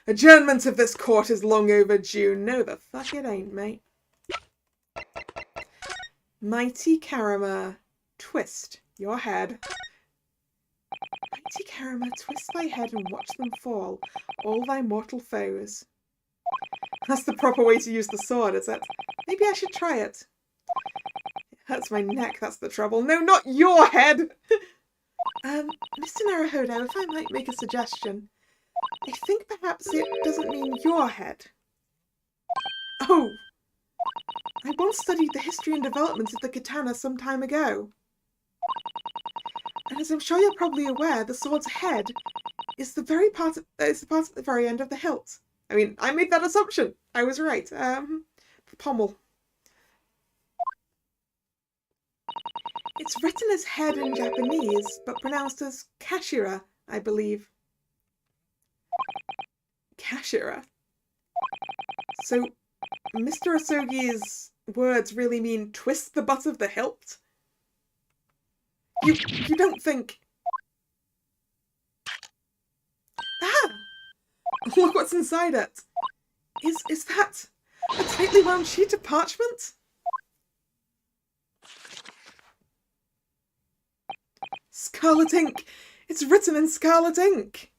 Speaker 1: Adjournment of this court is long overdue. No, the fuck it ain't, mate. Mighty Karama, twist your head. Mighty Karama, twist thy head and watch them fall, all thy mortal foes. That's the proper way to use the sword, is it? Maybe I should try it. It hurts my neck, that's the trouble. No, not your head! Mr. Naruhodo, if I might make a suggestion. I think perhaps it doesn't mean your head. Oh! I once studied the history and development of the katana some time ago. And as I'm sure you're probably aware, the sword's head is the part at the very end of the hilt. I mean, I made that assumption. I was right. The pommel. It's written as head in Japanese, but pronounced as Kashira, I believe. Kashira. So, Mr. Asogi's words really mean twist the butt of the hilt? You don't think... Ah! Look what's inside it. Is that a tightly wound sheet of parchment? Scarlet ink! It's written in scarlet ink!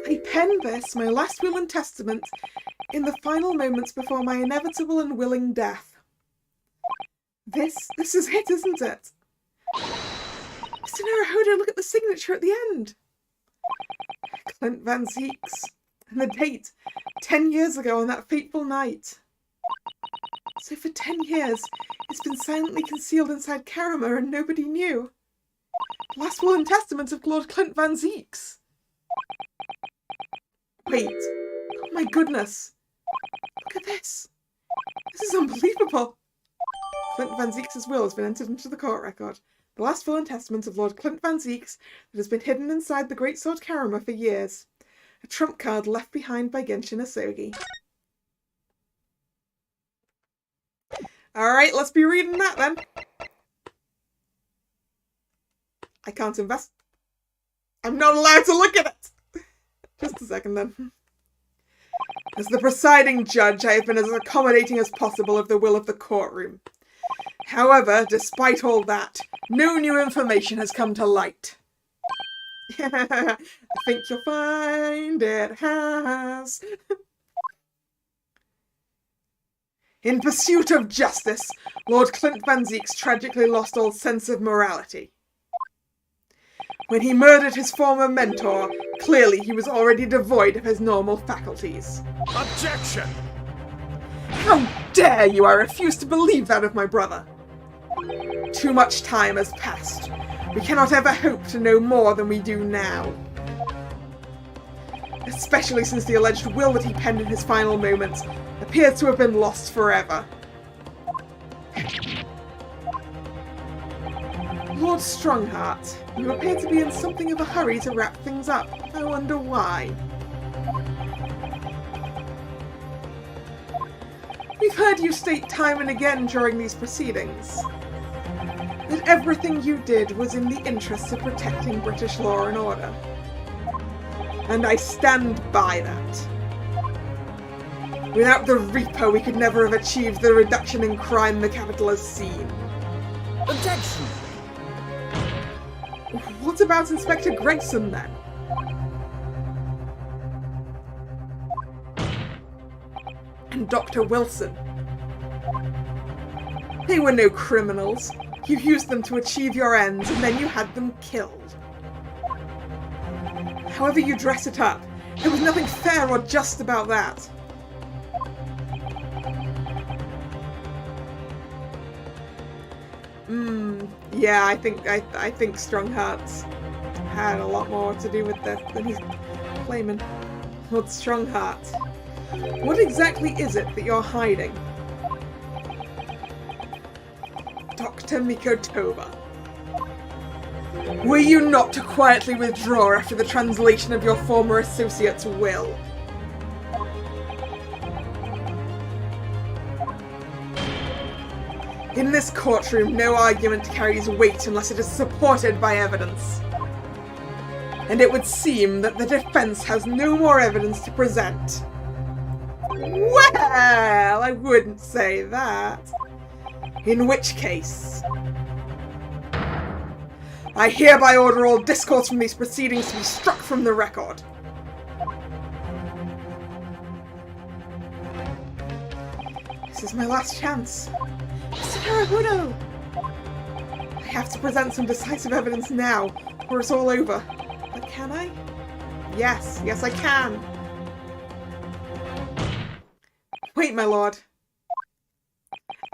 Speaker 1: I pen this, my last will and testament, in the final moments before my inevitable and willing death. This is it, isn't it? Mr. Naruhodo, look at the signature at the end. Clint Van Zeeks. And the date. 10 years ago on that fateful night. So for 10 years, it's been silently concealed inside Karama and nobody knew. The last will and testament of Lord Clint Van Zeeks. Wait. Oh my goodness. Look at this. This is unbelievable. Clint Van Zeeks' will has been entered into the court record. The last will and testament of Lord Clint Van Zeeks that has been hidden inside the Great Sword Karama for years. A trump card left behind by Genshin Asogi. Alright, let's be reading that then. I can't invest. I'm not allowed to look at it! Just a second then. As the presiding judge, I have been as accommodating as possible of the will of the courtroom. However, despite all that, no new information has come to light. I think you'll find it has. In pursuit of justice, Lord Clint Van Zeeks tragically lost all sense of morality. When he murdered his former mentor, clearly he was already devoid of his normal faculties.
Speaker 2: Objection!
Speaker 1: How dare you! I refuse to believe that of my brother. Too much time has passed. We cannot ever hope to know more than we do now. Especially since the alleged will that he penned in his final moments appears to have been lost forever. Lord Strongheart, you appear to be in something of a hurry to wrap things up. I wonder why. We've heard you state time and again during these proceedings that everything you did was in the interests of protecting British law and order. And I stand by that. Without the Reaper, we could never have achieved the reduction in crime the capital has seen.
Speaker 2: Objection!
Speaker 1: What about Inspector Gregson, then? And Dr. Wilson? They were no criminals. You used them to achieve your ends, and then you had them killed. However you dress it up, there was nothing fair or just about that. Yeah, I think Strongheart's had a lot more to do with this than he's claiming. Lord Strongheart, what exactly is it that you're hiding? Dr. Mikotoba, were you not to quietly withdraw after the translation of your former associate's will? In this courtroom, no argument carries weight unless it is supported by evidence. And it would seem that the defense has no more evidence to present. Well, I wouldn't say that. In which case, I hereby order all discourse from these proceedings to be struck from the record. This is my last chance. Mr. Naruhodo! I have to present some decisive evidence now, or it's all over. But can I? Yes, I can. Wait, my lord.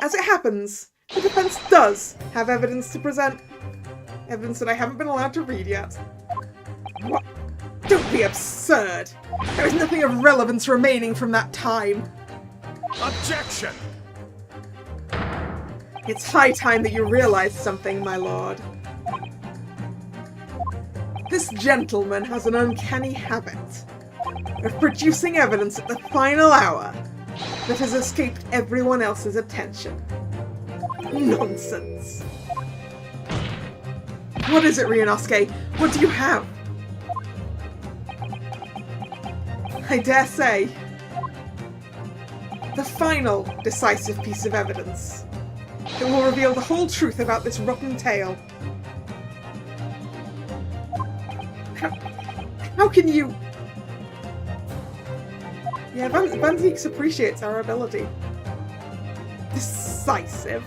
Speaker 1: As it happens, the defense does have evidence to present. Evidence that I haven't been allowed to read yet. What? Don't be absurd! There is nothing of relevance remaining from that time.
Speaker 2: Objection!
Speaker 1: It's high time that you realize something, my lord. This gentleman has an uncanny habit of producing evidence at the final hour that has escaped everyone else's attention. Nonsense. What is it, Ryunosuke? What do you have? I dare say, the final decisive piece of evidence that will reveal the whole truth about this rotten tale. How can you... Yeah, Van Zeeks appreciates our ability. Decisive.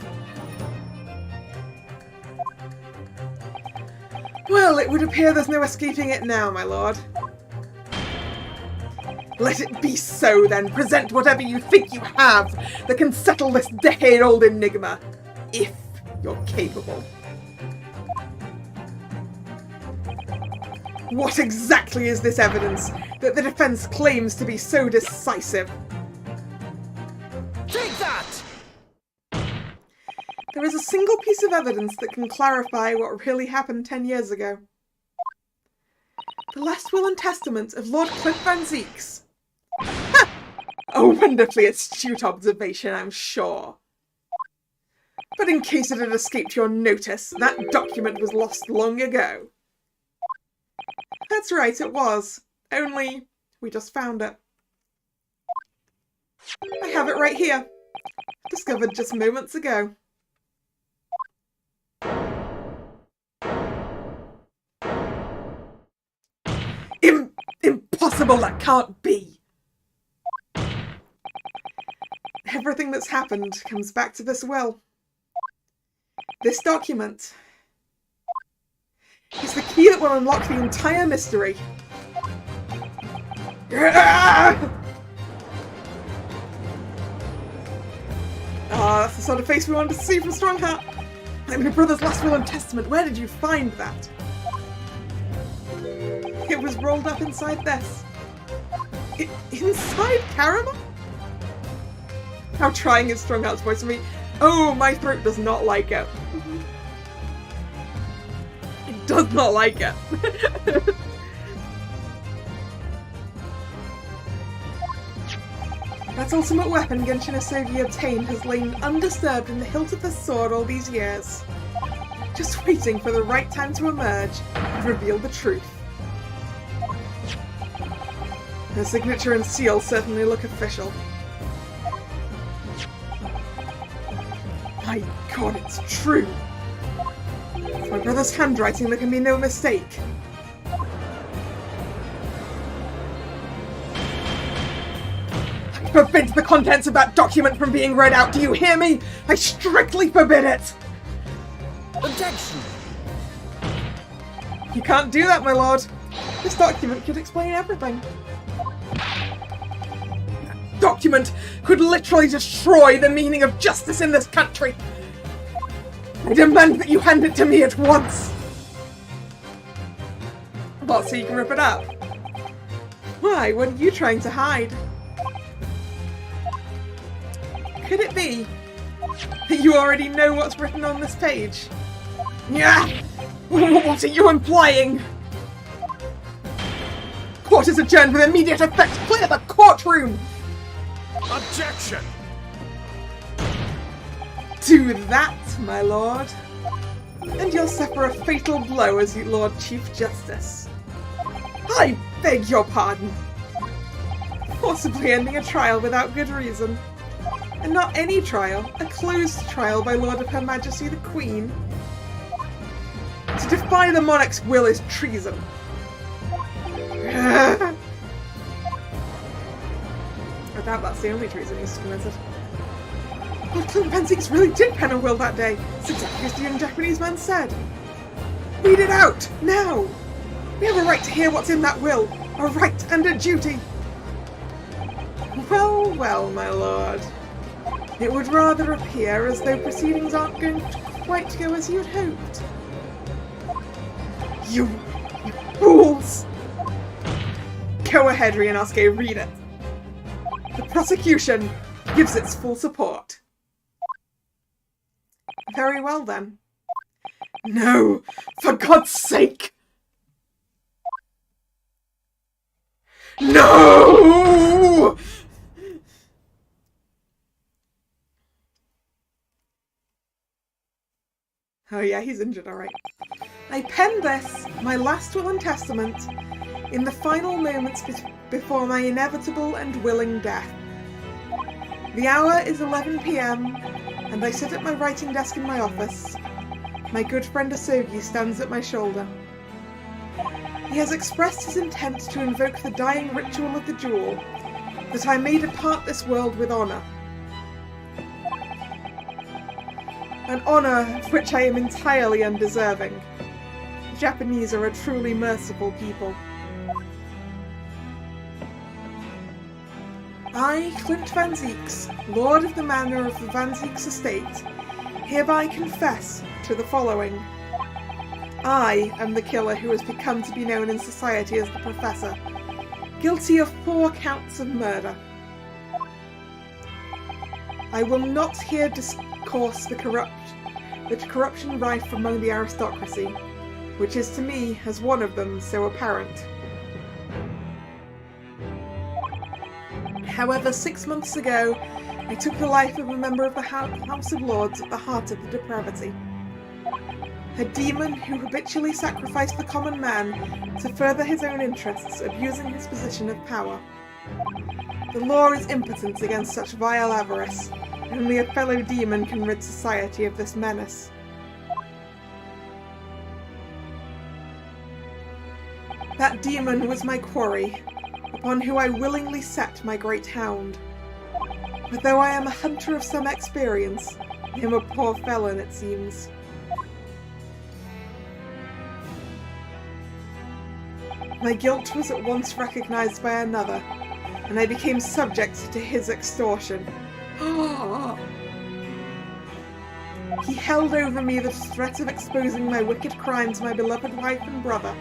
Speaker 1: Well, it would appear there's no escaping it now, my lord. Let it be so, then. Present whatever you think you have that can settle this decade-old enigma, if you're capable. What exactly is this evidence that the defense claims to be so decisive?
Speaker 2: Take that!
Speaker 1: There is a single piece of evidence that can clarify what really happened 10 years ago. The last will and testament of Lord Clint Van Zeeks. Ha! A wonderfully astute observation, I'm sure. But in case it had escaped your notice, that document was lost long ago. That's right, it was. Only, we just found it. I have it right here. Discovered just moments ago. Impossible, that can't be. Everything that's happened comes back to this will. This document is the key that will unlock the entire mystery. That's the sort of face we wanted to see from Strongheart. I'm your brother's last will and testament. Where did you find that? It was rolled up inside this. Inside Caramel? How trying is Strongheart's voice to me? Oh, my throat does not like it. It does not like it. That ultimate weapon Genshin Asogi obtained has lain undisturbed in the hilt of his sword all these years, just waiting for the right time to emerge and reveal the truth. Her signature and seal certainly look official. My god, it's true! It's my brother's handwriting, there can be no mistake. I forbid the contents of that document from being read out, do you hear me? I strictly forbid it!
Speaker 2: Objection!
Speaker 1: You can't do that, my lord. This document could explain everything. Document could literally destroy the meaning of justice in this country. I demand that you hand it to me at once. What, so you can rip it up? Why, what are you trying to hide? Could it be that you already know what's written on this page? Yeah. What are you implying? Court is adjourned with immediate effect. Clear the courtroom!
Speaker 2: Objection!
Speaker 1: Do that, my lord, and you'll suffer a fatal blow as you Lord Chief Justice. I beg your pardon. Forcibly ending a trial without good reason. And not any trial, a closed trial by Lord of Her Majesty the Queen. To defy the monarch's will is treason. I doubt that's the only treason he's committed. Lord Clint Van Zeeks really did pen a will that day. It's exactly as the young Japanese man said. Read it out, now! We have a right to hear what's in that will. A right and a duty. Well, well, my lord. It would rather appear as though proceedings aren't going to quite go as you'd hoped. You fools! Go ahead, Ryunosuke, read it. The prosecution gives its full support. Very well, then. No! For God's sake! No! Oh yeah, he's injured, alright. I penned this, my last will and testament, in the final moments before my inevitable and willing death. The hour is 11 p.m, and I sit at my writing desk in my office. My good friend Asogi stands at my shoulder. He has expressed his intent to invoke the dying ritual of the jewel, that I may depart this world with honour. An honour of which I am entirely undeserving. the Japanese are a truly merciful people. I, Clint Van Zieks, Lord of the Manor of the Van Zieks Estate, hereby confess to the following. I am the killer who has become to be known in society as the Professor, guilty of 4 counts of murder. I will not here discourse the corruption rife among the aristocracy, which is to me, as one of them, so apparent. However, 6 months ago, I took the life of a member of the House of Lords at the heart of the depravity. A demon who habitually sacrificed the common man to further his own interests, abusing his position of power. The law is impotent against such vile avarice. Only a fellow demon can rid society of this menace. That demon was my quarry, upon who I willingly set my great hound. But though I am a hunter of some experience, I am a poor felon, it seems. My guilt was at once recognised by another, and I became subject to his extortion. He held over me the threat of exposing my wicked crime to my beloved wife and brother.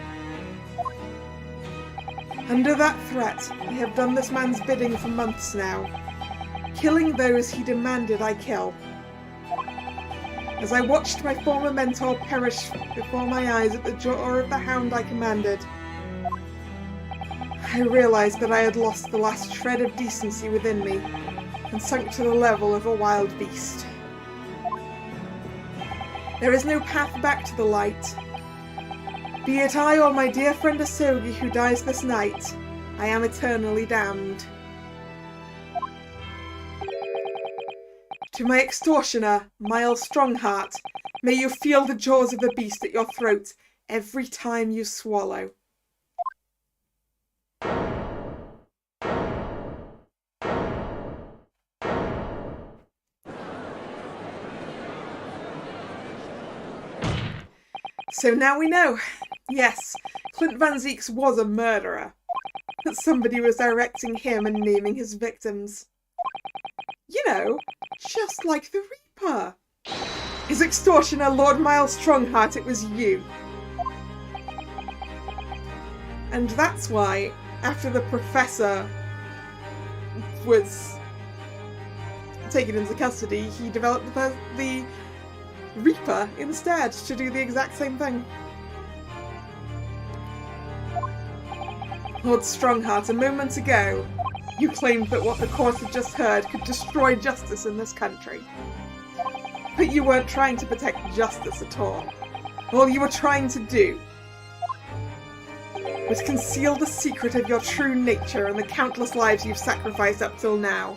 Speaker 1: Under that threat, I have done this man's bidding for months now, killing those he demanded I kill. As I watched my former mentor perish before my eyes at the jaw of the hound I commanded, I realised that I had lost the last shred of decency within me, and sunk to the level of a wild beast. There is no path back to the light. Be it I or my dear friend Asogi who dies this night, I am eternally damned. To my extortioner, Miles Strongheart, may you feel the jaws of the beast at your throat every time you swallow. So now we know. Yes, Clint Van Zieks was a murderer. But somebody was directing him and naming his victims. You know, just like the Reaper. His extortioner, Lord Miles Strongheart, it was you. And that's why, after the Professor was taken into custody, he developed the Reaper instead to do the exact same thing. Lord Strongheart, a moment ago, you claimed that what the court had just heard could destroy justice in this country. But you weren't trying to protect justice at all. All you were trying to do was conceal the secret of your true nature and the countless lives you've sacrificed up till now.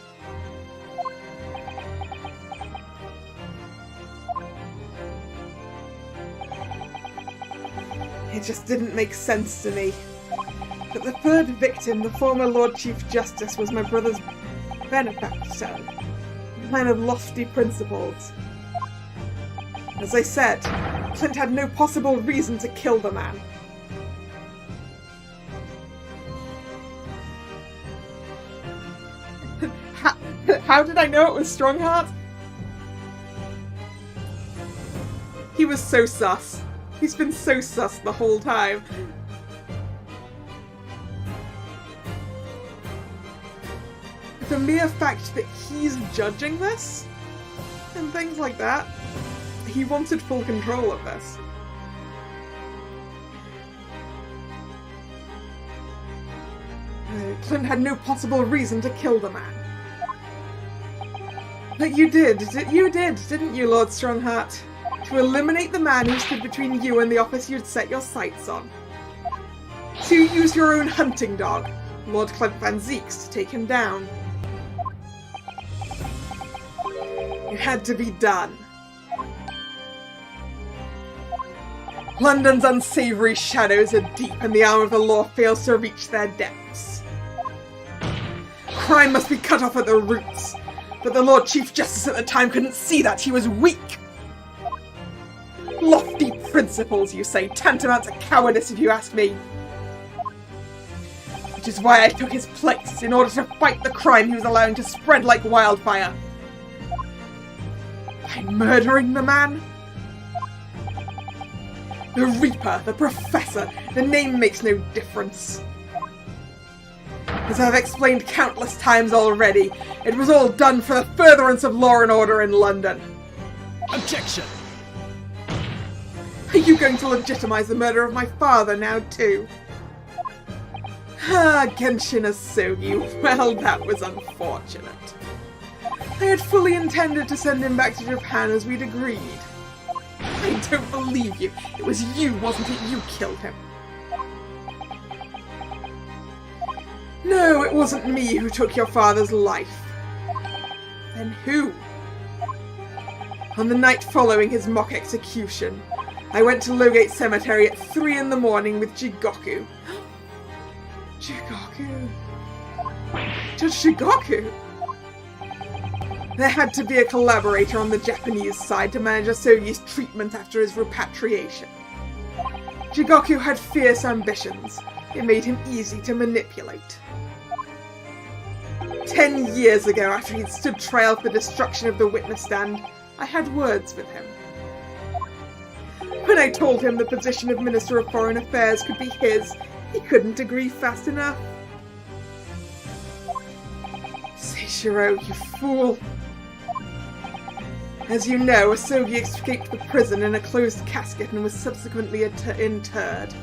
Speaker 1: It just didn't make sense to me. But the third victim, the former Lord Chief Justice, was my brother's benefactor, a man of lofty principles. As I said, Clint had no possible reason to kill the man. How did I know it was Strongheart? He was so sus. He's been so sus the whole time. The mere fact that he's judging this, and things like that, he wanted full control of this. Clint had no possible reason to kill the man. But you did, didn't you, Lord Strongheart? To eliminate the man who stood between you and the office you'd set your sights on. To use your own hunting dog, Lord Clint Van Zieks, to take him down. It had to be done. London's unsavoury shadows are deep and the arm of the law fails to reach their depths. Crime must be cut off at the roots, but the Lord Chief Justice at the time couldn't see that. He was weak. Lofty Principles, you say, tantamount to cowardice if you ask me. Which is why I took his place, in order to fight the crime he was allowing to spread like wildfire. By murdering the man? The Reaper, the Professor, the name makes no difference. As I've explained countless times already, it was all done for the furtherance of law and order in London.
Speaker 2: Objection!
Speaker 1: Are you going to legitimize the murder of my father now, too? Ah, Genshin Asogi, well, that was unfortunate. I had fully intended to send him back to Japan as we'd agreed. I don't believe you. It was you, wasn't it? You killed him. No, it wasn't me who took your father's life. Then who? On the night following his mock execution, I went to Lowgate Cemetery at 3 in the morning with Jigoku. Jigoku? Just Jigoku? There had to be a collaborator on the Japanese side to manage Asogi's treatment after his repatriation. Jigoku had fierce ambitions. It made him easy to manipulate. 10 years ago, after he'd stood trial for the destruction of the witness stand, I had words with him. When I told him the position of Minister of Foreign Affairs could be his, he couldn't agree fast enough. Seishiro, you fool. As you know, Asogi escaped the prison in a closed casket and was subsequently interred.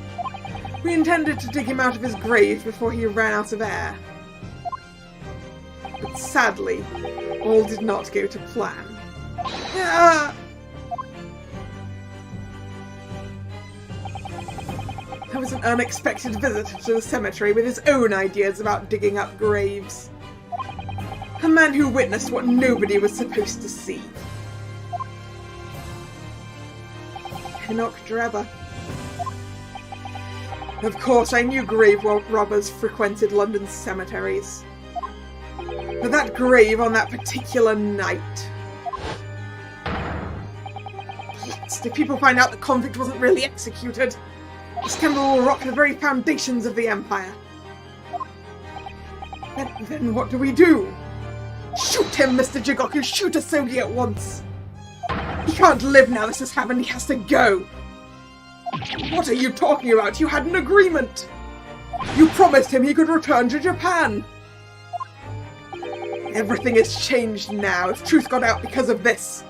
Speaker 1: We intended to dig him out of his grave before he ran out of air. But sadly, all did not go to plan. Ah! There was an unexpected visitor to the cemetery with his own ideas about digging up graves. A man who witnessed what nobody was supposed to see. Enoch Drebber. Of course, I knew grave robbers frequented London's cemeteries. But that grave on that particular night... Blast, if people find out the convict wasn't really executed, the scandal will rock the very foundations of the Empire. Then what do we do? Shoot him, Mr. Jigoku! Shoot Asogi at once! He can't live now this has happened, he has to go! What are you talking about? You had an agreement! You promised him he could return to Japan! Everything has changed now. If truth got out because of this,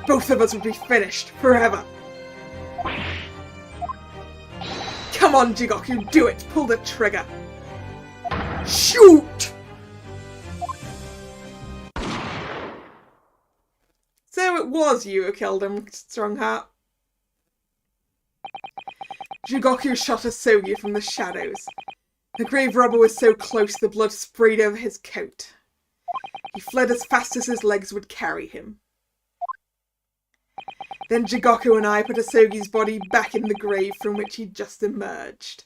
Speaker 1: both of us would be finished forever. Come on, Jigoku, do it! Pull the trigger! Shoot! So it was you who killed him, Strongheart. Jigoku shot Asogi from the shadows. The grave robber was so close the blood sprayed over his coat. He fled as fast as his legs would carry him. Then Jigoku and I put Asogi's body back in the grave from which he'd just emerged.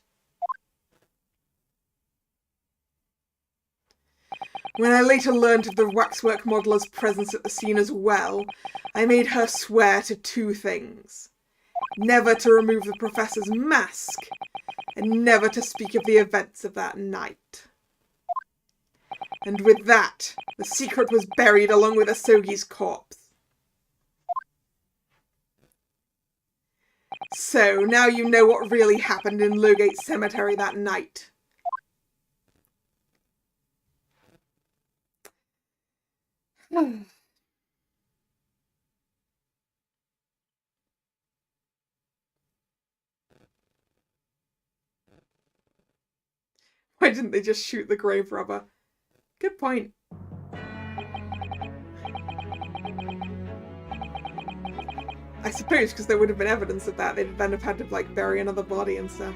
Speaker 1: When I later learned of the waxwork modeller's presence at the scene as well, I made her swear to 2 things. Never to remove the professor's mask, and never to speak of the events of that night. And with that, the secret was buried along with Asogi's corpse. So, now you know what really happened in Lowgate Cemetery that night. Why didn't they just shoot the grave robber? Good point. I suppose because there would have been evidence of that, they'd then have had to, like, bury another body and stuff.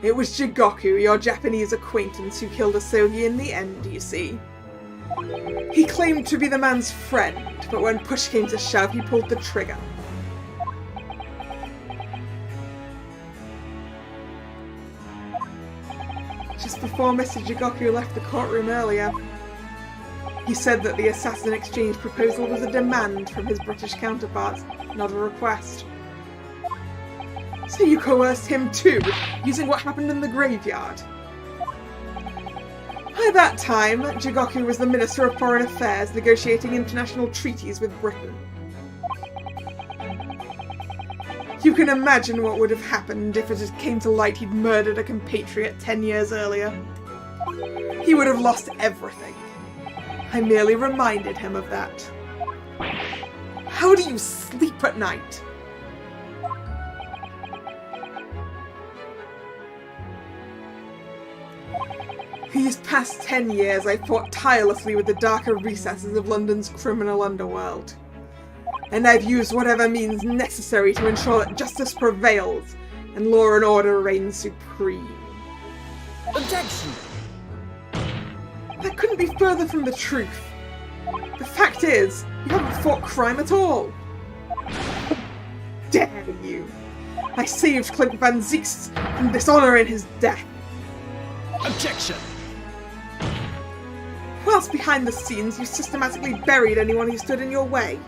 Speaker 1: It was Jigoku, your Japanese acquaintance, who killed Asogi in the end, you see. He claimed to be the man's friend, but when push came to shove, he pulled the trigger. Just before Mr. Jigoku left the courtroom earlier, he said that the assassin exchange proposal was a demand from his British counterparts, not a request. So you coerced him too, using what happened in the graveyard. By that time, Jigoku was the Minister of Foreign Affairs, negotiating international treaties with Britain. You can imagine what would have happened if it just came to light he'd murdered a compatriot 10 years earlier. He would have lost everything. I merely reminded him of that. How do you sleep at night? These past 10 years I fought tirelessly with the darker recesses of London's criminal underworld. And I've used whatever means necessary to ensure that justice prevails and law and order reign supreme.
Speaker 2: Objection!
Speaker 1: That couldn't be further from the truth. The fact is, you haven't fought crime at all. Dare you! I saved Clint Van Zieks from dishonor in his death.
Speaker 2: Objection!
Speaker 1: Whilst behind the scenes, you systematically buried anyone who stood in your way.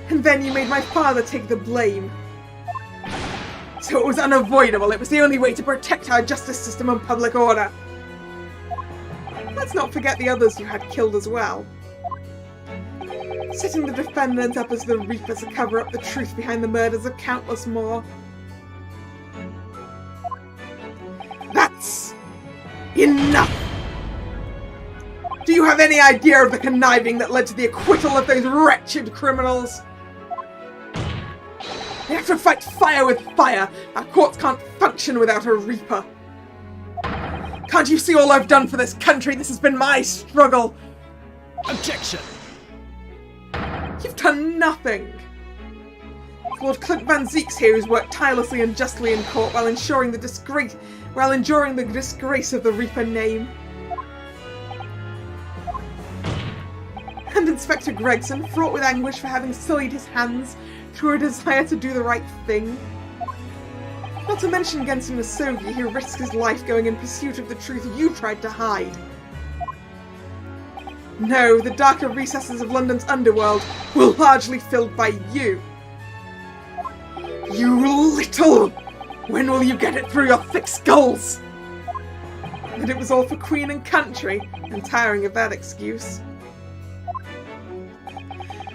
Speaker 1: And then you made my father take the blame. So it was unavoidable. It was the only way to protect our justice system and public order. Let's not forget the others you had killed as well. Setting the defendant up as the Reaper to cover up the truth behind the murders of countless more. That's enough! Do you have any idea of the conniving that led to the acquittal of those wretched criminals? They have to fight fire with fire. Our courts can't function without a Reaper. Can't you see all I've done for this country? This has been my struggle.
Speaker 2: Objection!
Speaker 1: You've done nothing. Lord Clint Van Zieks here has worked tirelessly and justly in court while enduring the disgrace of the Reaper name. And Inspector Gregson, fraught with anguish for having sullied his hands through a desire to do the right thing. Not to mention Genson Nasogi, who risked his life going in pursuit of the truth you tried to hide. No, the darker recesses of London's underworld were largely filled by you. You little! When will you get it through your thick skulls? And it was all for Queen and country. I'm tiring of that excuse.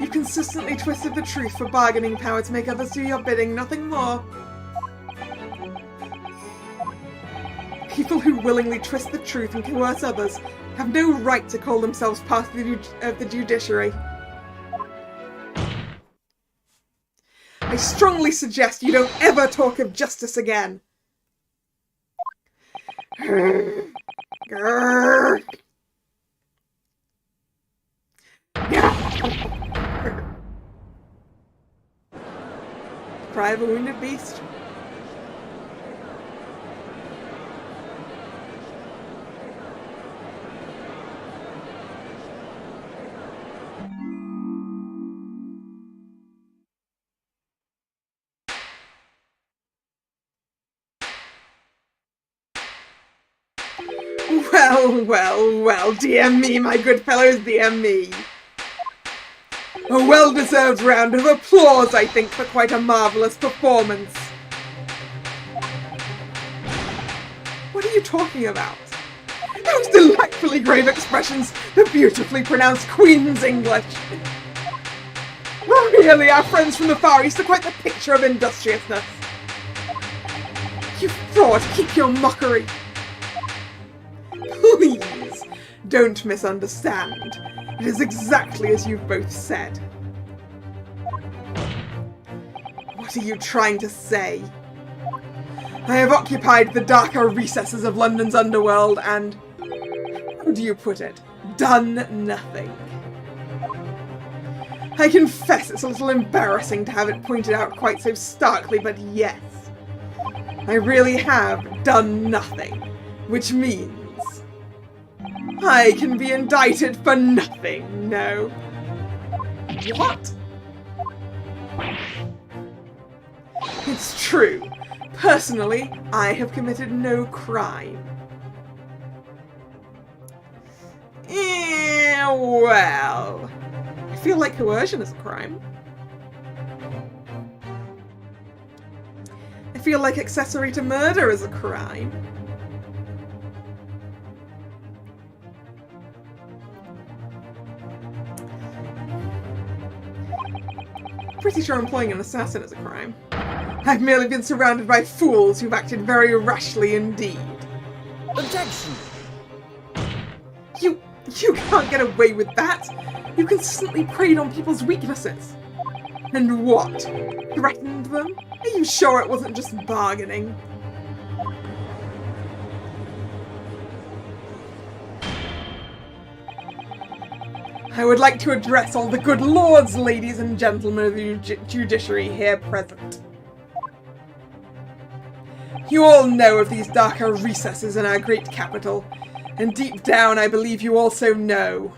Speaker 1: You've consistently twisted the truth for bargaining power to make others do your bidding, nothing more. People who willingly twist the truth and coerce others have no right to call themselves part of the judiciary. I strongly suggest you don't ever talk of justice again. Cry of a wounded beast. Well, dear me, my good fellows, dear me. A well-deserved round of applause, I think, for quite a marvellous performance. What are you talking about? Those delightfully grave expressions, the beautifully pronounced Queen's English. Really, our friends from the Far East are quite the picture of industriousness. You fraud, keep your mockery. Please, don't misunderstand. It is exactly as you've both said. What are you trying to say? I have occupied the darker recesses of London's underworld and, how do you put it, done nothing. I confess it's a little embarrassing to have it pointed out quite so starkly, but yes, I really have done nothing, which means I can be indicted for nothing, no. What? It's true. Personally, I have committed no crime. Well, I feel like coercion is a crime. feel like accessory to murder is a crime. Pretty sure employing an assassin is a crime. I've merely been surrounded by fools who've acted very rashly indeed.
Speaker 2: Objection!
Speaker 1: You can't get away with that! You consistently preyed on people's weaknesses. And what? Threatened them? Are you sure it wasn't just bargaining? I would like to address all the good lords, ladies and gentlemen of the judiciary here present. You all know of these darker recesses in our great capital, and deep down I believe you also know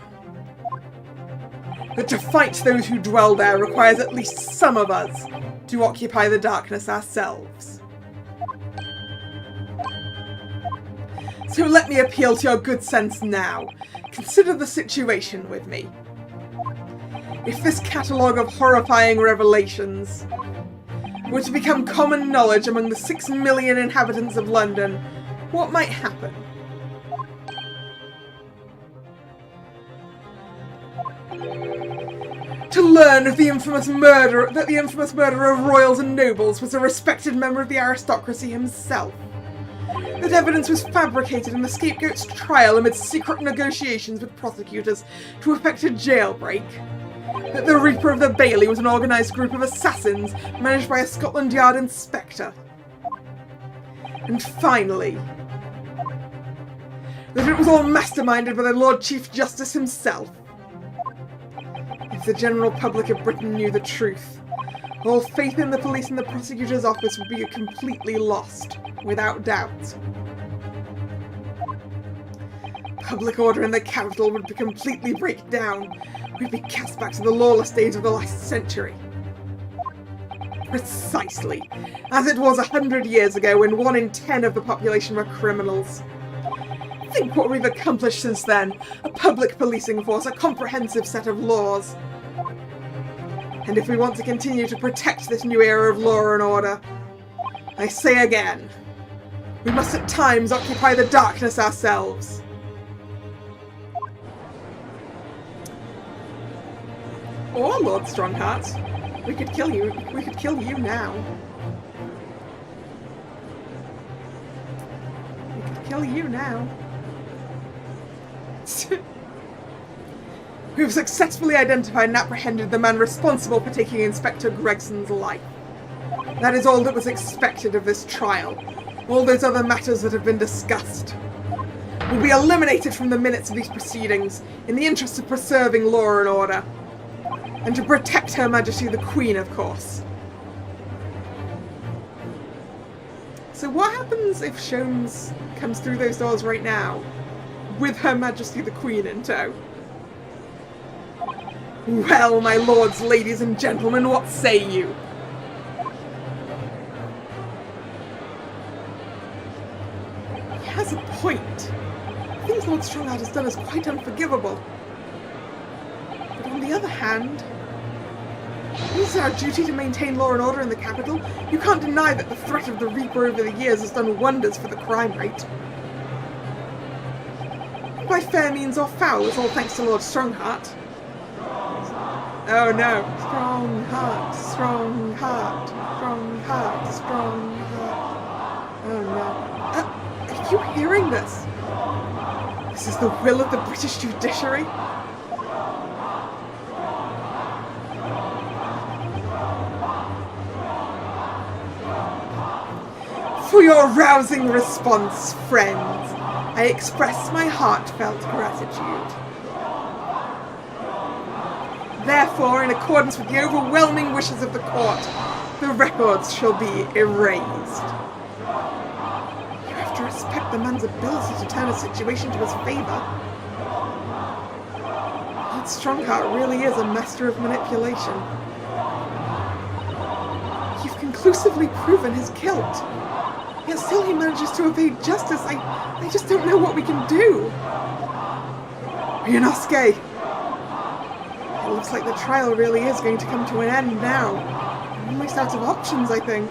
Speaker 1: that to fight those who dwell there requires at least some of us to occupy the darkness ourselves. So let me appeal to your good sense now. Consider the situation with me. If this catalogue of horrifying revelations were to become common knowledge among the 6 million inhabitants of London, what might happen? To learn of the infamous murder of royals and nobles was a respected member of the aristocracy himself. That evidence was fabricated in the scapegoat's trial amid secret negotiations with prosecutors to effect a jailbreak. That the Reaper of the Bailey was an organised group of assassins managed by a Scotland Yard inspector. And finally, that it was all masterminded by the Lord Chief Justice himself. If the general public of Britain knew the truth, all faith in the police and the prosecutor's office would be completely lost, without doubt. Public order in the capital would completely break down. We'd be cast back to the lawless days of the last century. Precisely, as it was 100 years ago when 1 in 10 of the population were criminals. Think what we've accomplished since then. A public policing force, a comprehensive set of laws. And if we want to continue to protect this new era of law and order, I say again, we must at times occupy the darkness ourselves. Or Lord Strongheart, we could kill you. We could kill you now. We could kill you now. We've successfully identified and apprehended the man responsible for taking Inspector Gregson's life. That is all that was expected of this trial. All those other matters that have been discussed will be eliminated from the minutes of these proceedings in the interest of preserving law and order. And to protect Her Majesty the Queen, of course. So what happens if Sholmes comes through those doors right now, with Her Majesty the Queen in tow? Well, my lords, ladies and gentlemen, what say you? He has a point. Things Lord Strongheart has done is quite unforgivable. But on the other hand, it is our duty to maintain law and order in the capital. You can't deny that the threat of the Reaper over the years has done wonders for the crime rate. By fair means or foul, it's all thanks to Lord Strongheart. Oh no. Strongheart, Strongheart, Strongheart, Strongheart. Oh no. Are you hearing this? This is the will of the British judiciary? For your rousing response, friends, I express my heartfelt gratitude. Therefore, in accordance with the overwhelming wishes of the court, the records shall be erased. You have to respect the man's ability to turn a situation to his favour. Lord Strongheart really is a master of manipulation. You've conclusively proven his guilt. Yet still he manages to evade justice. I just don't know what we can do. Ryunosuke! It looks like the trial really is going to come to an end now. I'm almost out of options, I think.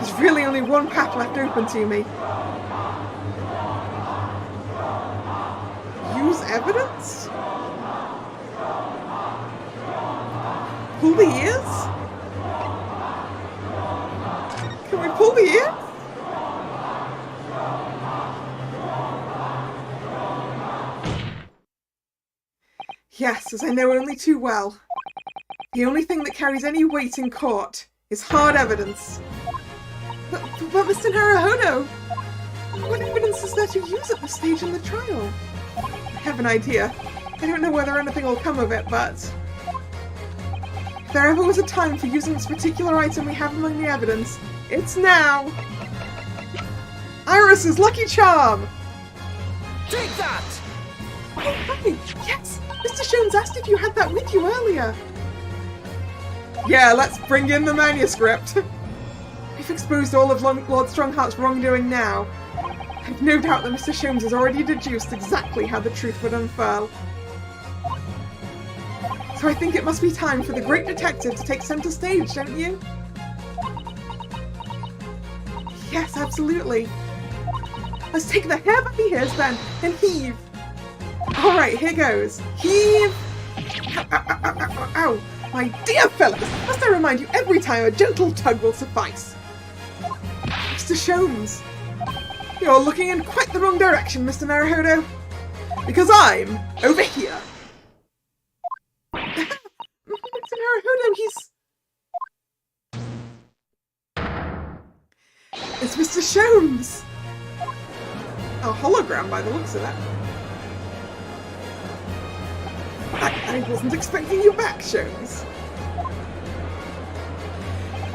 Speaker 1: There's really only one path left open to me. Use evidence? Pull the ears? Can we pull the ears? Yes, as I know only too well. The only thing that carries any weight in court is hard evidence. But Mr. Naruhodo, what evidence is there to use at this stage in the trial? I have an idea. I don't know whether anything will come of it, but if there ever was a time for using this particular item we have among the evidence, it's now! Iris's lucky charm!
Speaker 2: Take that!
Speaker 1: Oh, hi! Yes! Mr. Shones asked if you had that with you earlier. Yeah, let's bring in the manuscript. We've exposed all of Lord Strongheart's wrongdoing now. I've no doubt that Mr. Shones has already deduced exactly how the truth would unfurl. So I think it must be time for the great detective to take centre stage, don't you? Yes, absolutely. Let's take the hair by the ears then, and heave. Alright, here goes. Heave! Ow, ow, ow, ow, ow, ow. My dear fellows, must I remind you every time a gentle tug will suffice? Mr. Shones, you're looking in quite the wrong direction, Mr. Naruhodo. Because I'm over here. Mr. Naruhodo, It's Mr. Shones! A hologram by the looks of it. I wasn't expecting you back, Shones.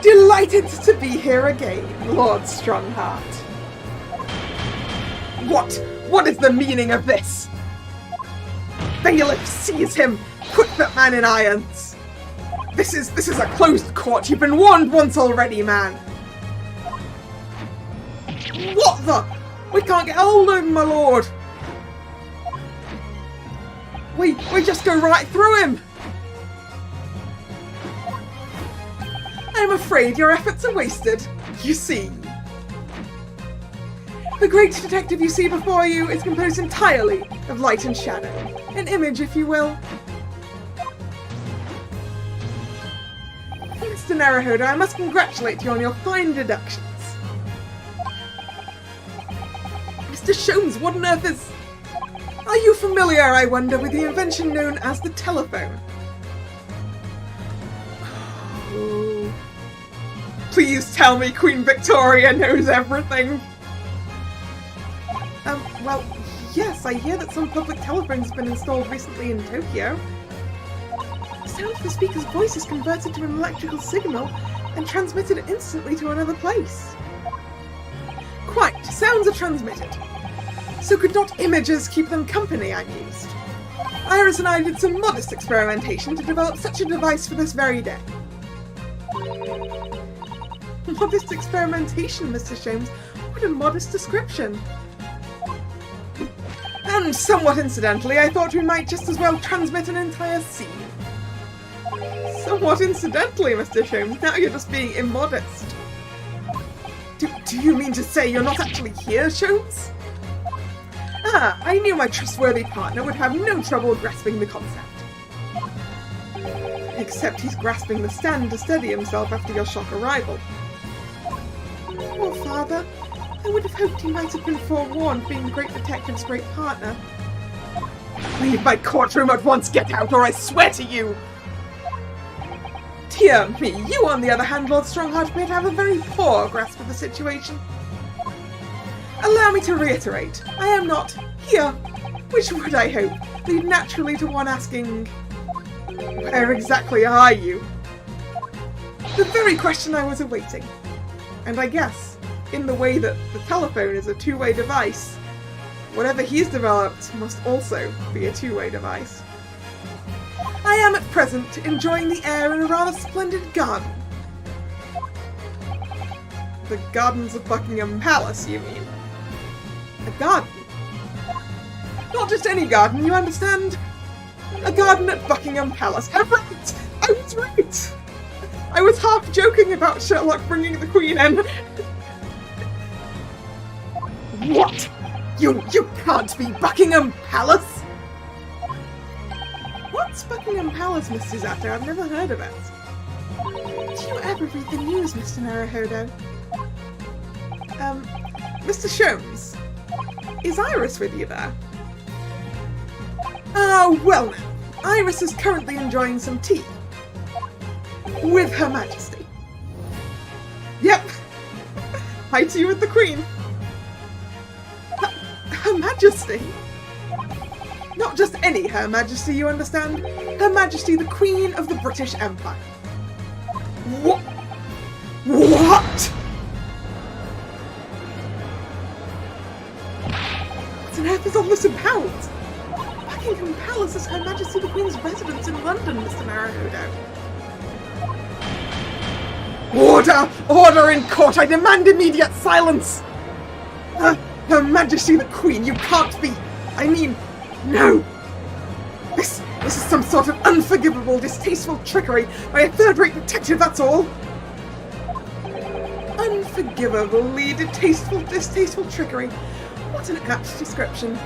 Speaker 1: Delighted to be here again, Lord Strongheart. What is the meaning of this? Bailiff, seize him! Put that man in irons! This is a closed court. You've been warned once already, man. What the? We can't get hold of him, my lord. We just go right through him. I'm afraid your efforts are wasted. You see, the great detective you see before you is composed entirely of light and shadow. An image, if you will. Mr. Naruhodo, I must congratulate you on your fine deductions. Mr. Shones, what on earth is... Are you familiar, I wonder, with the invention known as the telephone? Oh. Please tell me Queen Victoria knows everything! Well, yes, I hear that some public telephones have been installed recently in Tokyo. The sound of the speaker's voice is converted to an electrical signal and transmitted instantly to another place. Quite, sounds are transmitted. So could not images keep them company, I mused. Iris and I did some modest experimentation to develop such a device for this very day. Modest experimentation, Mr. Shones. What a modest description. And somewhat incidentally, I thought we might just as well transmit an entire scene. Somewhat incidentally, Mr. Shones. Now you're just being immodest. Do you mean to say you're not actually here, Shones? Ah, I knew my trustworthy partner would have no trouble grasping the concept. Except he's grasping the stand to steady himself after your shock arrival. Poor father. I would have hoped he might have been forewarned, being the great detective's great partner. Leave my courtroom at once, get out, or I swear to you! Dear me, you on the other hand, Lord Strongheart, appear to have a very poor grasp of the situation. Allow me to reiterate, I am not here, which would, I hope, lead naturally to one asking, where exactly are you? The very question I was awaiting. And I guess, in the way that the telephone is a two-way device, whatever he's developed must also be a two-way device. I am at present enjoying the air in a rather splendid garden. The gardens of Buckingham Palace, you mean? A garden? Not just any garden, you understand? A garden at Buckingham Palace. I'm right! I was right! I was half joking about Sherlock bringing the Queen in. What? You can't be Buckingham Palace? What's Buckingham Palace, Mr. Zato? I've never heard of it. Do you ever read the news, Mr. Naruhodo? Mr. Sholmes, is Iris with you there? Well now, Iris is currently enjoying some tea. With Her Majesty. Yep. Hi to you with the Queen. Her Majesty? Not just any Her Majesty, you understand? Her Majesty, the Queen of the British Empire. What? What? What on earth is all this about? Buckingham Palace is Her Majesty the Queen's residence in London, Mr. Naruhodo. Order! Order in court! I demand immediate silence! Her Majesty the Queen, you can't be... I mean, no! This is some sort of unforgivable, distasteful trickery by a third-rate detective, that's all! Unforgivably distasteful trickery. What an apt description.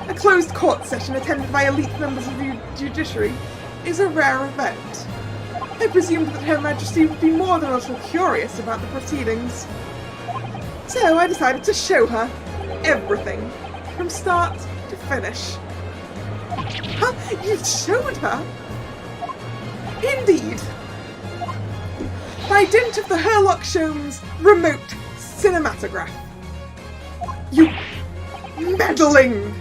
Speaker 1: A closed court session attended by elite members of the judiciary is a rare event. I presumed that Her Majesty would be more than a little curious about the proceedings. So I decided to show her everything, from start to finish. Huh? You showed her? Indeed. By dint of the Herlock Sholmes remote cinematograph. You meddling!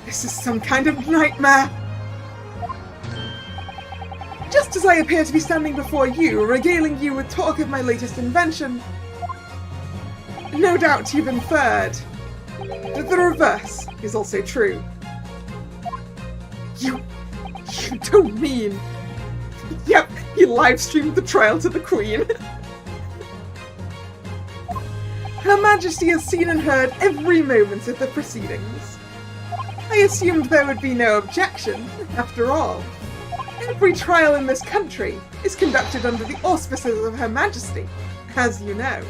Speaker 1: This is some kind of nightmare. Just as I appear to be standing before you, regaling you with talk of my latest invention, no doubt you've inferred that the reverse is also true. You don't mean... Yep, he live-streamed the trial to the Queen. Her Majesty has seen and heard every moment of the proceedings. I assumed there would be no objection, after all. Every trial in this country is conducted under the auspices of Her Majesty, as you know.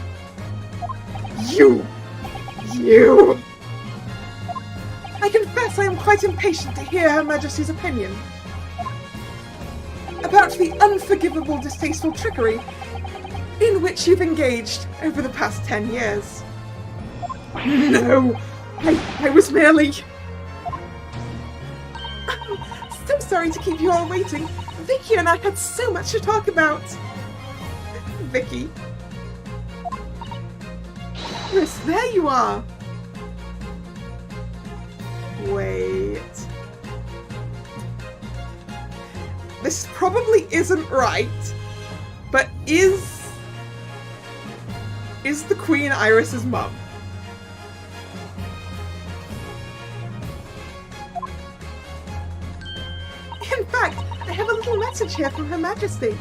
Speaker 1: You! I confess I am quite impatient to hear Her Majesty's opinion about the unforgivable, distasteful trickery in which you've engaged over the past 10 years. No! I was merely... So sorry to keep you all waiting. Vicky and I had so much to talk about. Vicky. Yes, there you are. Wait. This probably isn't right, but is the Queen Iris's mum? In fact, I have a little message here from Her Majesty.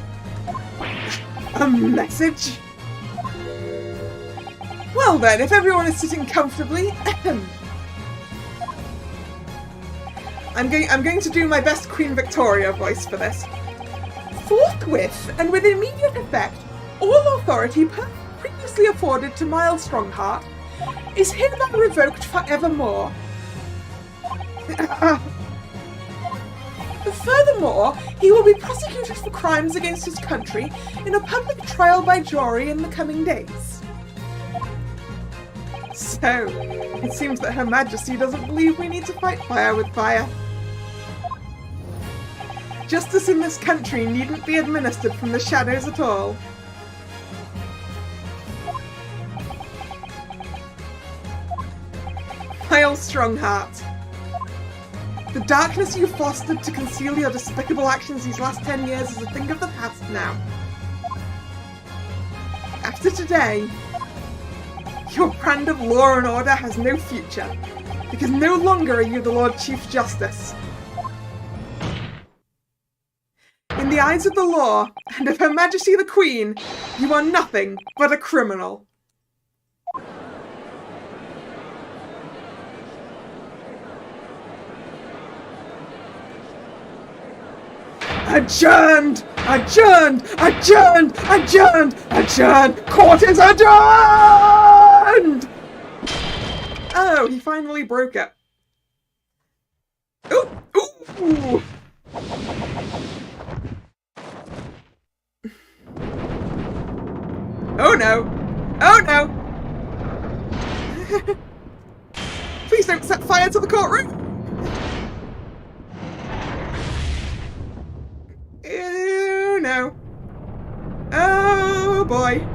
Speaker 1: A message? Well then, if everyone is sitting comfortably, I'm going to do my best Queen Victoria voice for this. Forthwith, and with immediate effect, all authority previously afforded to Miles Strongheart is hereby revoked forevermore. Furthermore, he will be prosecuted for crimes against his country in a public trial by jury in the coming days. So, it seems that Her Majesty doesn't believe we need to fight fire with fire. Justice in this country needn't be administered from the shadows at all. Miles Strongheart. The darkness you fostered to conceal your despicable actions these last 10 years is a thing of the past now. After today, your brand of law and order has no future, because no longer are you the Lord Chief Justice. In the eyes of the law, and of Her Majesty the Queen, you are nothing but a criminal. Adjourned! Adjourned! Adjourned! Adjourned! Adjourned! Court is adjourned! happened? Oh, he finally broke it. Oh! Ooh! Oh no! Oh no! Please don't set fire to the courtroom! Oh no! Oh boy!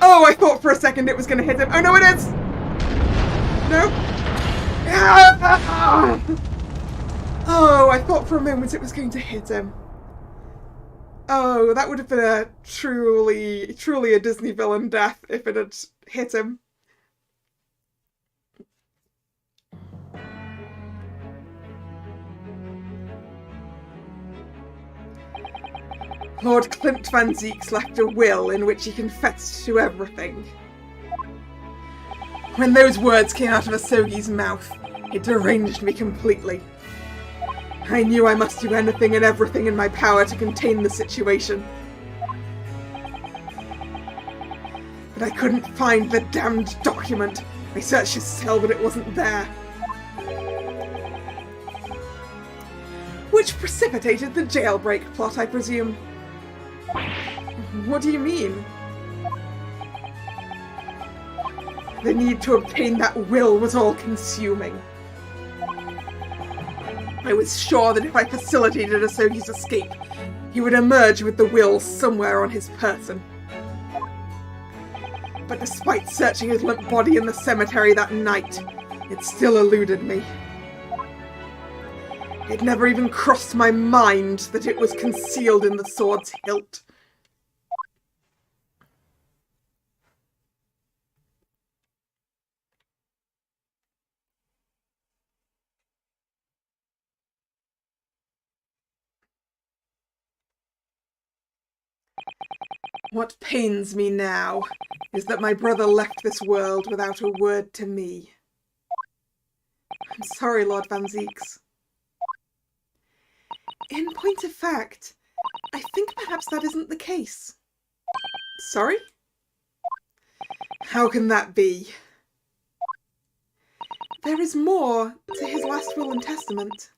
Speaker 1: Oh, I thought for a second it was going to hit him. Oh no, it is! No! Oh, I thought for a moment it was going to hit him. Oh, that would have been a truly a Disney villain death if it had hit him. Lord Clint Van Zieks left a will in which he confessed to everything. When those words came out of Asogi's mouth, it deranged me completely. I knew I must do anything and everything in my power to contain the situation. But I couldn't find the damned document. I searched his cell, but it wasn't there. Which precipitated the jailbreak plot, I presume. What do you mean? The need to obtain that will was all-consuming. I was sure that if I facilitated Asogi's escape, he would emerge with the will somewhere on his person. But despite searching his limp body in the cemetery that night, it still eluded me. It never even crossed my mind that it was concealed in the sword's hilt. What pains me now is that my brother left this world without a word to me. I'm sorry, Lord Van Zieks. In point of fact, I think perhaps that isn't the case. Sorry? How can that be? There is more to his last will and testament.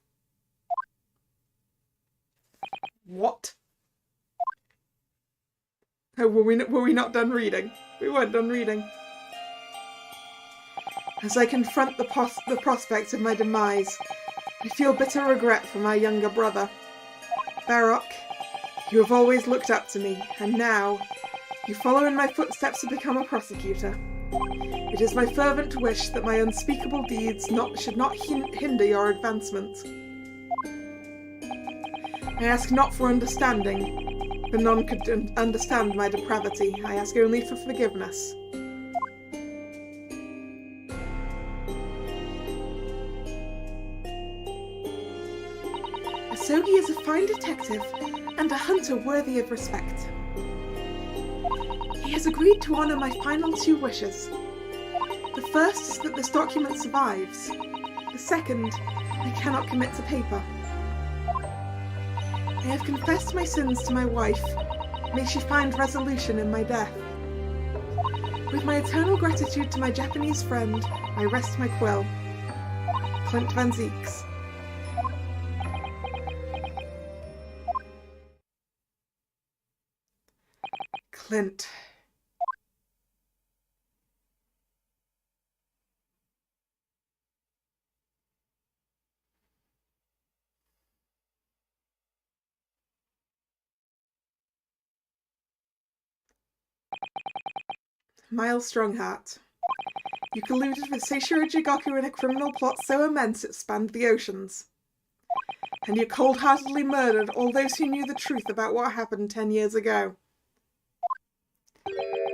Speaker 1: What? Oh, were we not done reading? We weren't done reading. As I confront the prospect of my demise, I feel bitter regret for my younger brother. Barrock, you have always looked up to me, and now you follow in my footsteps to become a prosecutor. It is my fervent wish that my unspeakable deeds should not hinder your advancement. I ask not for understanding, for none could understand my depravity. I ask only for forgiveness. Asogi is a fine detective and a hunter worthy of respect. He has agreed to honour my final 2 wishes. The first is that this document survives. The second, I cannot commit to paper. I have confessed my sins to my wife. May she find resolution in my death. With my eternal gratitude to my Japanese friend, I rest my quill. Clint Van Zieks. Clint. Miles Strongheart. You colluded with Seishiro Jigoku in a criminal plot so immense it spanned the oceans. And you cold-heartedly murdered all those who knew the truth about what happened 10 years ago.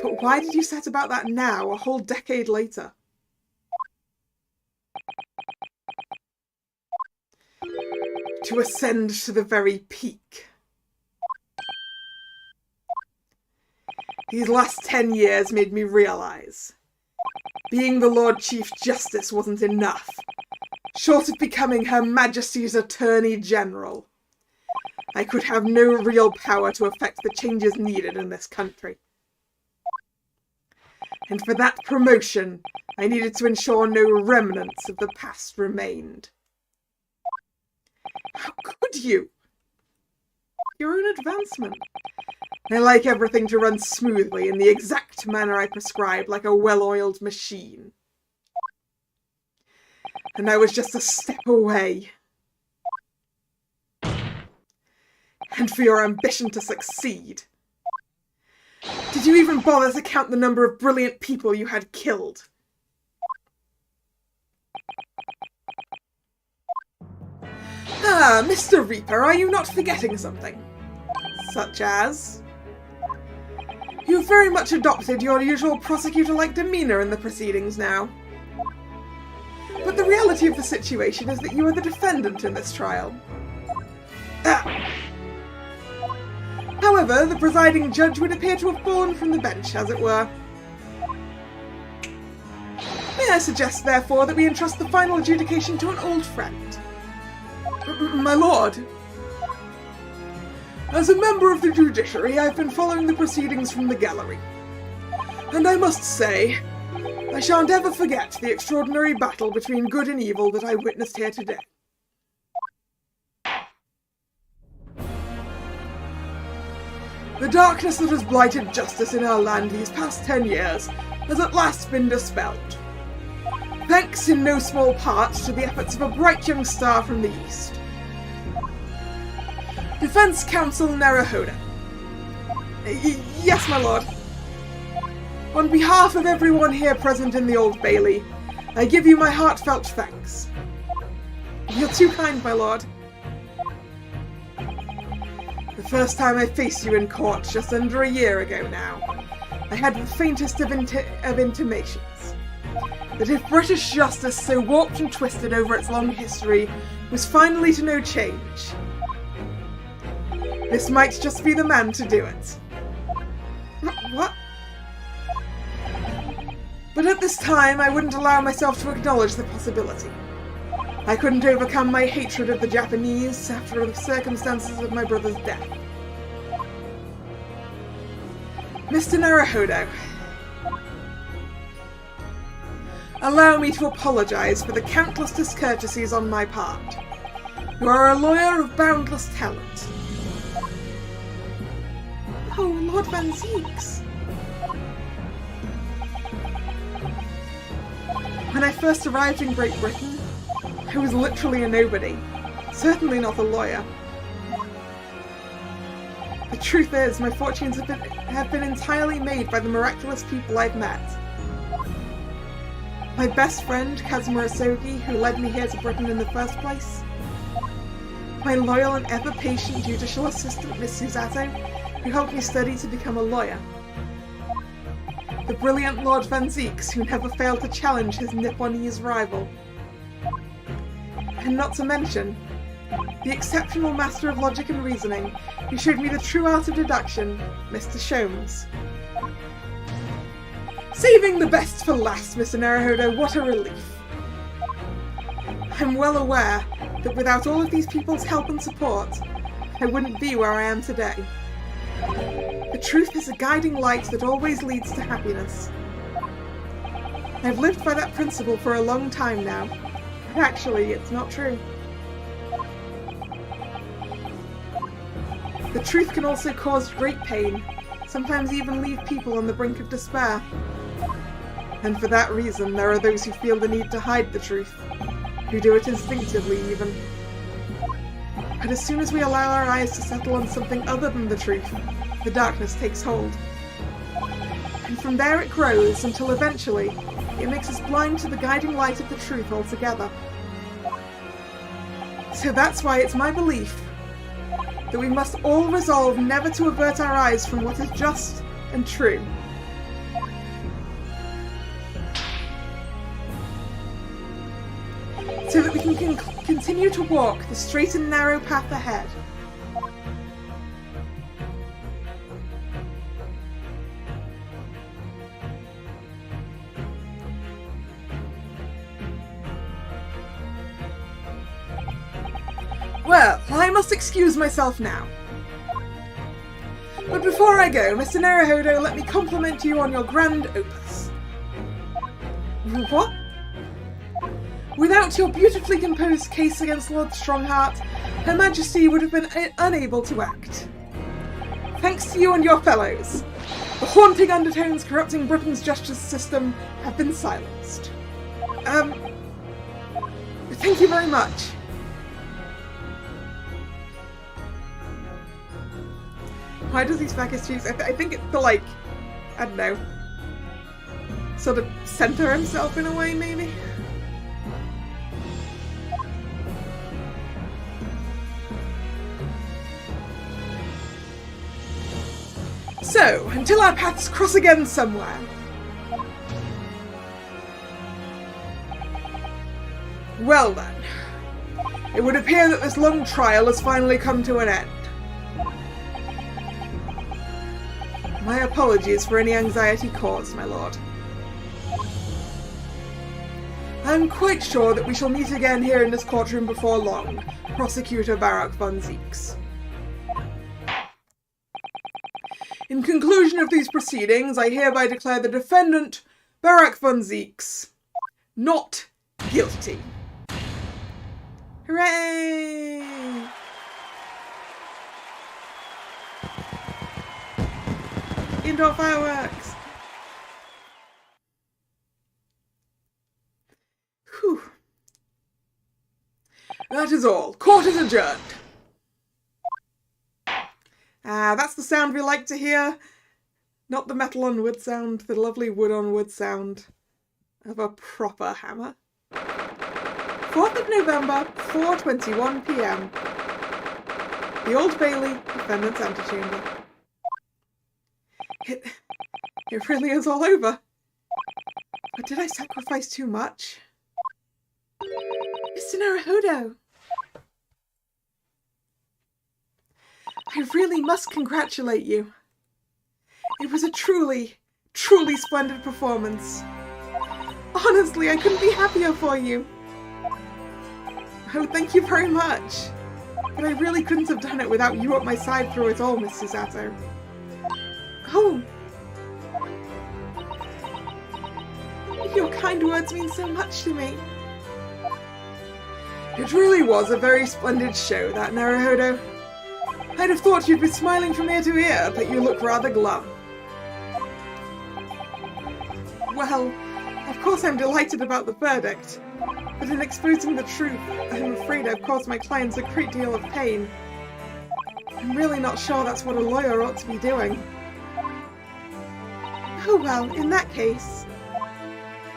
Speaker 1: But why did you set about that now, a whole decade later? To ascend to the very peak. These last 10 years made me realise being the Lord Chief Justice wasn't enough. Short of becoming Her Majesty's Attorney General, I could have no real power to effect the changes needed in this country. And for that promotion, I needed to ensure no remnants of the past remained. How could you? Your own advancement. I like everything to run smoothly in the exact manner I prescribe, like a well-oiled machine. And I was just a step away. And for your ambition to succeed. Did you even bother to count the number of brilliant people you had killed? Ah, Mr. Reaper, are you not forgetting something? Such as? You've very much adopted your usual prosecutor-like demeanour in the proceedings now. But the reality of the situation is that you are the defendant in this trial. Ah. However, the presiding judge would appear to have fallen from the bench, as it were. May I suggest, therefore, that we entrust the final adjudication to an old friend? My lord. As a member of the judiciary, I've been following the proceedings from the gallery. And I must say, I shan't ever forget the extraordinary battle between good and evil that I witnessed here today. The darkness that has blighted justice in our land these past 10 years has at last been dispelled. Thanks in no small part to the efforts of a bright young star from the east. Defense Counsel Naruhodo. Yes, my lord. On behalf of everyone here present in the Old Bailey, I give you my heartfelt thanks. You're too kind, my lord. The first time I faced you in court, just under a year ago now, I had the faintest of intimations that if British justice, so warped and twisted over its long history, was finally to know change, this might just be the man to do it. What? But at this time, I wouldn't allow myself to acknowledge the possibility. I couldn't overcome my hatred of the Japanese after the circumstances of my brother's death. Mr. Naruhodo, allow me to apologize for the countless discourtesies on my part. You are a lawyer of boundless talent. Oh, Lord Van Zeeks. When I first arrived in Great Britain, I was literally a nobody. Certainly not a lawyer. The truth is, my fortunes have been entirely made by the miraculous people I've met. My best friend, Kazuma Asogi, who led me here to Britain in the first place. My loyal and ever-patient judicial assistant, Miss Susato, who helped me study to become a lawyer. The brilliant Lord Van Zeeks, who never failed to challenge his Nipponese rival. And not to mention, the exceptional master of logic and reasoning, who showed me the true art of deduction, Mr. Sholmes. Saving the best for last, Mr. Naruhodo, what a relief. I'm well aware that without all of these people's help and support, I wouldn't be where I am today. The truth is a guiding light that always leads to happiness. I've lived by that principle for a long time now, but actually it's not true. The truth can also cause great pain, sometimes even leave people on the brink of despair. And for that reason, there are those who feel the need to hide the truth, who do it instinctively even. But as soon as we allow our eyes to settle on something other than the truth, the darkness takes hold. And from there it grows until eventually it makes us blind to the guiding light of the truth altogether. So that's why it's my belief that we must all resolve never to avert our eyes from what is just and true. So that we can continue to walk the straight and narrow path ahead. Well, I must excuse myself now. But before I go, Mr. Naruhodo, let me compliment you on your grand opus. What? Without your beautifully composed case against Lord Strongheart, Her Majesty would have been unable to act. Thanks to you and your fellows, the haunting undertones corrupting Britain's justice system have been silenced. Thank you very much. Why does he smack his cheeks? I think it's to, like, I don't know, sort of center himself in a way, maybe? So, until our paths cross again somewhere. Well then, it would appear that this long trial has finally come to an end. My apologies for any anxiety caused, my lord. I'm quite sure that we shall meet again here in this courtroom before long, Prosecutor Barak von Zieks. In conclusion of these proceedings, I hereby declare the defendant, Barak von Zieks, not guilty. Hooray! Indoor fireworks! Whew. That is all. Court is adjourned. That's the sound we like to hear. Not the metal on wood sound, the lovely wood on wood sound of a proper hammer. 4th of November, 4:21 p.m. The Old Bailey, Defendant's Antechamber. It really is all over. But did I sacrifice too much? Mr. Naruhodo! I really must congratulate you. It was a truly, truly splendid performance. Honestly, I couldn't be happier for you. Oh, thank you very much. But I really couldn't have done it without you at my side through it all, Mr. Zato. Oh! Your kind words mean so much to me. It really was a very splendid show, that, Naruhodo. I'd have thought you'd be smiling from ear to ear, but you look rather glum. Well, of course I'm delighted about the verdict, but in exposing the truth, I'm afraid I've caused my clients a great deal of pain. I'm really not sure that's what a lawyer ought to be doing. Oh well, in that case,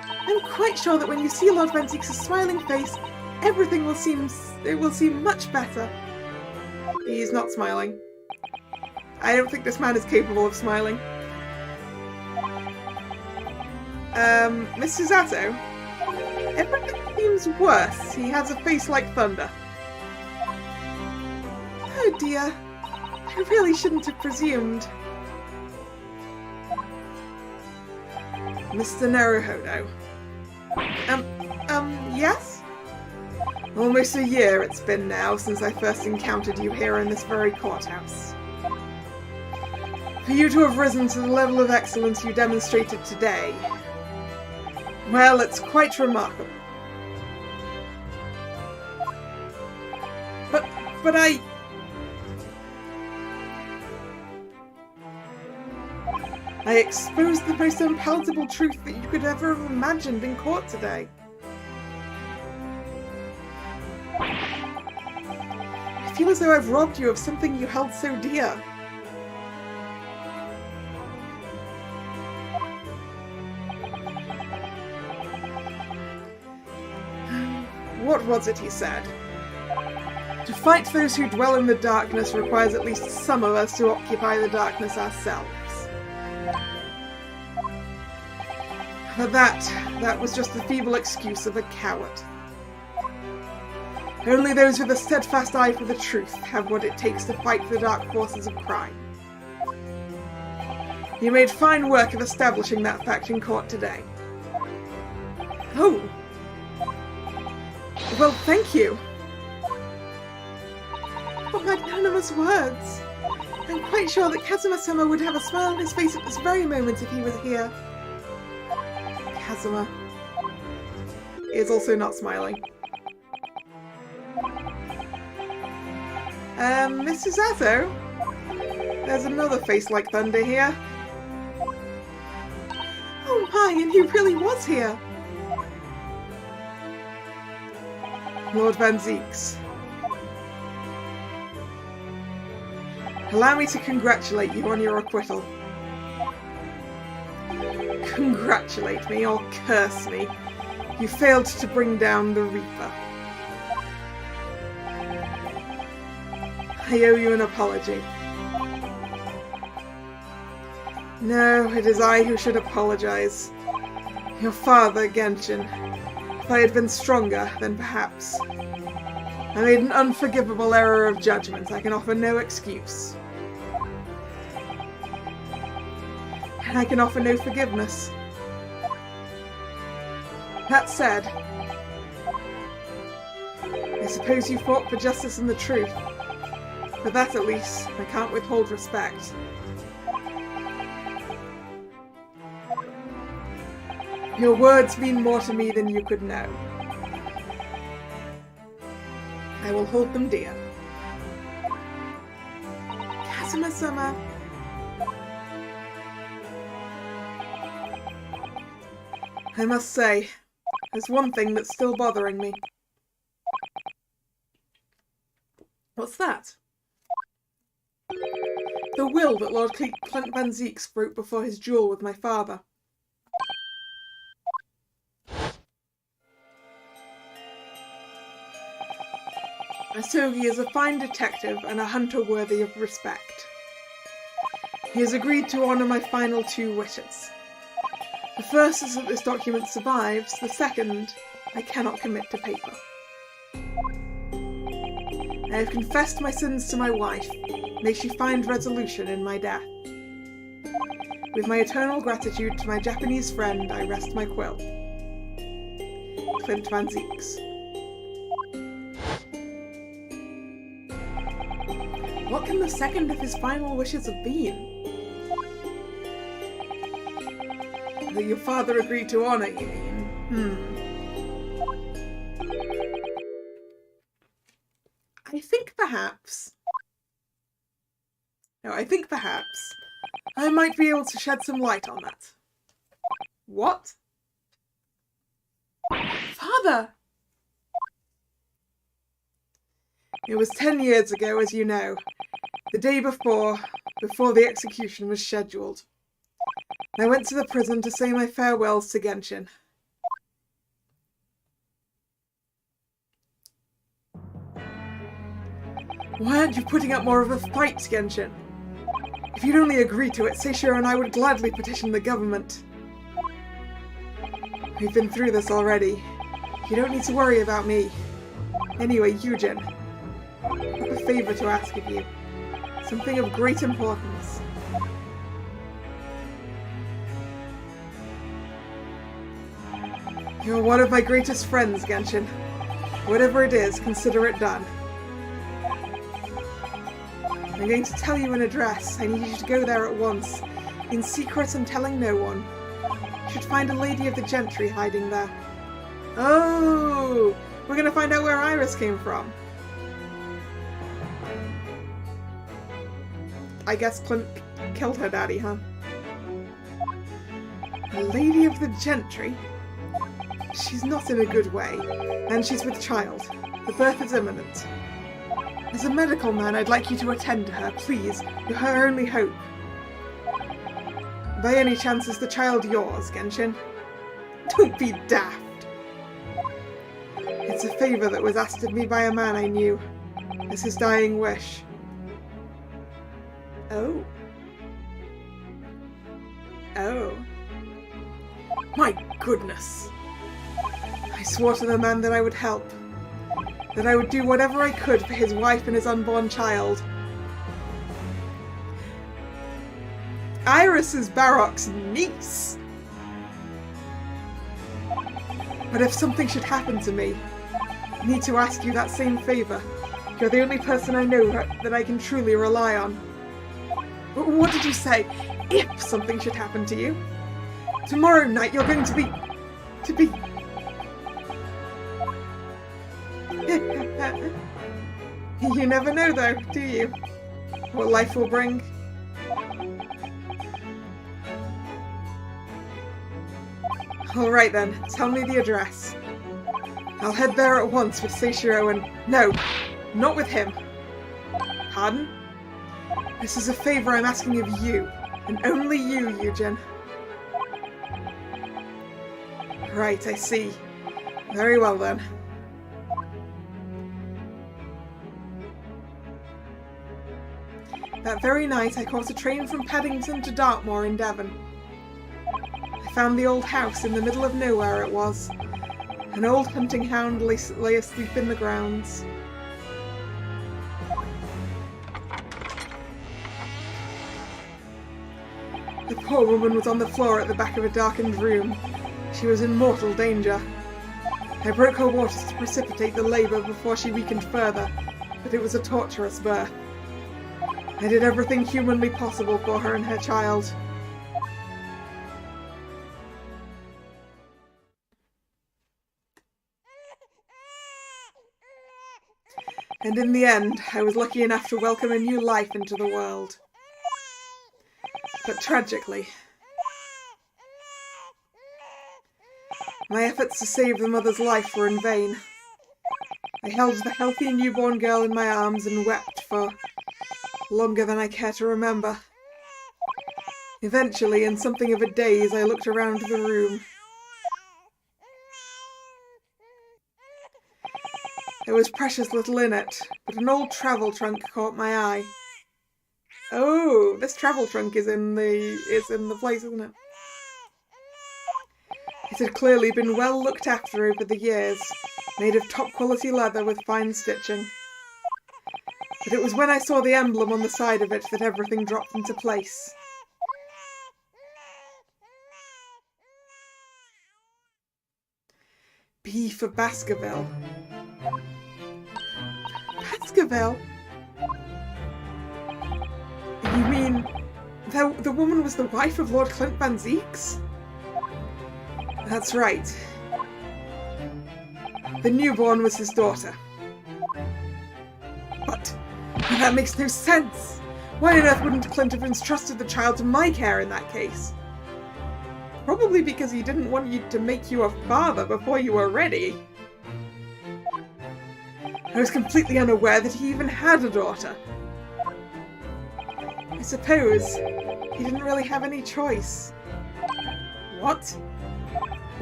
Speaker 1: I'm quite sure that when you see Lord von Zieks' smiling face, everything will seem much better. He's not smiling. I don't think this man is capable of smiling. Mr. Zato, everything seems worse. He has a face like thunder. Oh dear, I really shouldn't have presumed. Mr. Naruhodo. Yes? Almost a year it's been now since I first encountered you here in this very courthouse. For you to have risen to the level of excellence you demonstrated today, well, it's quite remarkable. But I exposed the most unpalatable truth that you could ever have imagined in court today. I feel as though I've robbed you of something you held so dear. What was it he said? To fight those who dwell in the darkness requires at least some of us to occupy the darkness ourselves. But that was just the feeble excuse of a coward. Only those with a steadfast eye for the truth have what it takes to fight the dark forces of crime. You made fine work of establishing that fact in court today. Oh! Well, thank you! What magnanimous words! I'm quite sure that Kazuma-sama would have a smile on his face at this very moment if he was here. Kazuma. is also not smiling. Mrs. Atto? There's another face like thunder here. Oh my, and he really was here! Lord Van Zeeks. Allow me to congratulate you on your acquittal. Congratulate me or curse me. You failed to bring down the Reaper. I owe you an apology. No, it is I who should apologize. Your father, Genshin. If I had been stronger, then perhaps. I made an unforgivable error of judgment. I can offer no excuse. And I can offer no forgiveness. That said, I suppose you fought for justice and the truth. For that, at least, I can't withhold respect. Your words mean more to me than you could know. I will hold them dear. Kazuma-sama. I must say, there's one thing that's still bothering me. What's that? The will that Lord Clint Van Zeeks wrote before his duel with my father. Asogi is a fine detective and a hunter worthy of respect. He has agreed to honour my final 2 wishes. The first is that this document survives, the second, I cannot commit to paper. I have confessed my sins to my wife. May she find resolution in my death. With my eternal gratitude to my Japanese friend, I rest my quill. Clint Van Zeeks. What can the second of his final wishes have been? That your father agreed to honour, you mean? I think perhaps I might be able to shed some light on that. What? Father! It was 10 years ago, as you know. The day before the execution was scheduled. I went to the prison to say my farewells to Genshin. Why aren't you putting up more of a fight, Genshin? If you'd only agree to it, Seishiro and I would gladly petition the government. We've been through this already. You don't need to worry about me. Anyway, Eugen, I have a favour to ask of you. Something of great importance. You're one of my greatest friends, Genshin. Whatever it is, consider it done. I'm going to tell you an address. I need you to go there at once. In secret and telling no one. You should find a lady of the gentry hiding there. Oh! We're going to find out where Iris came from. I guess Clint killed her daddy, huh? A lady of the gentry? She's not in a good way, and she's with child. The birth is imminent. As a medical man, I'd like you to attend to her, please. You're her only hope. By any chance, is the child yours, Genshin? Don't be daft. It's a favour that was asked of me by a man I knew, as his dying wish. Oh. Oh. My goodness. I swore to the man that I would help. That I would do whatever I could for his wife and his unborn child. Iris is Barrock's niece. But if something should happen to me, I need to ask you that same favour. You're the only person I know that I can truly rely on. What did you say? If something should happen to you? Tomorrow night you're going to be... You never know though, do you? What life will bring. Alright then, tell me the address. I'll head there at once with Seishiro and... No, not with him. Pardon? This is a favor I'm asking of you, and only you, Eugen. Right, I see. Very well then. That very night I caught a train from Paddington to Dartmoor in Devon. I found the old house in the middle of nowhere it was. An old hunting hound lay asleep in the grounds. The poor woman was on the floor at the back of a darkened room. She was in mortal danger. I broke her waters to precipitate the labour before she weakened further, but it was a torturous birth. I did everything humanly possible for her and her child. And in the end, I was lucky enough to welcome a new life into the world. But tragically, my efforts to save the mother's life were in vain. I held the healthy newborn girl in my arms and wept for longer than I care to remember. Eventually, in something of a daze, I looked around the room. There was precious little in it, but an old travel trunk caught my eye. Oh, this travel trunk is in the place, isn't it? It had clearly been well looked after over the years, made of top quality leather with fine stitching. But it was when I saw the emblem on the side of it that everything dropped into place. B for Baskerville. Baskerville? You mean the woman was the wife of Lord Clint Van Zeeks? That's right. The newborn was his daughter. But that makes no sense. Why on earth wouldn't Clint have entrusted the child to my care in that case? Probably because he didn't want you to make you a father before you were ready. I was completely unaware that he even had a daughter. I suppose he didn't really have any choice. What?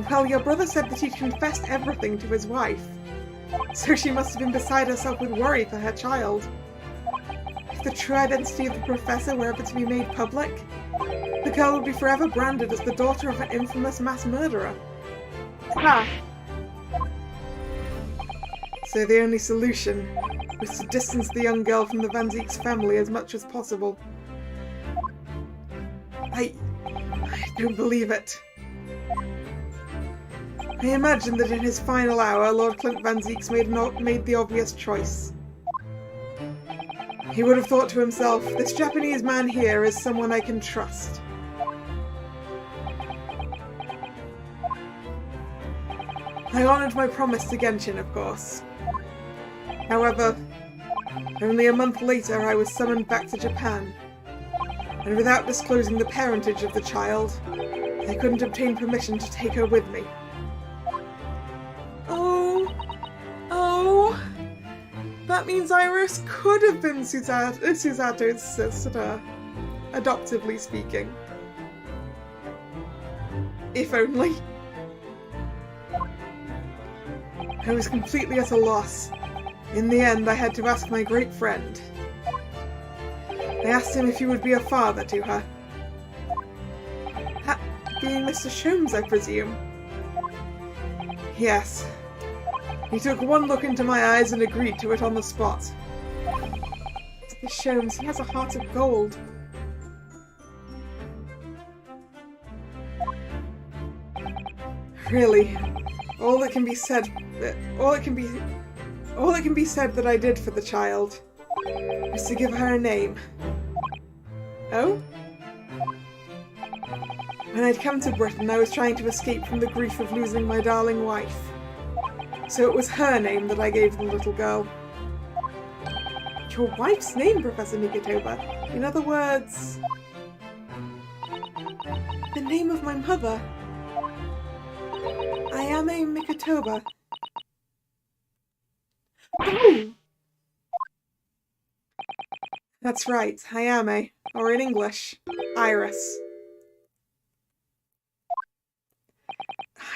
Speaker 1: Well, your brother said that he'd confessed everything to his wife, so she must have been beside herself with worry for her child. If the true identity of the professor were ever to be made public, the girl would be forever branded as the daughter of an infamous mass murderer. Ah! So the only solution was to distance the young girl from the Van Zeeks family as much as possible. I don't believe it. I imagine that in his final hour, Lord Clint Van Zeeks made the obvious choice. He would have thought to himself, this Japanese man here is someone I can trust. I honoured my promise to Genshin, of course. However, only a month later I was summoned back to Japan, and without disclosing the parentage of the child, I couldn't obtain permission to take her with me. Oh, that means Iris could have been Susato's sister, adoptively speaking. If only. I was completely at a loss. In the end, I had to ask my great friend. I asked him if he would be a father to her. That being Mr. Sholmes, I presume. Yes. He took one look into my eyes and agreed to it on the spot. Mr. Sholmes, he has a heart of gold. Really, all that can be said that I did for the child is to give her a name. Oh? When I'd come to Britain, I was trying to escape from the grief of losing my darling wife. So it was her name that I gave the little girl. Your wife's name, Professor Mikotoba. In other words, the name of my mother. Ayame Mikotoba. Oh! That's right, Ayame, or in English, Iris.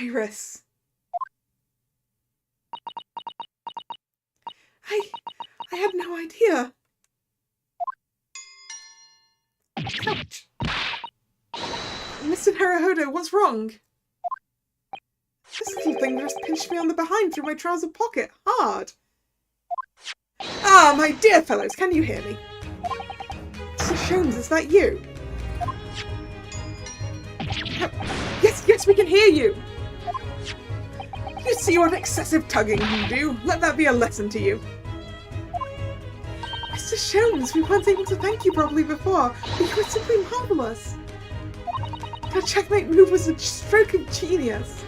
Speaker 1: Iris. I had no idea. Ouch. Mr. Naruhodo, what's wrong? This little thing just pinched me on the behind through my trouser pocket. Hard. Ah, my dear fellows, can you hear me? Mr. Shones, is that you? Yes, we can hear you. You see what excessive tugging you do. Let that be a lesson to you. Mr. Shones, we weren't able to thank you properly before, but you were simply marvellous. Your checkmate move was a stroke of genius.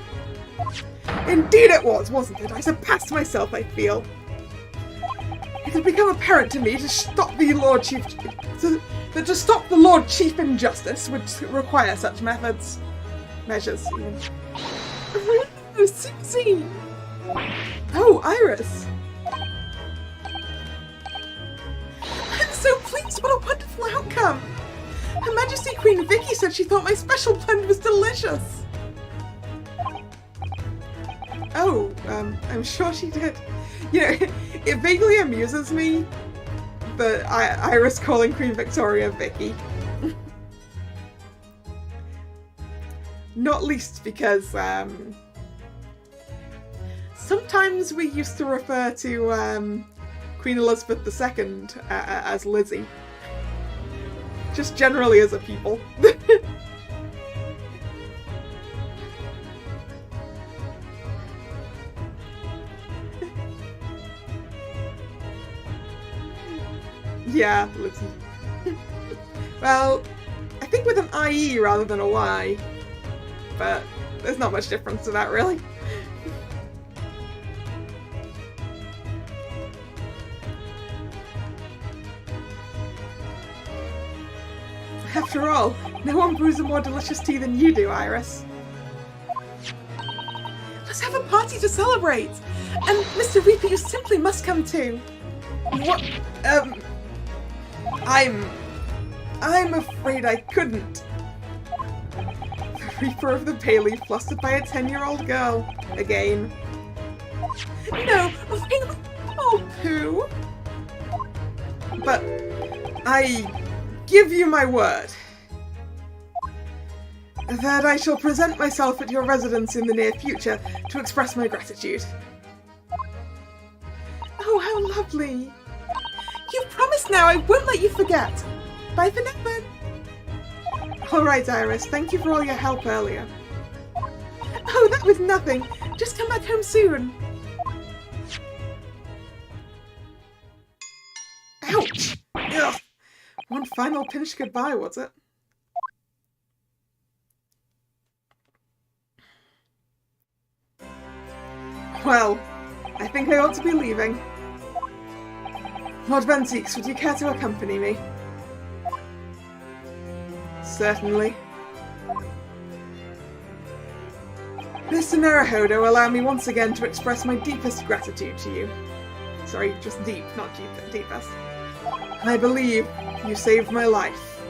Speaker 1: Indeed it was, wasn't it? I surpassed myself, I feel. It had become apparent to me to stop the Lord Chief... that to stop the Lord Chief injustice would require such measures, even. Oh, Susie! Oh, Iris! I'm so pleased! What a wonderful outcome! Her Majesty Queen Vicky said she thought my special blend was delicious! Oh, I'm sure she did. You know, it vaguely amuses me that Iris calling Queen Victoria Vicky. Not least because, sometimes we used to refer to, Queen Elizabeth II as Lizzie. Just generally as a people. Yeah, Lizzie. Well, I think with an IE rather than a Y. But there's not much difference to that, really. After all, no one brews a more delicious tea than you do, Iris. Let's have a party to celebrate! And Mr. Reaper, you simply must come too. What? I'm afraid I couldn't. The Reaper of the Bailey flustered by a 10-year-old girl. Again. No, really? Oh, Pooh. But I give you my word that I shall present myself at your residence in the near future to express my gratitude. Oh, how lovely. You've promised now, I won't let you forget. Bye for now then. Alright, Iris, thank you for all your help earlier. Oh, that was nothing. Just come back home soon. Ouch! Ugh. One final pinched goodbye, was it? Well, I think I ought to be leaving. Lord Benzeeks, would you care to accompany me? Certainly. Mr. Naruhodo, allow me once again to express my deepest gratitude to you. Sorry, just deep, not deepest. I believe you saved my life.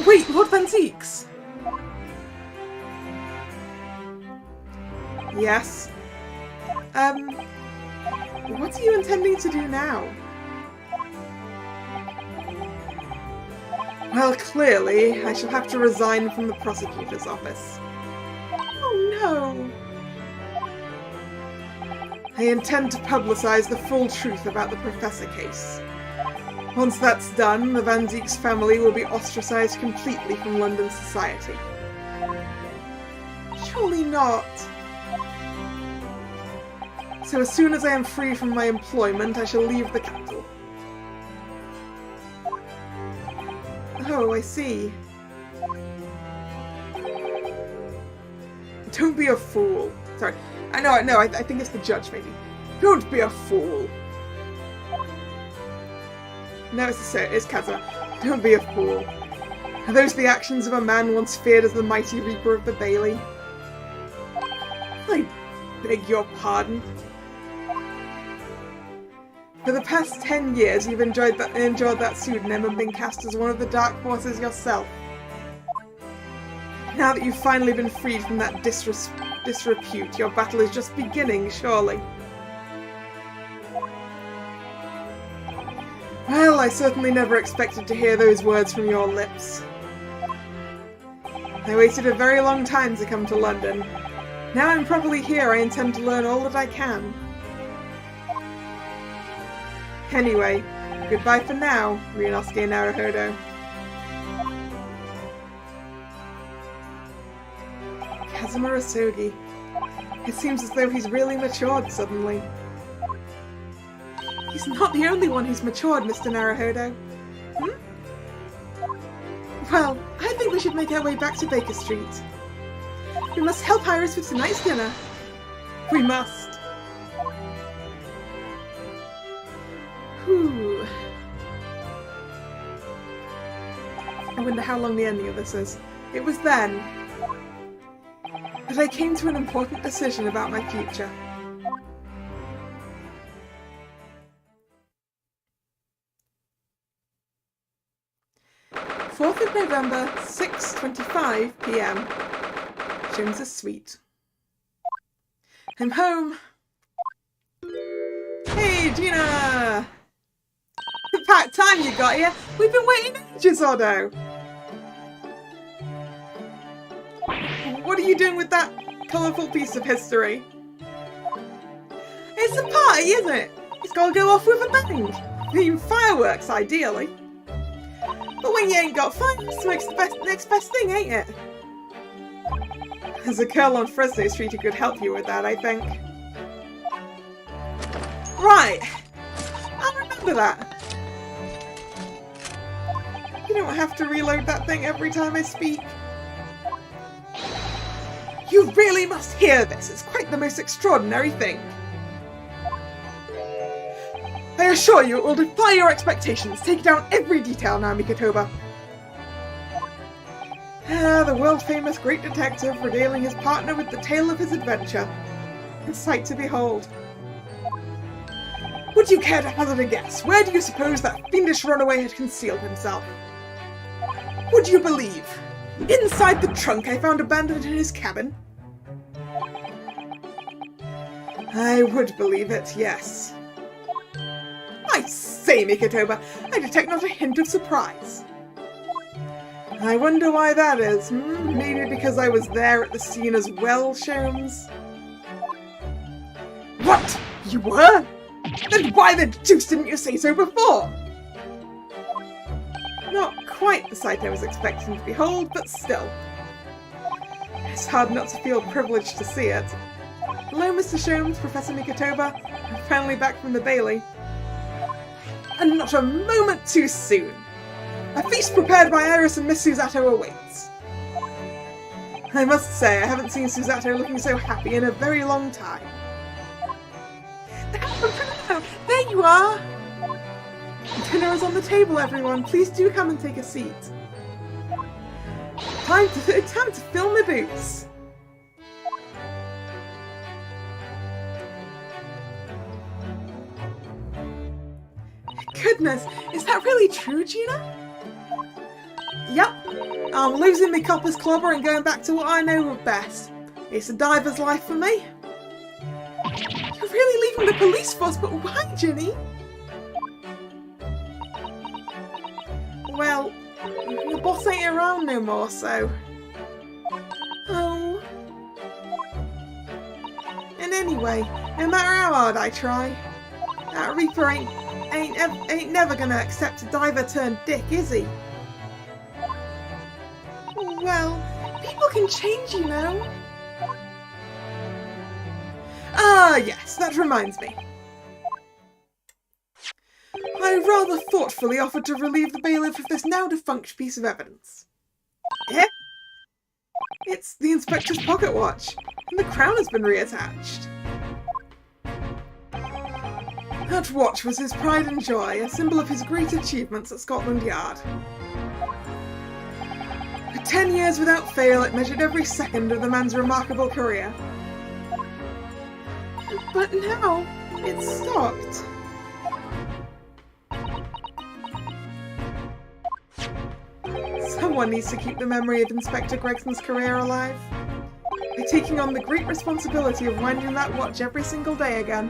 Speaker 1: Wait, Lord Benzeeks! Yes? What are you intending to do now? Well, clearly, I shall have to resign from the prosecutor's office. Oh no! I intend to publicize the full truth about the Professor case. Once that's done, the Van Zeeks family will be ostracized completely from London society. Surely not. So as soon as I am free from my employment, I shall leave the capital. Oh, I see. Don't be a fool. Sorry. I think it's the judge, maybe. Don't be a fool. No, it's Kazuma. Don't be a fool. Are those the actions of a man once feared as the mighty reaper of the Bailey? I beg your pardon. For the past 10 years, you've enjoyed that pseudonym and been cast as one of the Dark Forces yourself. Now that you've finally been freed from that disrepute, your battle is just beginning, surely. Well, I certainly never expected to hear those words from your lips. I waited a very long time to come to London. Now I'm properly here, I intend to learn all that I can. Anyway, goodbye for now, Ryunosuke Naruhodo. Kazuma Asogi. It seems as though he's really matured suddenly. He's not the only one who's matured, Mr. Naruhodo. Well, I think we should make our way back to Baker Street. We must help Iris with tonight's dinner. We must. Whew. I wonder how long the ending of this is. It was then that I came to an important decision about my future. November, 6:25 PM. Jones's Suite. I'm home. Hey, Gina! About time you got here. We've been waiting ages, Otto. What are you doing with that colourful piece of history? It's a party, isn't it? It's got to go off with a bang. I mean, fireworks, ideally. But when you ain't got fun, smoke's the next best thing, ain't it? There's a girl on Fresno Street who could help you with that, I think. Right! I'll remember that. You don't have to reload that thing every time I speak. You really must hear this. It's quite the most extraordinary thing. I assure you it will defy your expectations. Take down every detail now, Mikotoba. The world-famous great detective regaling his partner with the tale of his adventure. A sight to behold. Would you care to hazard a guess? Where do you suppose that fiendish runaway had concealed himself? Would you believe? Inside the trunk I found abandoned in his cabin? I would believe it, yes. I say, Mikotoba, I detect not a hint of surprise. I wonder why that is. Maybe because I was there at the scene as well, Sholmes? What? You were? Then why the deuce didn't you say so before? Not quite the sight I was expecting to behold, but still. It's hard not to feel privileged to see it. Hello, Mr. Sholmes, Professor Mikotoba. I'm finally back from the Bailey. And not a moment too soon. A feast prepared by Iris and Miss Susato awaits. I must say, I haven't seen Susato looking so happy in a very long time. There you are! Dinner is on the table, everyone. Please do come and take a seat. Time to fill my boots. Goodness, is that really true, Gina? Yep, I'm losing my copper's clobber and going back to what I know best. It's a diver's life for me. You're really leaving the police force, but why, Ginny? Well, the boss ain't around no more, so... Oh... And anyway, no matter how hard I try, that Reaper ain't never gonna accept a diver turned dick, is he? Well, people can change, you know. Ah, yes, that reminds me. I I rather thoughtfully offered to relieve the bailiff of this now defunct piece of evidence. Eh? It's the inspector's pocket watch, and the crown has been reattached. That watch was his pride and joy, a symbol of his great achievements at Scotland Yard. For 10 years without fail, it measured every second of the man's remarkable career. But now, it's stopped. Someone needs to keep the memory of Inspector Gregson's career alive, by taking on the great responsibility of winding that watch every single day again.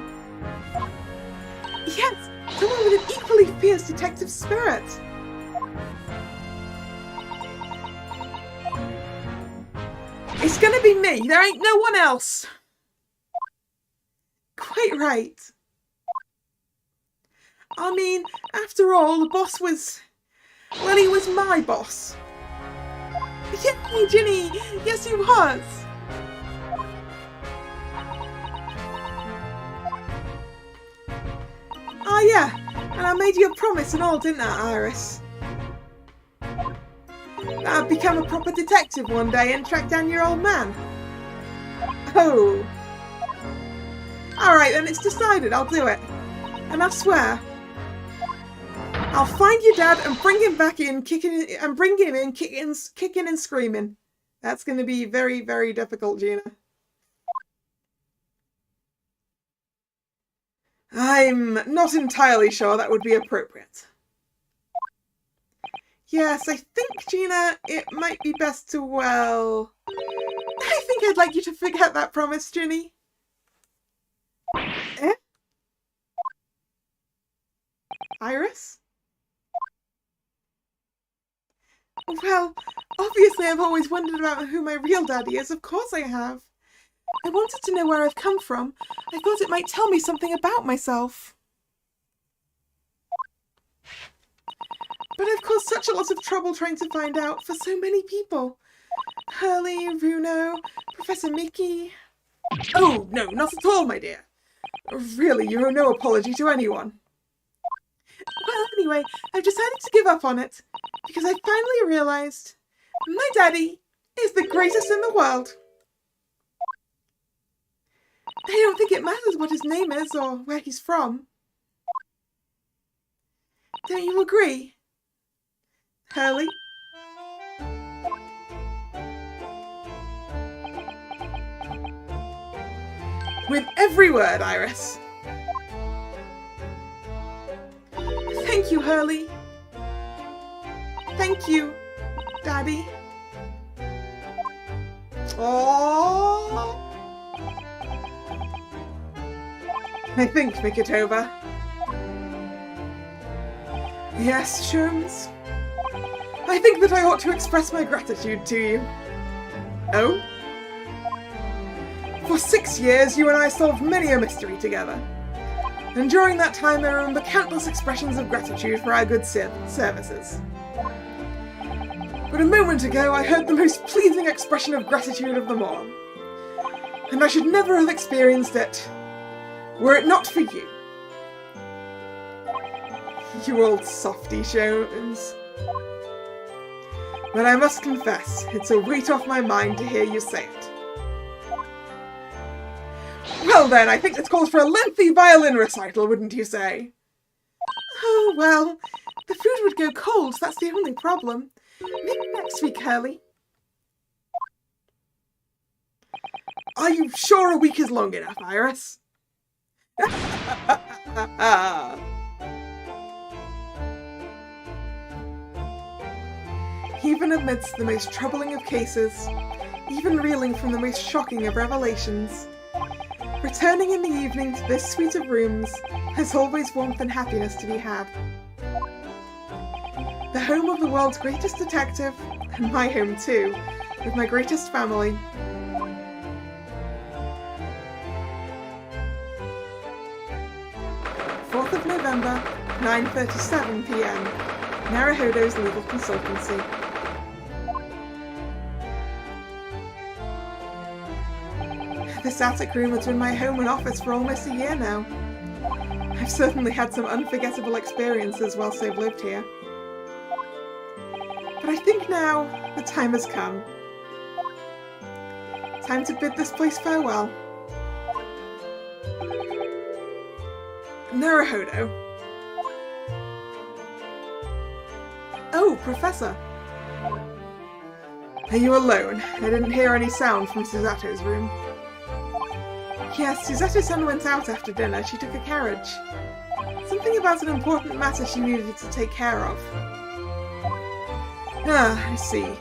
Speaker 1: Yes, someone with an equally fierce detective spirit. It's gonna be me. There ain't no one else. Quite right. I mean, after all, the boss was... well, he was my boss. Yay, Ginny! Yes, he was! Ah, yeah, and I made you a promise and all, didn't I, Iris? I'd become a proper detective one day and track down your old man. Oh. Alright then, it's decided, I'll do it. And I swear, I'll find your dad and bring him back in, kicking and screaming. That's going to be very, very difficult, Gina. I'm not entirely sure that would be appropriate. Yes, I think, Gina, it might be best to, well... I think I'd like you to forget that promise, Ginny. Eh? Iris? Well, obviously I've always wondered about who my real daddy is. Of course I have. I wanted to know where I've come from. I thought it might tell me something about myself. But I've caused such a lot of trouble trying to find out for so many people. Hurley, Runo, Professor Mickey... Oh, no, not at all, my dear. Really, you owe no apology to anyone. Well, anyway, I've decided to give up on it, because I finally realised my daddy is the greatest in the world. I don't think it matters what his name is or where he's from. Don't you agree, Hurley? With every word, Iris. Thank you, Hurley. Thank you, Daddy. Oh. I think, Mikitova. Yes, Sherms. I think that I ought to express my gratitude to you. Oh? For 6 years, you and I solved many a mystery together. And during that time, I remember countless expressions of gratitude for our good services. But a moment ago, I heard the most pleasing expression of gratitude of them all. And I should never have experienced it, were it not for you. You old softy, Jones. But I must confess, it's a weight off my mind to hear you say it. Well then, I think this calls for a lengthy violin recital, wouldn't you say? Oh, well, the food would go cold, that's the only problem. Maybe next week, Hurley. Are you sure a week is long enough, Iris? Even amidst the most troubling of cases, even reeling from the most shocking of revelations, returning in the evening to this suite of rooms, there's always warmth and happiness to be had. The home of the world's greatest detective, and my home too, with my greatest family. November, 9:37 p.m. Naruhodo's Legal Consultancy. This attic room has been my home and office for almost a year now. I've certainly had some unforgettable experiences whilst I've lived here. But I think now the time has come. Time to bid this place farewell. Naruhodo. Oh, Professor. Are you alone? I didn't hear any sound from Susato's room. Yes, Susato-san went out after dinner. She took a carriage. Something about an important matter she needed to take care of. Ah, I see.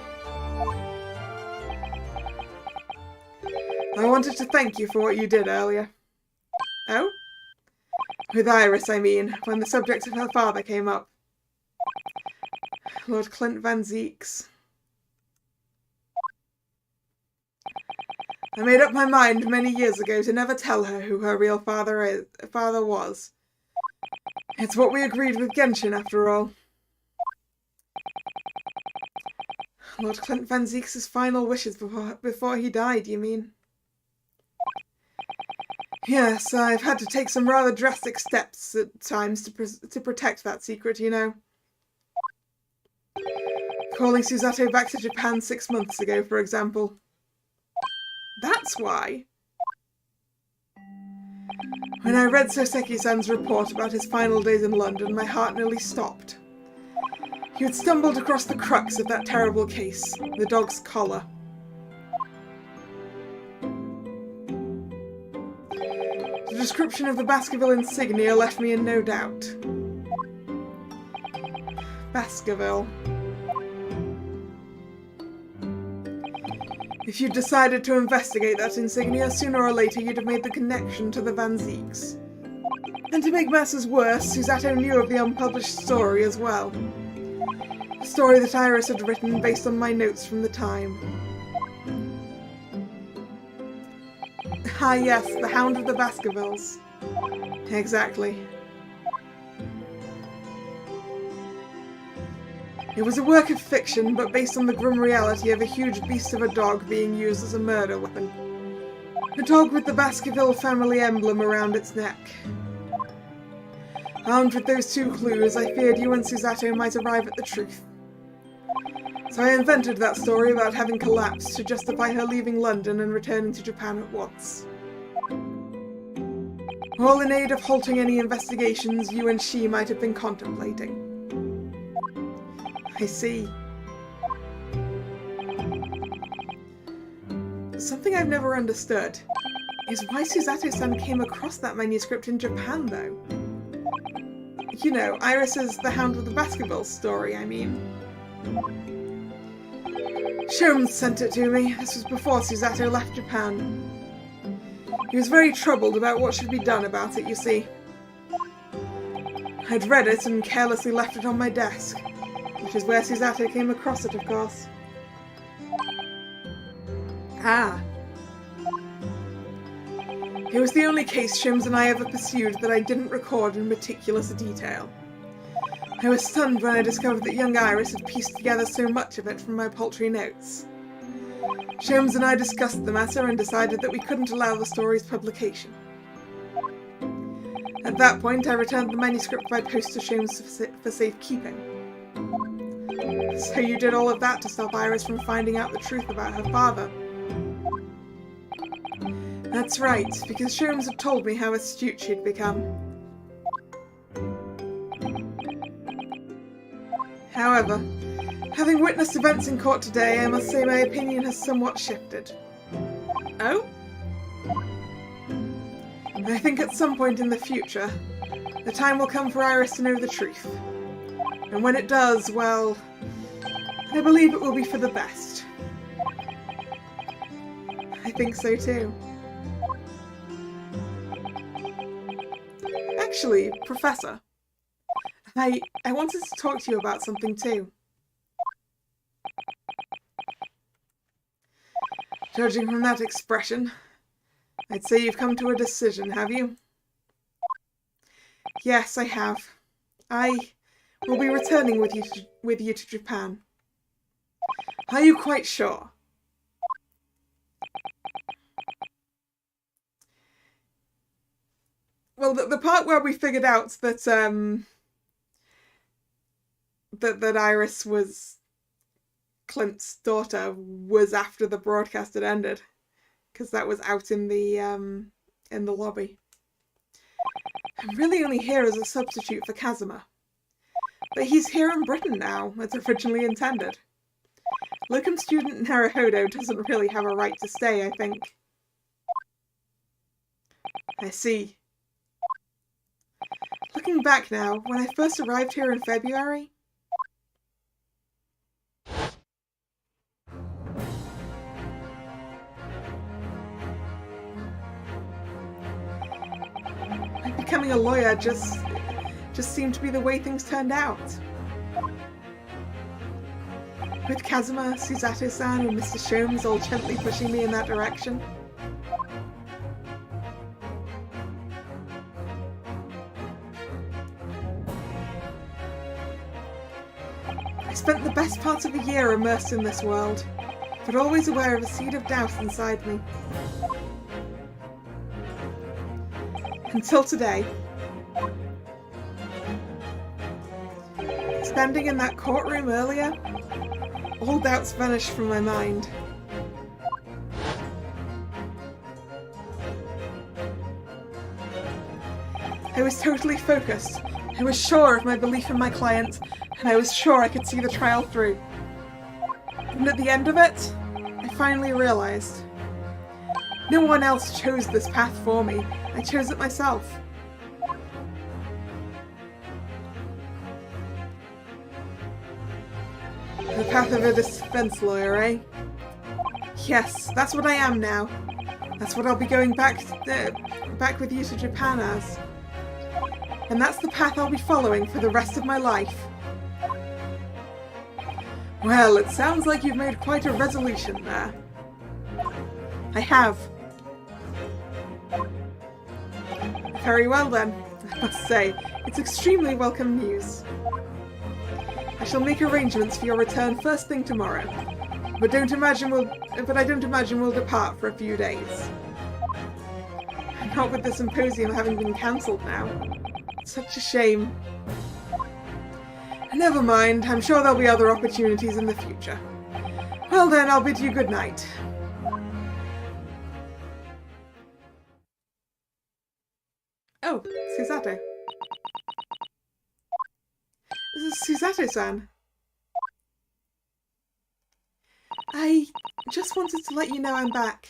Speaker 1: I wanted to thank you for what you did earlier. Oh? With Iris, I mean, when the subject of her father came up. Lord Clint Van Zeeks. I made up my mind many years ago to never tell her who her real father was. It's what we agreed with Genshin, after all. Lord Clint Van Zeeks' final wishes before he died, you mean? Yes, I've had to take some rather drastic steps at times to protect that secret, you know. Calling Susato back to Japan 6 months ago, for example. That's why. When I read Soseki-san's report about his final days in London, my heart nearly stopped. He had stumbled across the crux of that terrible case, the dog's collar. The description of the Baskerville insignia left me in no doubt. Baskerville. If you'd decided to investigate that insignia, sooner or later you'd have made the connection to the Van Zeeks. And to make matters worse, Susato knew of the unpublished story as well. A story that Iris had written based on my notes from the time. Ah yes, the Hound of the Baskervilles. Exactly. It was a work of fiction, but based on the grim reality of a huge beast of a dog being used as a murder weapon. A dog with the Baskerville family emblem around its neck. Armed with those two clues, I feared you and Susato might arrive at the truth. So I invented that story about having collapsed to justify her leaving London and returning to Japan at once. All in aid of halting any investigations you and she might have been contemplating. I see. Something I've never understood is why Susato-san came across that manuscript in Japan, though. You know, Iris's The Hound of the Baskervilles story, I mean. Sholmes sent it to me. This was before Susato left Japan. He was very troubled about what should be done about it, you see. I'd read it and carelessly left it on my desk. Which is where Susato came across it, of course. Ah. It was the only case Sholmes and I ever pursued that I didn't record in meticulous detail. I was stunned when I discovered that young Iris had pieced together so much of it from my paltry notes. Sholmes and I discussed the matter and decided that we couldn't allow the story's publication. At that point, I returned the manuscript by post to Sholmes for safekeeping. So you did all of that to stop Iris from finding out the truth about her father. That's right, because Sholmes had told me how astute she'd become. However, having witnessed events in court today, I must say my opinion has somewhat shifted. Oh? I think at some point in the future, the time will come for Iris to know the truth. And when it does, well, I believe it will be for the best. I think so too. Actually, Professor, I wanted to talk to you about something too. Judging from that expression, I'd say you've come to a decision, have you? Yes, I have. I will be returning with you to Japan. Are you quite sure? Well, the part where we figured out that that Iris was Clint's daughter was after the broadcast had ended, because that was out in the lobby. I'm really only here as a substitute for Kazuma. But he's here in Britain now, as originally intended. Locum student Naruhodo doesn't really have a right to stay, I think. I see. Looking back now, when I first arrived here in February... becoming a lawyer just seemed to be the way things turned out. With Kazuma, Susato-san, and Mr. Sholmes all gently pushing me in that direction. I spent the best part of a year immersed in this world, but always aware of a seed of doubt inside me. Until today. Standing in that courtroom earlier, all doubts vanished from my mind. I was totally focused. I was sure of my belief in my client, and I was sure I could see the trial through. And at the end of it, I finally realized. No one else chose this path for me. I chose it myself. The path of a defense lawyer, eh? Yes, that's what I am now. That's what I'll be going back with you to Japan as. And that's the path I'll be following for the rest of my life. Well, it sounds like you've made quite a resolution there. I have. Very well then, I must say, it's extremely welcome news. I shall make arrangements for your return first thing tomorrow, but I don't imagine we'll depart for a few days. Not with the symposium having been cancelled now. It's such a shame. Never mind, I'm sure there'll be other opportunities in the future. Well then, I'll bid you good night. Oh, Susato. This is Susato-san. I just wanted to let you know I'm back.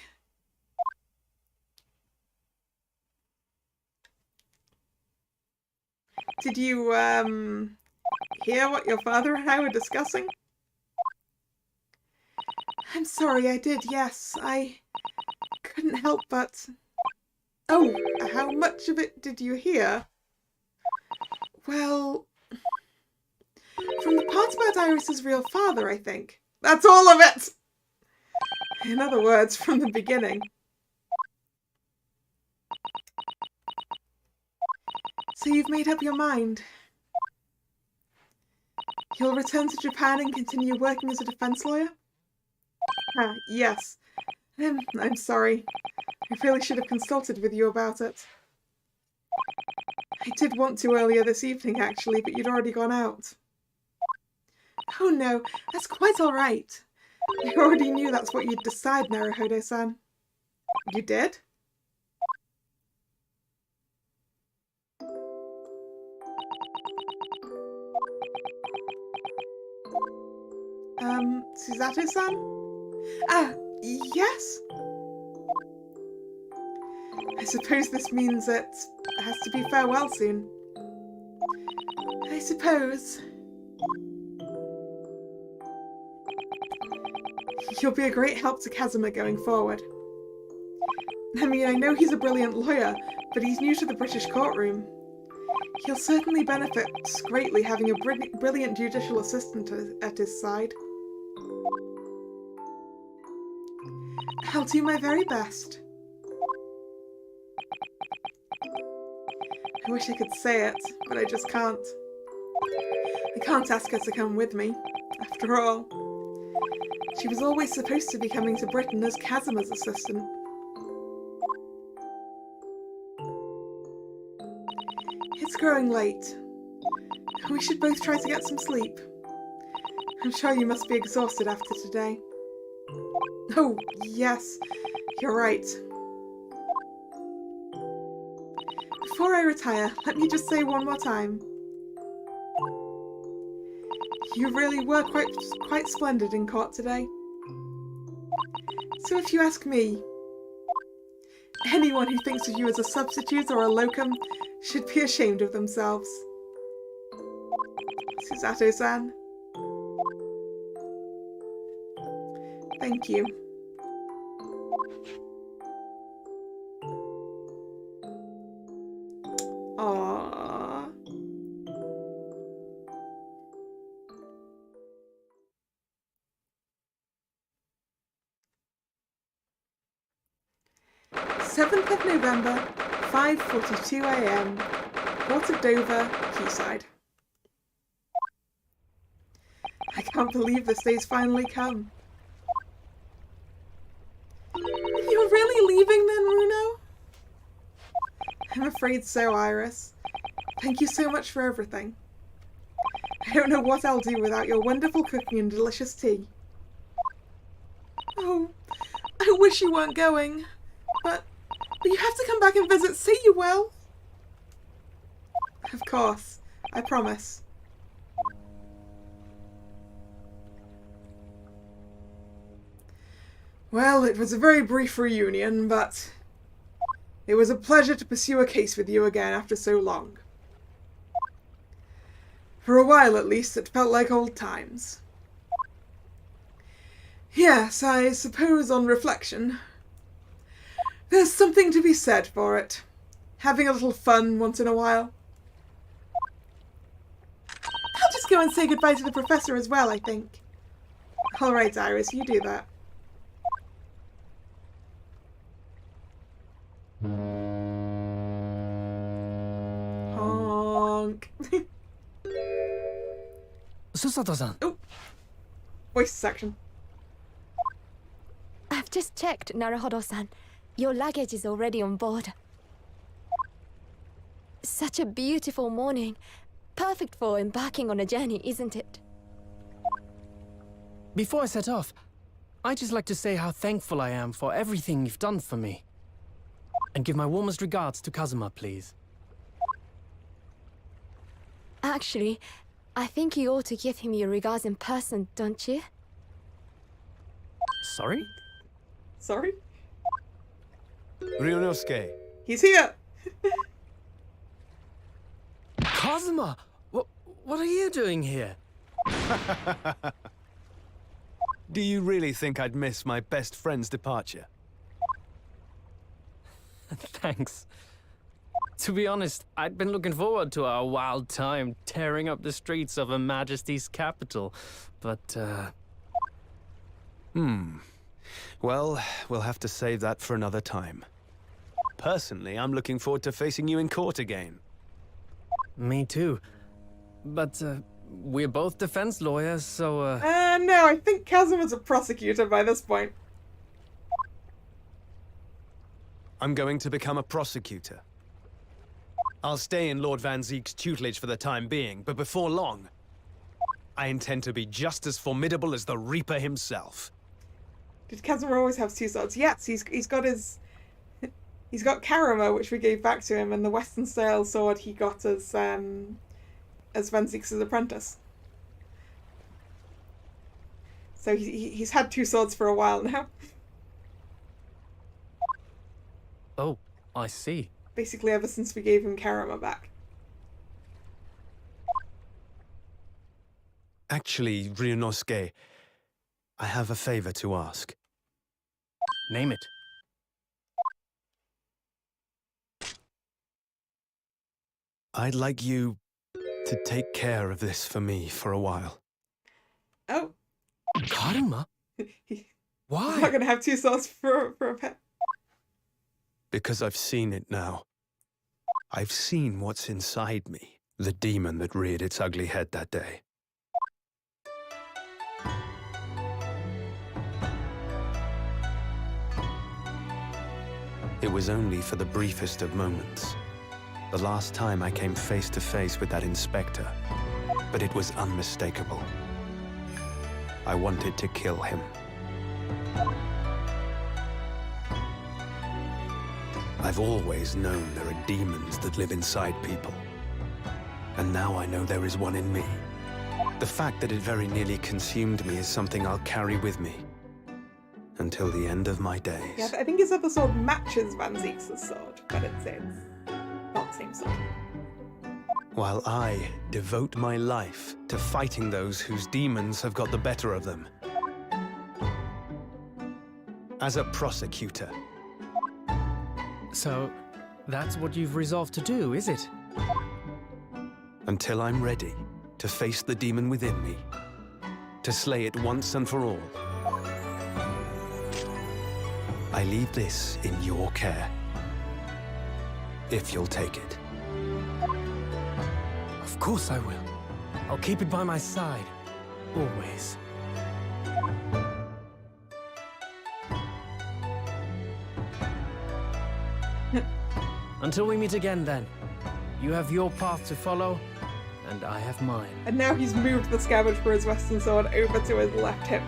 Speaker 1: Did you, hear what your father and I were discussing? I'm sorry, I did, yes. I couldn't help but... Oh, how much of it did you hear? Well... From the part about Iris's real father, I think. That's all of it! In other words, from the beginning. So you've made up your mind? You'll return to Japan and continue working as a defense lawyer? Ah, yes. I'm sorry. I really should have consulted with you about it. I did want to earlier this evening, actually, but you'd already gone out. Oh no, that's quite all right. I already knew that's what you'd decide, Naruhodo-san. You did? Susato-san? Ah, yes? I suppose this means it has to be farewell soon. I suppose. You'll be a great help to Kazuma going forward. I mean, I know he's a brilliant lawyer, but he's new to the British courtroom. He'll certainly benefit greatly having a brilliant judicial assistant at his side. I'll do my very best. I wish I could say it, but I just can't. I can't ask her to come with me, after all. She was always supposed to be coming to Britain as Kazuma's assistant. growing late. We should both try to get some sleep. I'm sure you must be exhausted after today. Oh, yes, you're right. Before I retire, let me just say one more time. You really were quite splendid in court today. So if you ask me, anyone who thinks of you as a substitute or a locum should be ashamed of themselves. Susato-san. Thank you. Aww. Seventh of November, 5:42 a.m. Port of Dover, Quayside. I can't believe this day's finally come. You're really leaving then, Runo? I'm afraid so, Iris. Thank you so much for everything. I don't know what I'll do without your wonderful cooking and delicious tea. Oh, I wish you weren't going, but you have to come back and visit, say you will. Of course, I promise. Well, it was a very brief reunion, but it was a pleasure to pursue a case with you again after so long. For a while, at least, it felt like old times. Yes, I suppose on reflection, there's something to be said for it. Having a little fun once in a while. I'll just go and say goodbye to the professor as well, I think. All right, Iris, you do that. Honk.
Speaker 3: Susato-san.
Speaker 1: Oh, voice section.
Speaker 4: I've just checked, Naruhodo-san. Your luggage is already on board. Such a beautiful morning. Perfect for embarking on a journey, isn't it?
Speaker 3: Before I set off, I'd just like to say how thankful I am for everything you've done for me. And give my warmest regards to Kazuma, please.
Speaker 4: Actually, I think you ought to give him your regards in person, don't you?
Speaker 3: Sorry?
Speaker 1: Sorry?
Speaker 2: Ryunosuke.
Speaker 1: He's here!
Speaker 3: Kazuma! What are you doing here?
Speaker 2: Do you really think I'd miss my best friend's departure?
Speaker 3: Thanks. To be honest, I'd been looking forward to our wild time tearing up the streets of Her Majesty's capital, but,
Speaker 2: Well, we'll have to save that for another time. Personally, I'm looking forward to facing you in court again.
Speaker 3: Me too. But, we're both defense lawyers, so,
Speaker 1: No, I think Kazuma's a prosecutor by this point.
Speaker 2: I'm going to become a prosecutor. I'll stay in Lord Van Zeek's tutelage for the time being, but before long, I intend to be just as formidable as the Reaper himself.
Speaker 1: Did Kazuma always have two swords? Yes, he's got his... He's got Karama, which we gave back to him, and the Western style sword he got as Van Zeek's apprentice. So he's had two swords for a while now.
Speaker 3: oh, I see.
Speaker 1: Basically ever since we gave him Karama back.
Speaker 2: Actually, Ryunosuke, I have a favor to ask.
Speaker 3: Name it.
Speaker 2: I'd like you to take care of this for me for a while.
Speaker 1: Oh.
Speaker 3: Karuma?
Speaker 1: He's
Speaker 3: Why?
Speaker 1: not going to have two swords for a pet.
Speaker 2: Because I've seen it now. I've seen what's inside me, the demon that reared its ugly head that day. It was only for the briefest of moments. The last time I came face to face with that inspector, but it was unmistakable. I wanted to kill him. I've always known there are demons that live inside people. And now I know there is one in me. The fact that it very nearly consumed me is something I'll carry with me until the end of my days.
Speaker 1: Yeah, I think his other sword matches Van Ziek's sword, but it's not the same sword.
Speaker 2: While I devote my life to fighting those whose demons have got the better of them. As a prosecutor.
Speaker 3: So, that's what you've resolved to do, is it?
Speaker 2: Until I'm ready to face the demon within me. To slay it once and for all. I leave this in your care. If you'll take it.
Speaker 3: Of course I will. I'll keep it by my side. Always. Until we meet again, then. You have your path to follow, and I have mine.
Speaker 1: And now he's moved the scabbard for his western sword over to his left hip.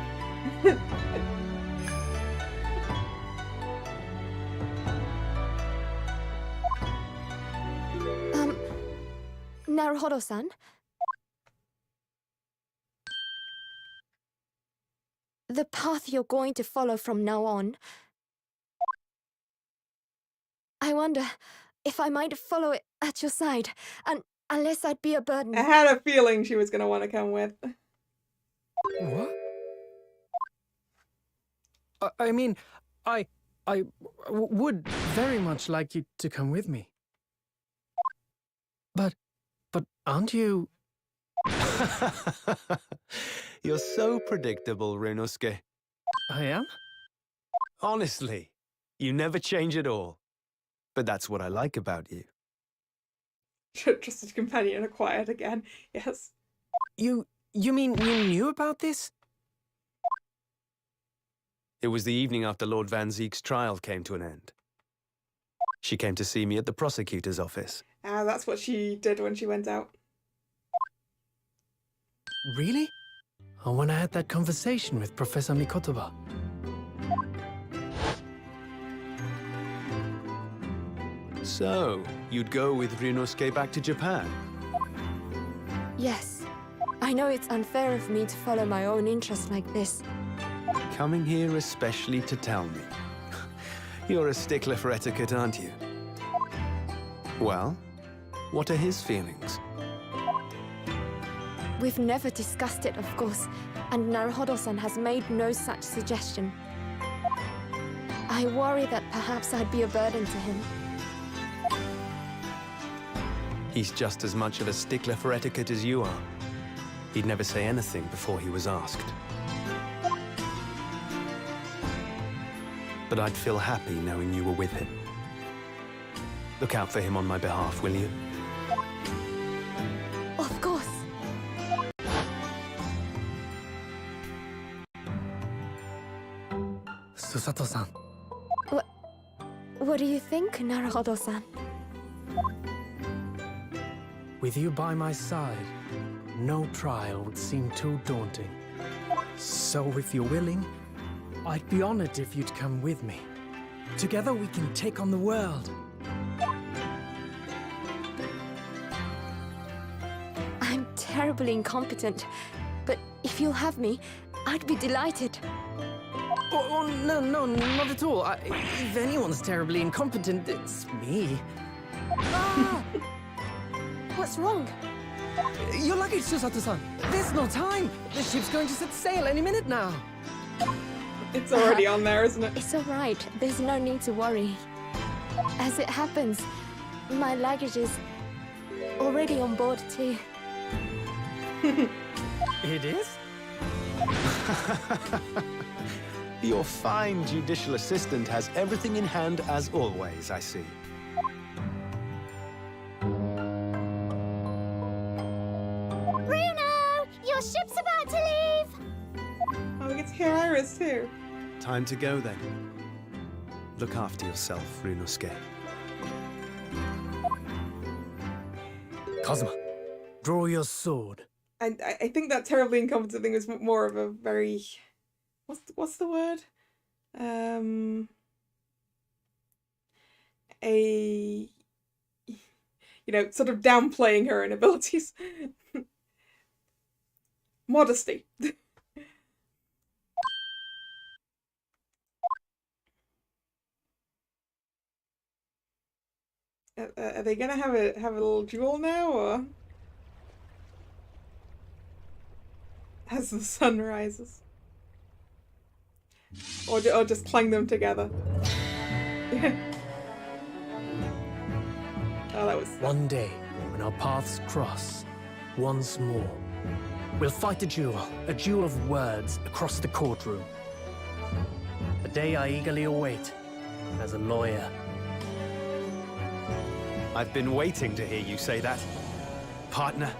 Speaker 4: Naruhodo-san? The path you're going to follow from now on. I wonder if I might follow it at your side, and unless I'd be a burden.
Speaker 1: I had a feeling she was going to want to come with.
Speaker 3: What? I mean, I would very much like you to come with me. But aren't you...
Speaker 2: You're so predictable, Ryunosuke.
Speaker 3: I am?
Speaker 2: Honestly, you never change at all. But that's what I like about you.
Speaker 1: Trusted companion acquired again. Yes.
Speaker 3: You mean you knew about this?
Speaker 2: It was the evening after Lord Van Ziek's trial came to an end. She came to see me at the prosecutor's office.
Speaker 1: Ah, that's what she did when she went out.
Speaker 3: Really? Oh, when I had that conversation with Professor Mikotoba.
Speaker 2: So, you'd go with Ryunosuke back to Japan?
Speaker 4: Yes. I know it's unfair of me to follow my own interests like this.
Speaker 2: Coming here especially to tell me. You're a stickler for etiquette, aren't you? Well, what are his feelings?
Speaker 4: We've never discussed it, of course, and Naruhodo-san has made no such suggestion. I worry that perhaps I'd be a burden to him.
Speaker 2: He's just as much of a stickler for etiquette as you are. He'd never say anything before he was asked. But I'd feel happy knowing you were with him. Look out for him on my behalf, will you?
Speaker 4: Of course.
Speaker 3: Susato-san.
Speaker 4: What do you think, Naruhodo-san?
Speaker 3: With you by my side, no trial would seem too daunting. So if you're willing, I'd be honored if you'd come with me. Together we can take on the world.
Speaker 4: I'm terribly incompetent, but if you'll have me, I'd be delighted.
Speaker 3: Oh, no, not at all. If anyone's terribly incompetent, it's me. Ah!
Speaker 4: What's wrong?
Speaker 3: You're lucky, Susato-san. There's no time. The ship's going to set sail any minute now.
Speaker 1: It's already on there, isn't it?
Speaker 4: It's all right. There's no need to worry. As it happens, my luggage is already on board too.
Speaker 3: It is?
Speaker 2: Your fine judicial assistant has everything in hand as always, I see.
Speaker 5: Bruno! Your ship's about to leave!
Speaker 1: Oh, we get to hear Iris too.
Speaker 2: Time to go then. Look after yourself, Ryunosuke.
Speaker 3: Kazuma, draw your sword.
Speaker 1: And I think that terribly incompetent thing was more of a very... What's the word? A... You know, sort of downplaying her inabilities. Modesty. Are they gonna have a little duel now, or as the sun rises, or just clang them together? Yeah. Oh, that was
Speaker 3: One day, when our paths cross, once more, we'll fight a duel of words across the courtroom. A day I eagerly await as a lawyer.
Speaker 2: I've been waiting to hear you say that, partner.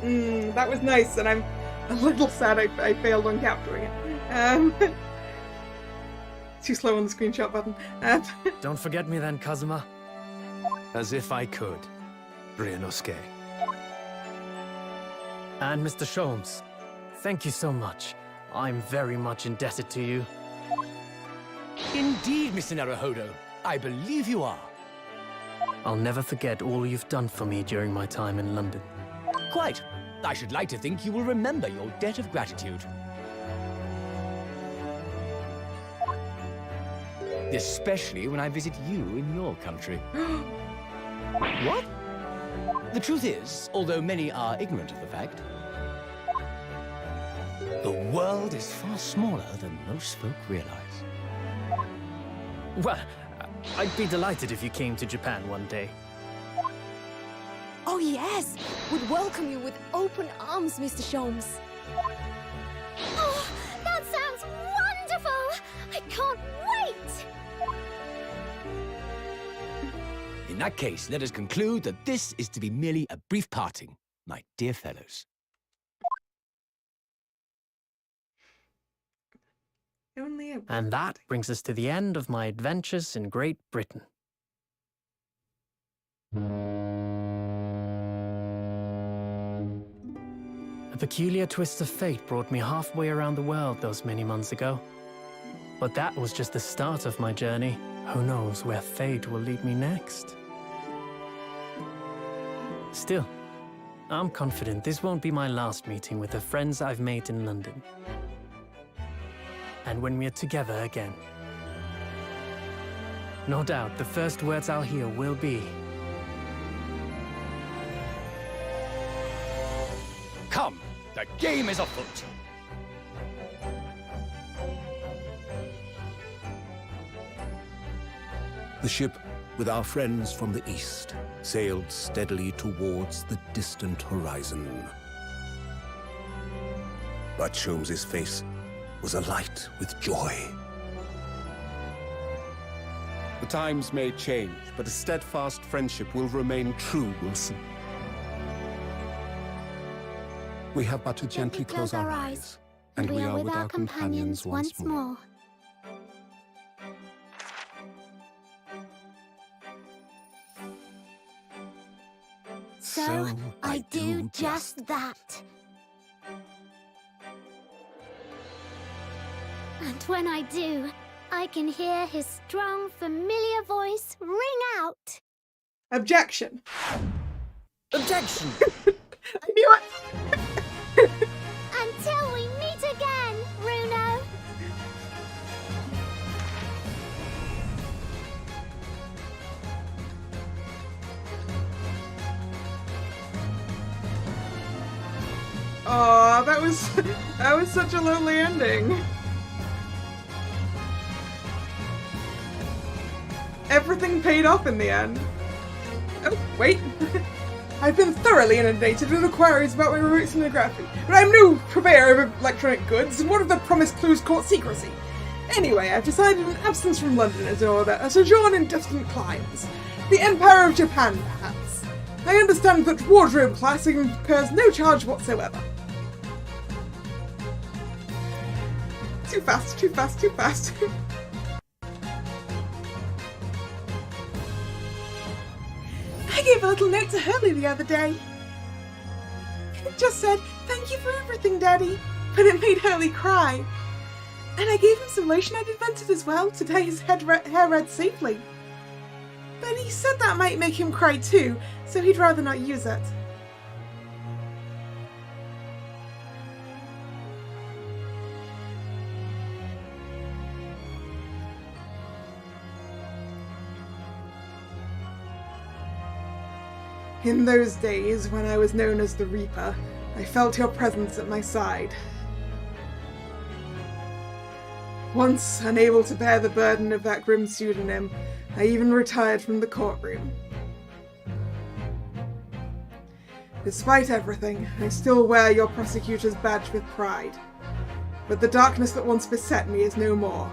Speaker 1: That was nice, and I'm a little sad I failed on capturing it. Too slow on the screenshot button.
Speaker 3: Don't forget me then, Kazuma.
Speaker 2: As if I could, Ryunosuke.
Speaker 3: And Mr. Sholmes, thank you so much. I'm very much indebted to you.
Speaker 6: Indeed, Mr. Naruhodo. I believe you are.
Speaker 3: I'll never forget all you've done for me during my time in London.
Speaker 6: Quite. I should like to think you will remember your debt of gratitude. Especially when I visit you in your country. What? The truth is, although many are ignorant of the fact, the world is far smaller than most folk realize.
Speaker 3: Well, I'd be delighted if you came to Japan one day.
Speaker 4: Oh yes! Would welcome you with open arms, Mr. Sholmes.
Speaker 5: Oh, that sounds wonderful! I can't wait!
Speaker 6: In that case, let us conclude that this is to be merely a brief parting, my dear fellows.
Speaker 1: Only a...
Speaker 3: And that brings us to the end of my adventures in Great Britain. A peculiar twist of fate brought me halfway around the world those many months ago. But that was just the start of my journey. Who knows where fate will lead me next? Still, I'm confident this won't be my last meeting with the friends I've made in London. And when we're together again, no doubt the first words I'll hear will be,
Speaker 6: Come, the game is afoot.
Speaker 7: The ship, with our friends from the east, sailed steadily towards the distant horizon. But Sholmes's face was alight with joy. The times may change, but a steadfast friendship will remain true, Wilson. We have but to gently close our eyes, and we are with our companions once more.
Speaker 5: So, I do just that. And when I do, I can hear his strong, familiar voice ring out.
Speaker 1: Objection.
Speaker 3: objection!
Speaker 1: I knew it!
Speaker 5: Until we meet again, Runo.
Speaker 1: Aw, that was such a lonely ending. Everything paid off in the end. Oh, wait. I've been thoroughly inundated with inquiries about my roots in geography, but I'm no purveyor of electronic goods, and what of the promised clues court secrecy? Anyway, I've decided an absence from London is in order, a sojourn in distant climes. The Empire of Japan, perhaps. I understand that wardrobe class incurs no charge whatsoever. Too fast, too fast, too fast. gave a little note to Hurley the other day. It just said, "Thank you for everything, Daddy," but it made Hurley cry. And I gave him some lotion I'd invented as well to dye his hair red safely. But he said that might make him cry too, so he'd rather not use it. In those days, when I was known as the Reaper, I felt your presence at my side. Once unable to bear the burden of that grim pseudonym, I even retired from the courtroom. Despite everything, I still wear your prosecutor's badge with pride. But the darkness that once beset me is no more,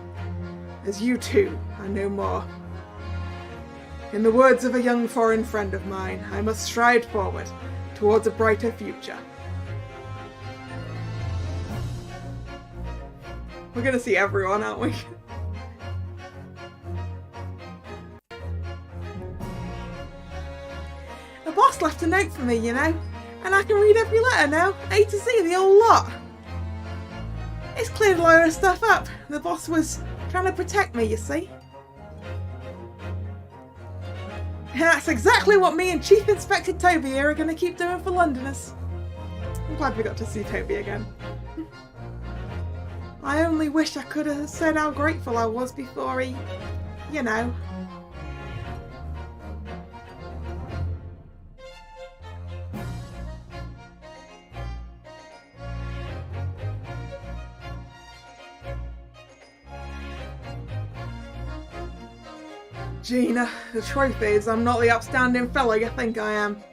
Speaker 1: as you too are no more. In the words of a young foreign friend of mine, I must stride forward towards a brighter future. We're gonna see everyone, aren't we? The boss left a note for me, you know, and I can read every letter now, A to Z, the whole lot. It's cleared a load of stuff up. The boss was trying to protect me, you see. And that's exactly what me and Chief Inspector Toby here are going to keep doing for Londoners. I'm glad we got to see Toby again. I only wish I could have said how grateful I was before he, you know. Gina, the truth is, I'm not the upstanding fellow you think I am.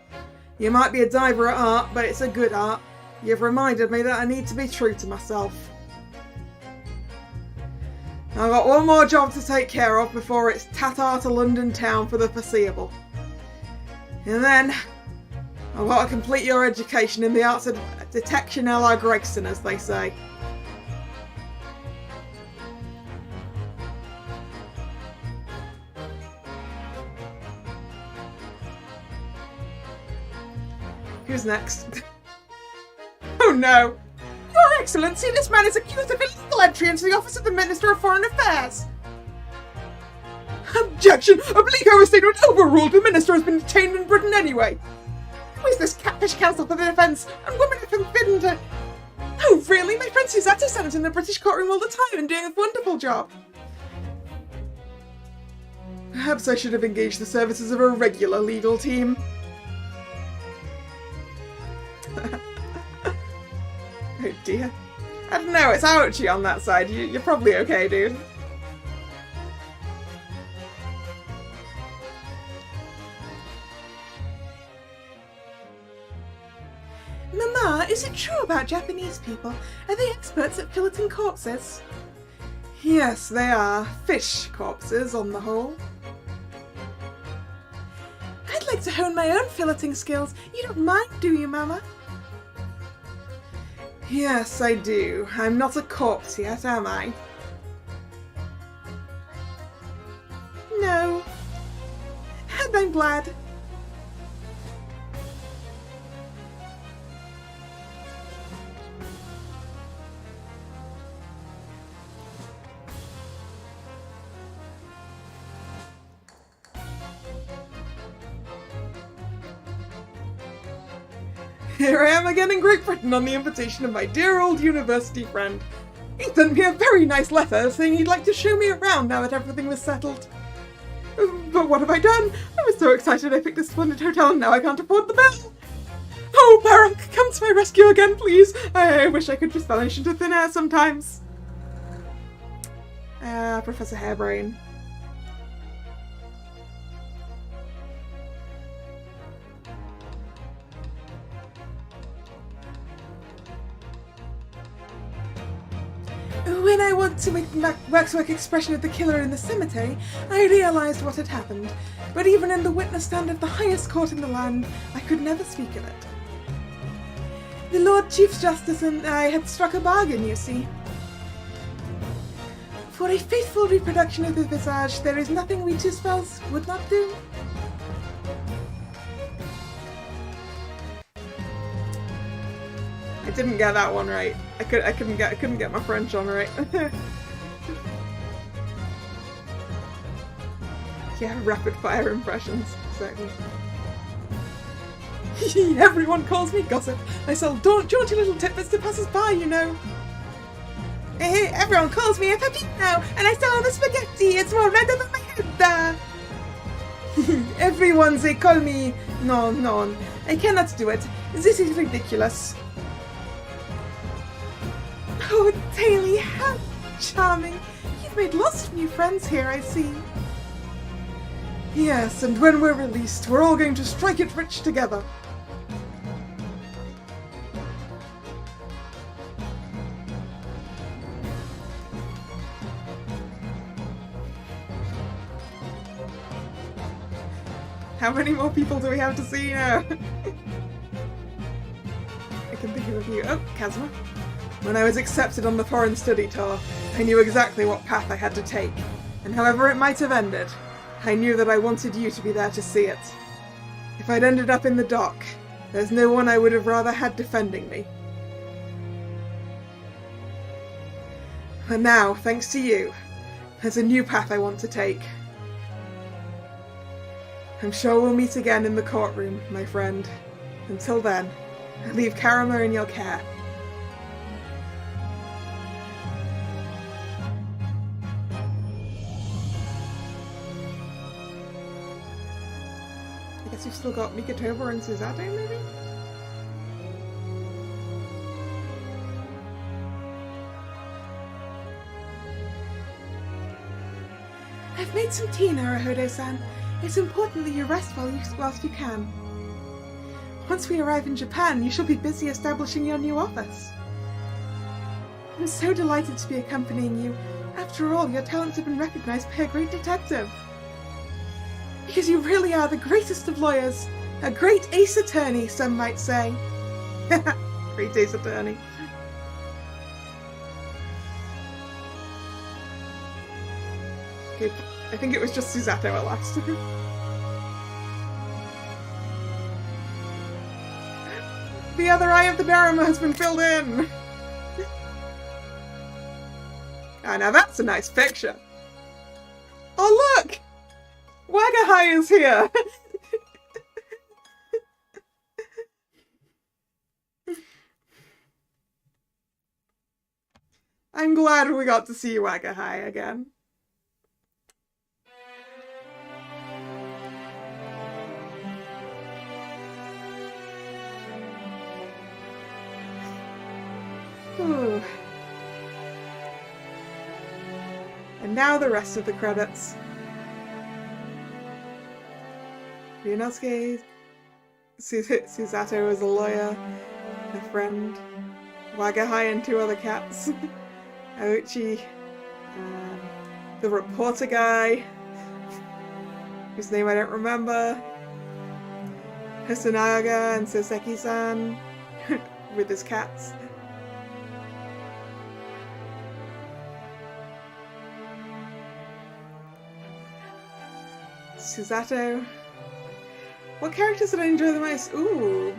Speaker 1: You might be a diver at art, but it's a good art. You've reminded me that I need to be true to myself. I've got one more job to take care of before it's tat-tar to London town for the foreseeable. And then, I've got to complete your education in the arts of detection a la Gregson, as they say. Who's next? Oh no! Your Excellency, this man is accused of illegal entry into the office of the Minister of Foreign Affairs! Objection! Oblique statement overruled! The Minister has been detained in Britain anyway! Who is this catfish counsel for the defence? And women have been forbidden to... Oh really? My friend Suzette is sent in the British courtroom all the time and doing a wonderful job! Perhaps I should have engaged the services of a regular legal team. Oh dear. I don't know, it's ouchy on that side. You're probably okay, dude. Mama, is it true about Japanese people? Are they experts at filleting corpses? Yes, they are. Fish corpses, on the whole. I'd like to hone my own filleting skills. You don't mind, do you, Mama? Yes, I do. I'm not a corpse yet, am I? No. And I'm glad. Here I am again in Great Britain on the invitation of my dear old university friend. He sent me a very nice letter saying he'd like to show me around now that everything was settled. But what have I done? I was so excited I picked a splendid hotel and now I can't afford the bill. Oh, Barak, come to my rescue again, please. I wish I could just vanish into thin air sometimes. Professor Hairbrain. When I want to make the waxwork expression of the killer in the cemetery, I realised what had happened. But even in the witness stand of the highest court in the land, I could never speak of it. The Lord Chief Justice and I had struck a bargain, you see. For a faithful reproduction of the visage, there is nothing we two spells would not do. I didn't get that one right. I couldn't get my French on right. Yeah, rapid fire impressions. Exactly. Everyone calls me gossip. I sell jaunty little tidbits to passers-by, you know. Hey, everyone calls me a Peppino, and I sell the spaghetti. It's more redder than my head. Everyone they call me. No, I cannot do it. This is ridiculous. Oh, Daly, how charming. You've made lots of new friends here, I see. Yes, and when we're released, we're all going to strike it rich together. How many more people do we have to see now? I can think of a few. Oh, Kazuma. When I was accepted on the foreign study tour, I knew exactly what path I had to take, and however it might have ended, I knew that I wanted you to be there to see it. If I'd ended up in the dock, there's no one I would have rather had defending me. And now, thanks to you, there's a new path I want to take. I'm sure we'll meet again in the courtroom, my friend. Until then, I leave Karama in your care. I guess we've still got Mikotoba and Suzato, maybe? I've made some tea, Naruhodo-san. It's important that you rest whilst you can. Once we arrive in Japan, you shall be busy establishing your new office. I'm so delighted to be accompanying you. After all, your talents have been recognized by a great detective. Because you really are the greatest of lawyers. A great ace attorney, some might say. Great ace attorney. Okay, I think it was just Suzato at last. The other eye of the Daruma has been filled in! Ah, now that's a nice picture. Oh look! Wagahai is here! I'm glad we got to see Wagahai again. Ooh. And now the rest of the credits. Ryunosuke, Suzato is a lawyer, a friend, Wagahai and 2 other cats, Aoichi, the reporter guy, whose name I don't remember, Hisanaga and Soseki-san, with his cats. Suzato. What characters did I enjoy the most? Ooh.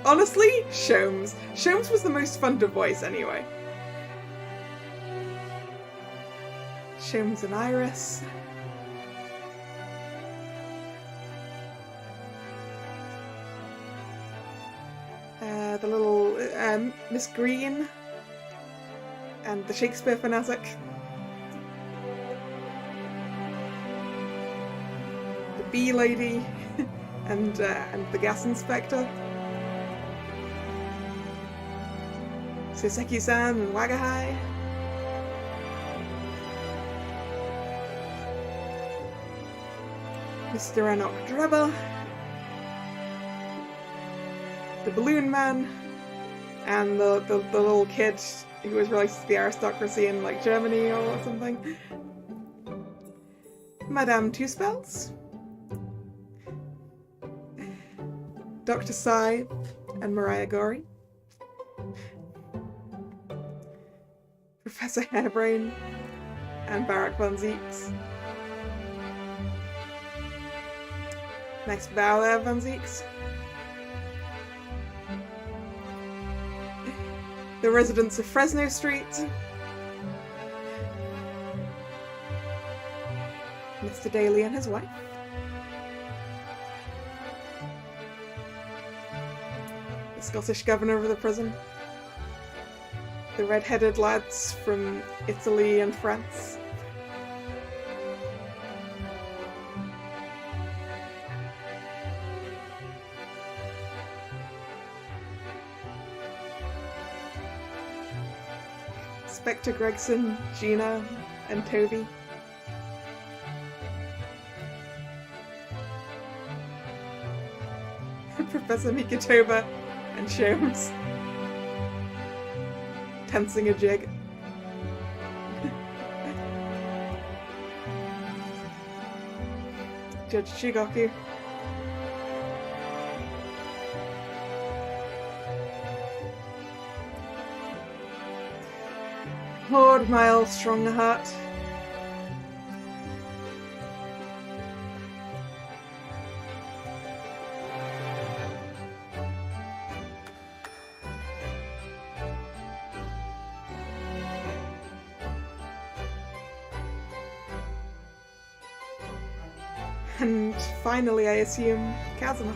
Speaker 1: Honestly, Sholmes. Sholmes was the most fun to voice anyway. Sholmes and Iris. The little Miss Green. And the Shakespeare fanatic. Bee lady and the gas inspector. Soseki-san and Wagahai. Mr. Enoch Drebber. The balloon man. And the little kid who was released to the aristocracy in like Germany or something. Madame Two Spells. Dr. Sai and Mariah Gorey. Professor Hairbrain and Barak von Zeeks. Nice bow there, von Zeeks. the residents of Fresno Street, Mr. Daly and his wife, the Scottish governor of the prison, the red-headed lads from Italy and France, Spectre Gregson, Gina, and Toby. Professor Mikitoba and Sholmes. Tensing a jig. Judge Shigoku. Lord Miles Strongheart. And finally, I assume, Kazuma.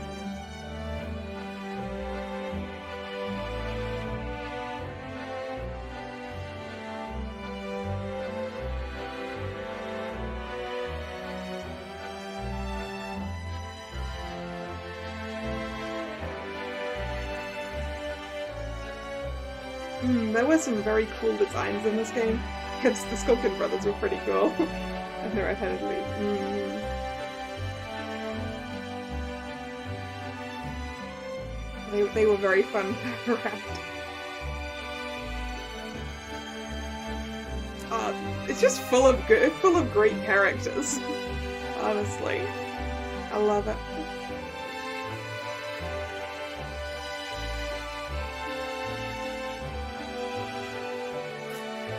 Speaker 1: There were some very cool designs in this game. Because the Skulkin brothers were pretty cool. And the red-headed lead. They were very fun around. It's just full of great characters. Honestly, I love it.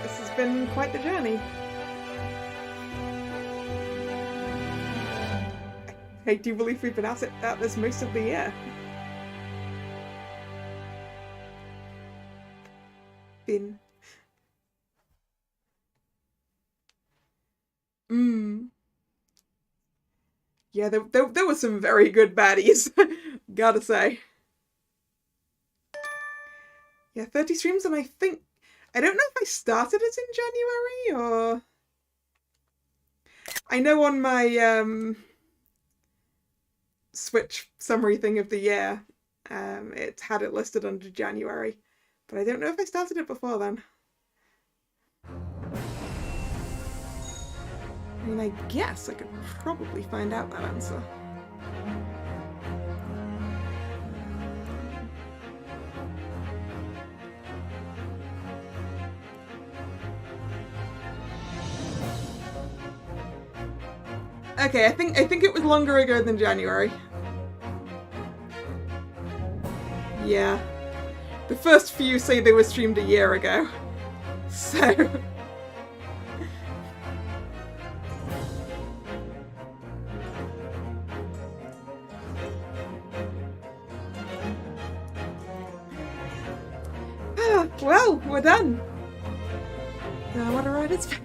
Speaker 1: This has been quite the journey. I do believe we've been at this most of the year. Yeah, there were some very good baddies, gotta say. Yeah, 30 streams, and I don't know if I started it in January, or... I know on my, Switch summary thing of the year, it had it listed under January. But I don't know if I started it before then. I mean, I guess I could probably find out that answer. Okay, I think it was longer ago than January. Yeah. The first few say they were streamed a year ago. So... well, we're done. Now what a ride it's been.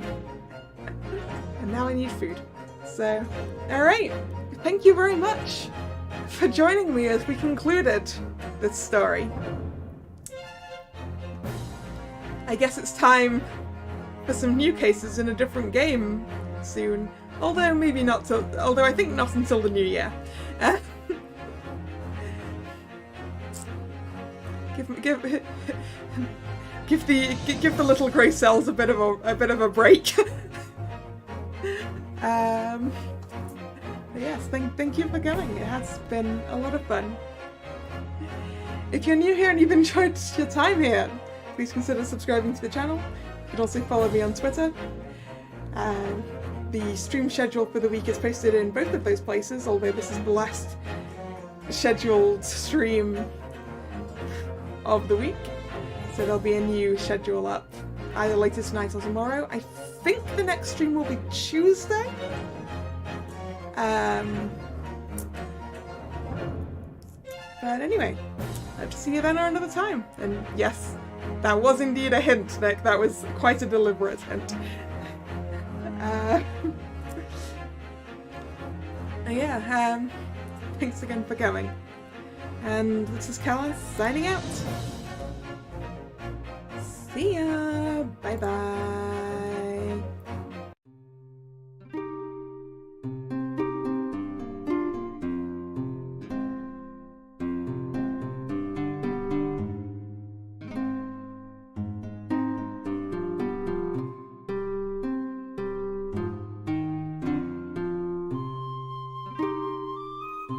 Speaker 1: And now I need food. So, alright. Thank you very much for joining me as we concluded this story. I guess it's time for some new cases in a different game soon. Although maybe not till, although I think not until the new year. Give the little grey cells a bit of a break. Yes, thank you for coming. It has been a lot of fun. If you're new here and you've enjoyed your time here, please consider subscribing to the channel. You can also follow me on Twitter. The stream schedule for the week is posted in both of those places, although this is the last scheduled stream of the week. So there'll be a new schedule up either later tonight or tomorrow. I think the next stream will be Tuesday. But anyway, hope to see you then or another time. And yes, That was indeed a hint, Nick. That was quite a deliberate hint. Yeah, thanks again for coming. And this is Kalla signing out. See ya! Bye bye!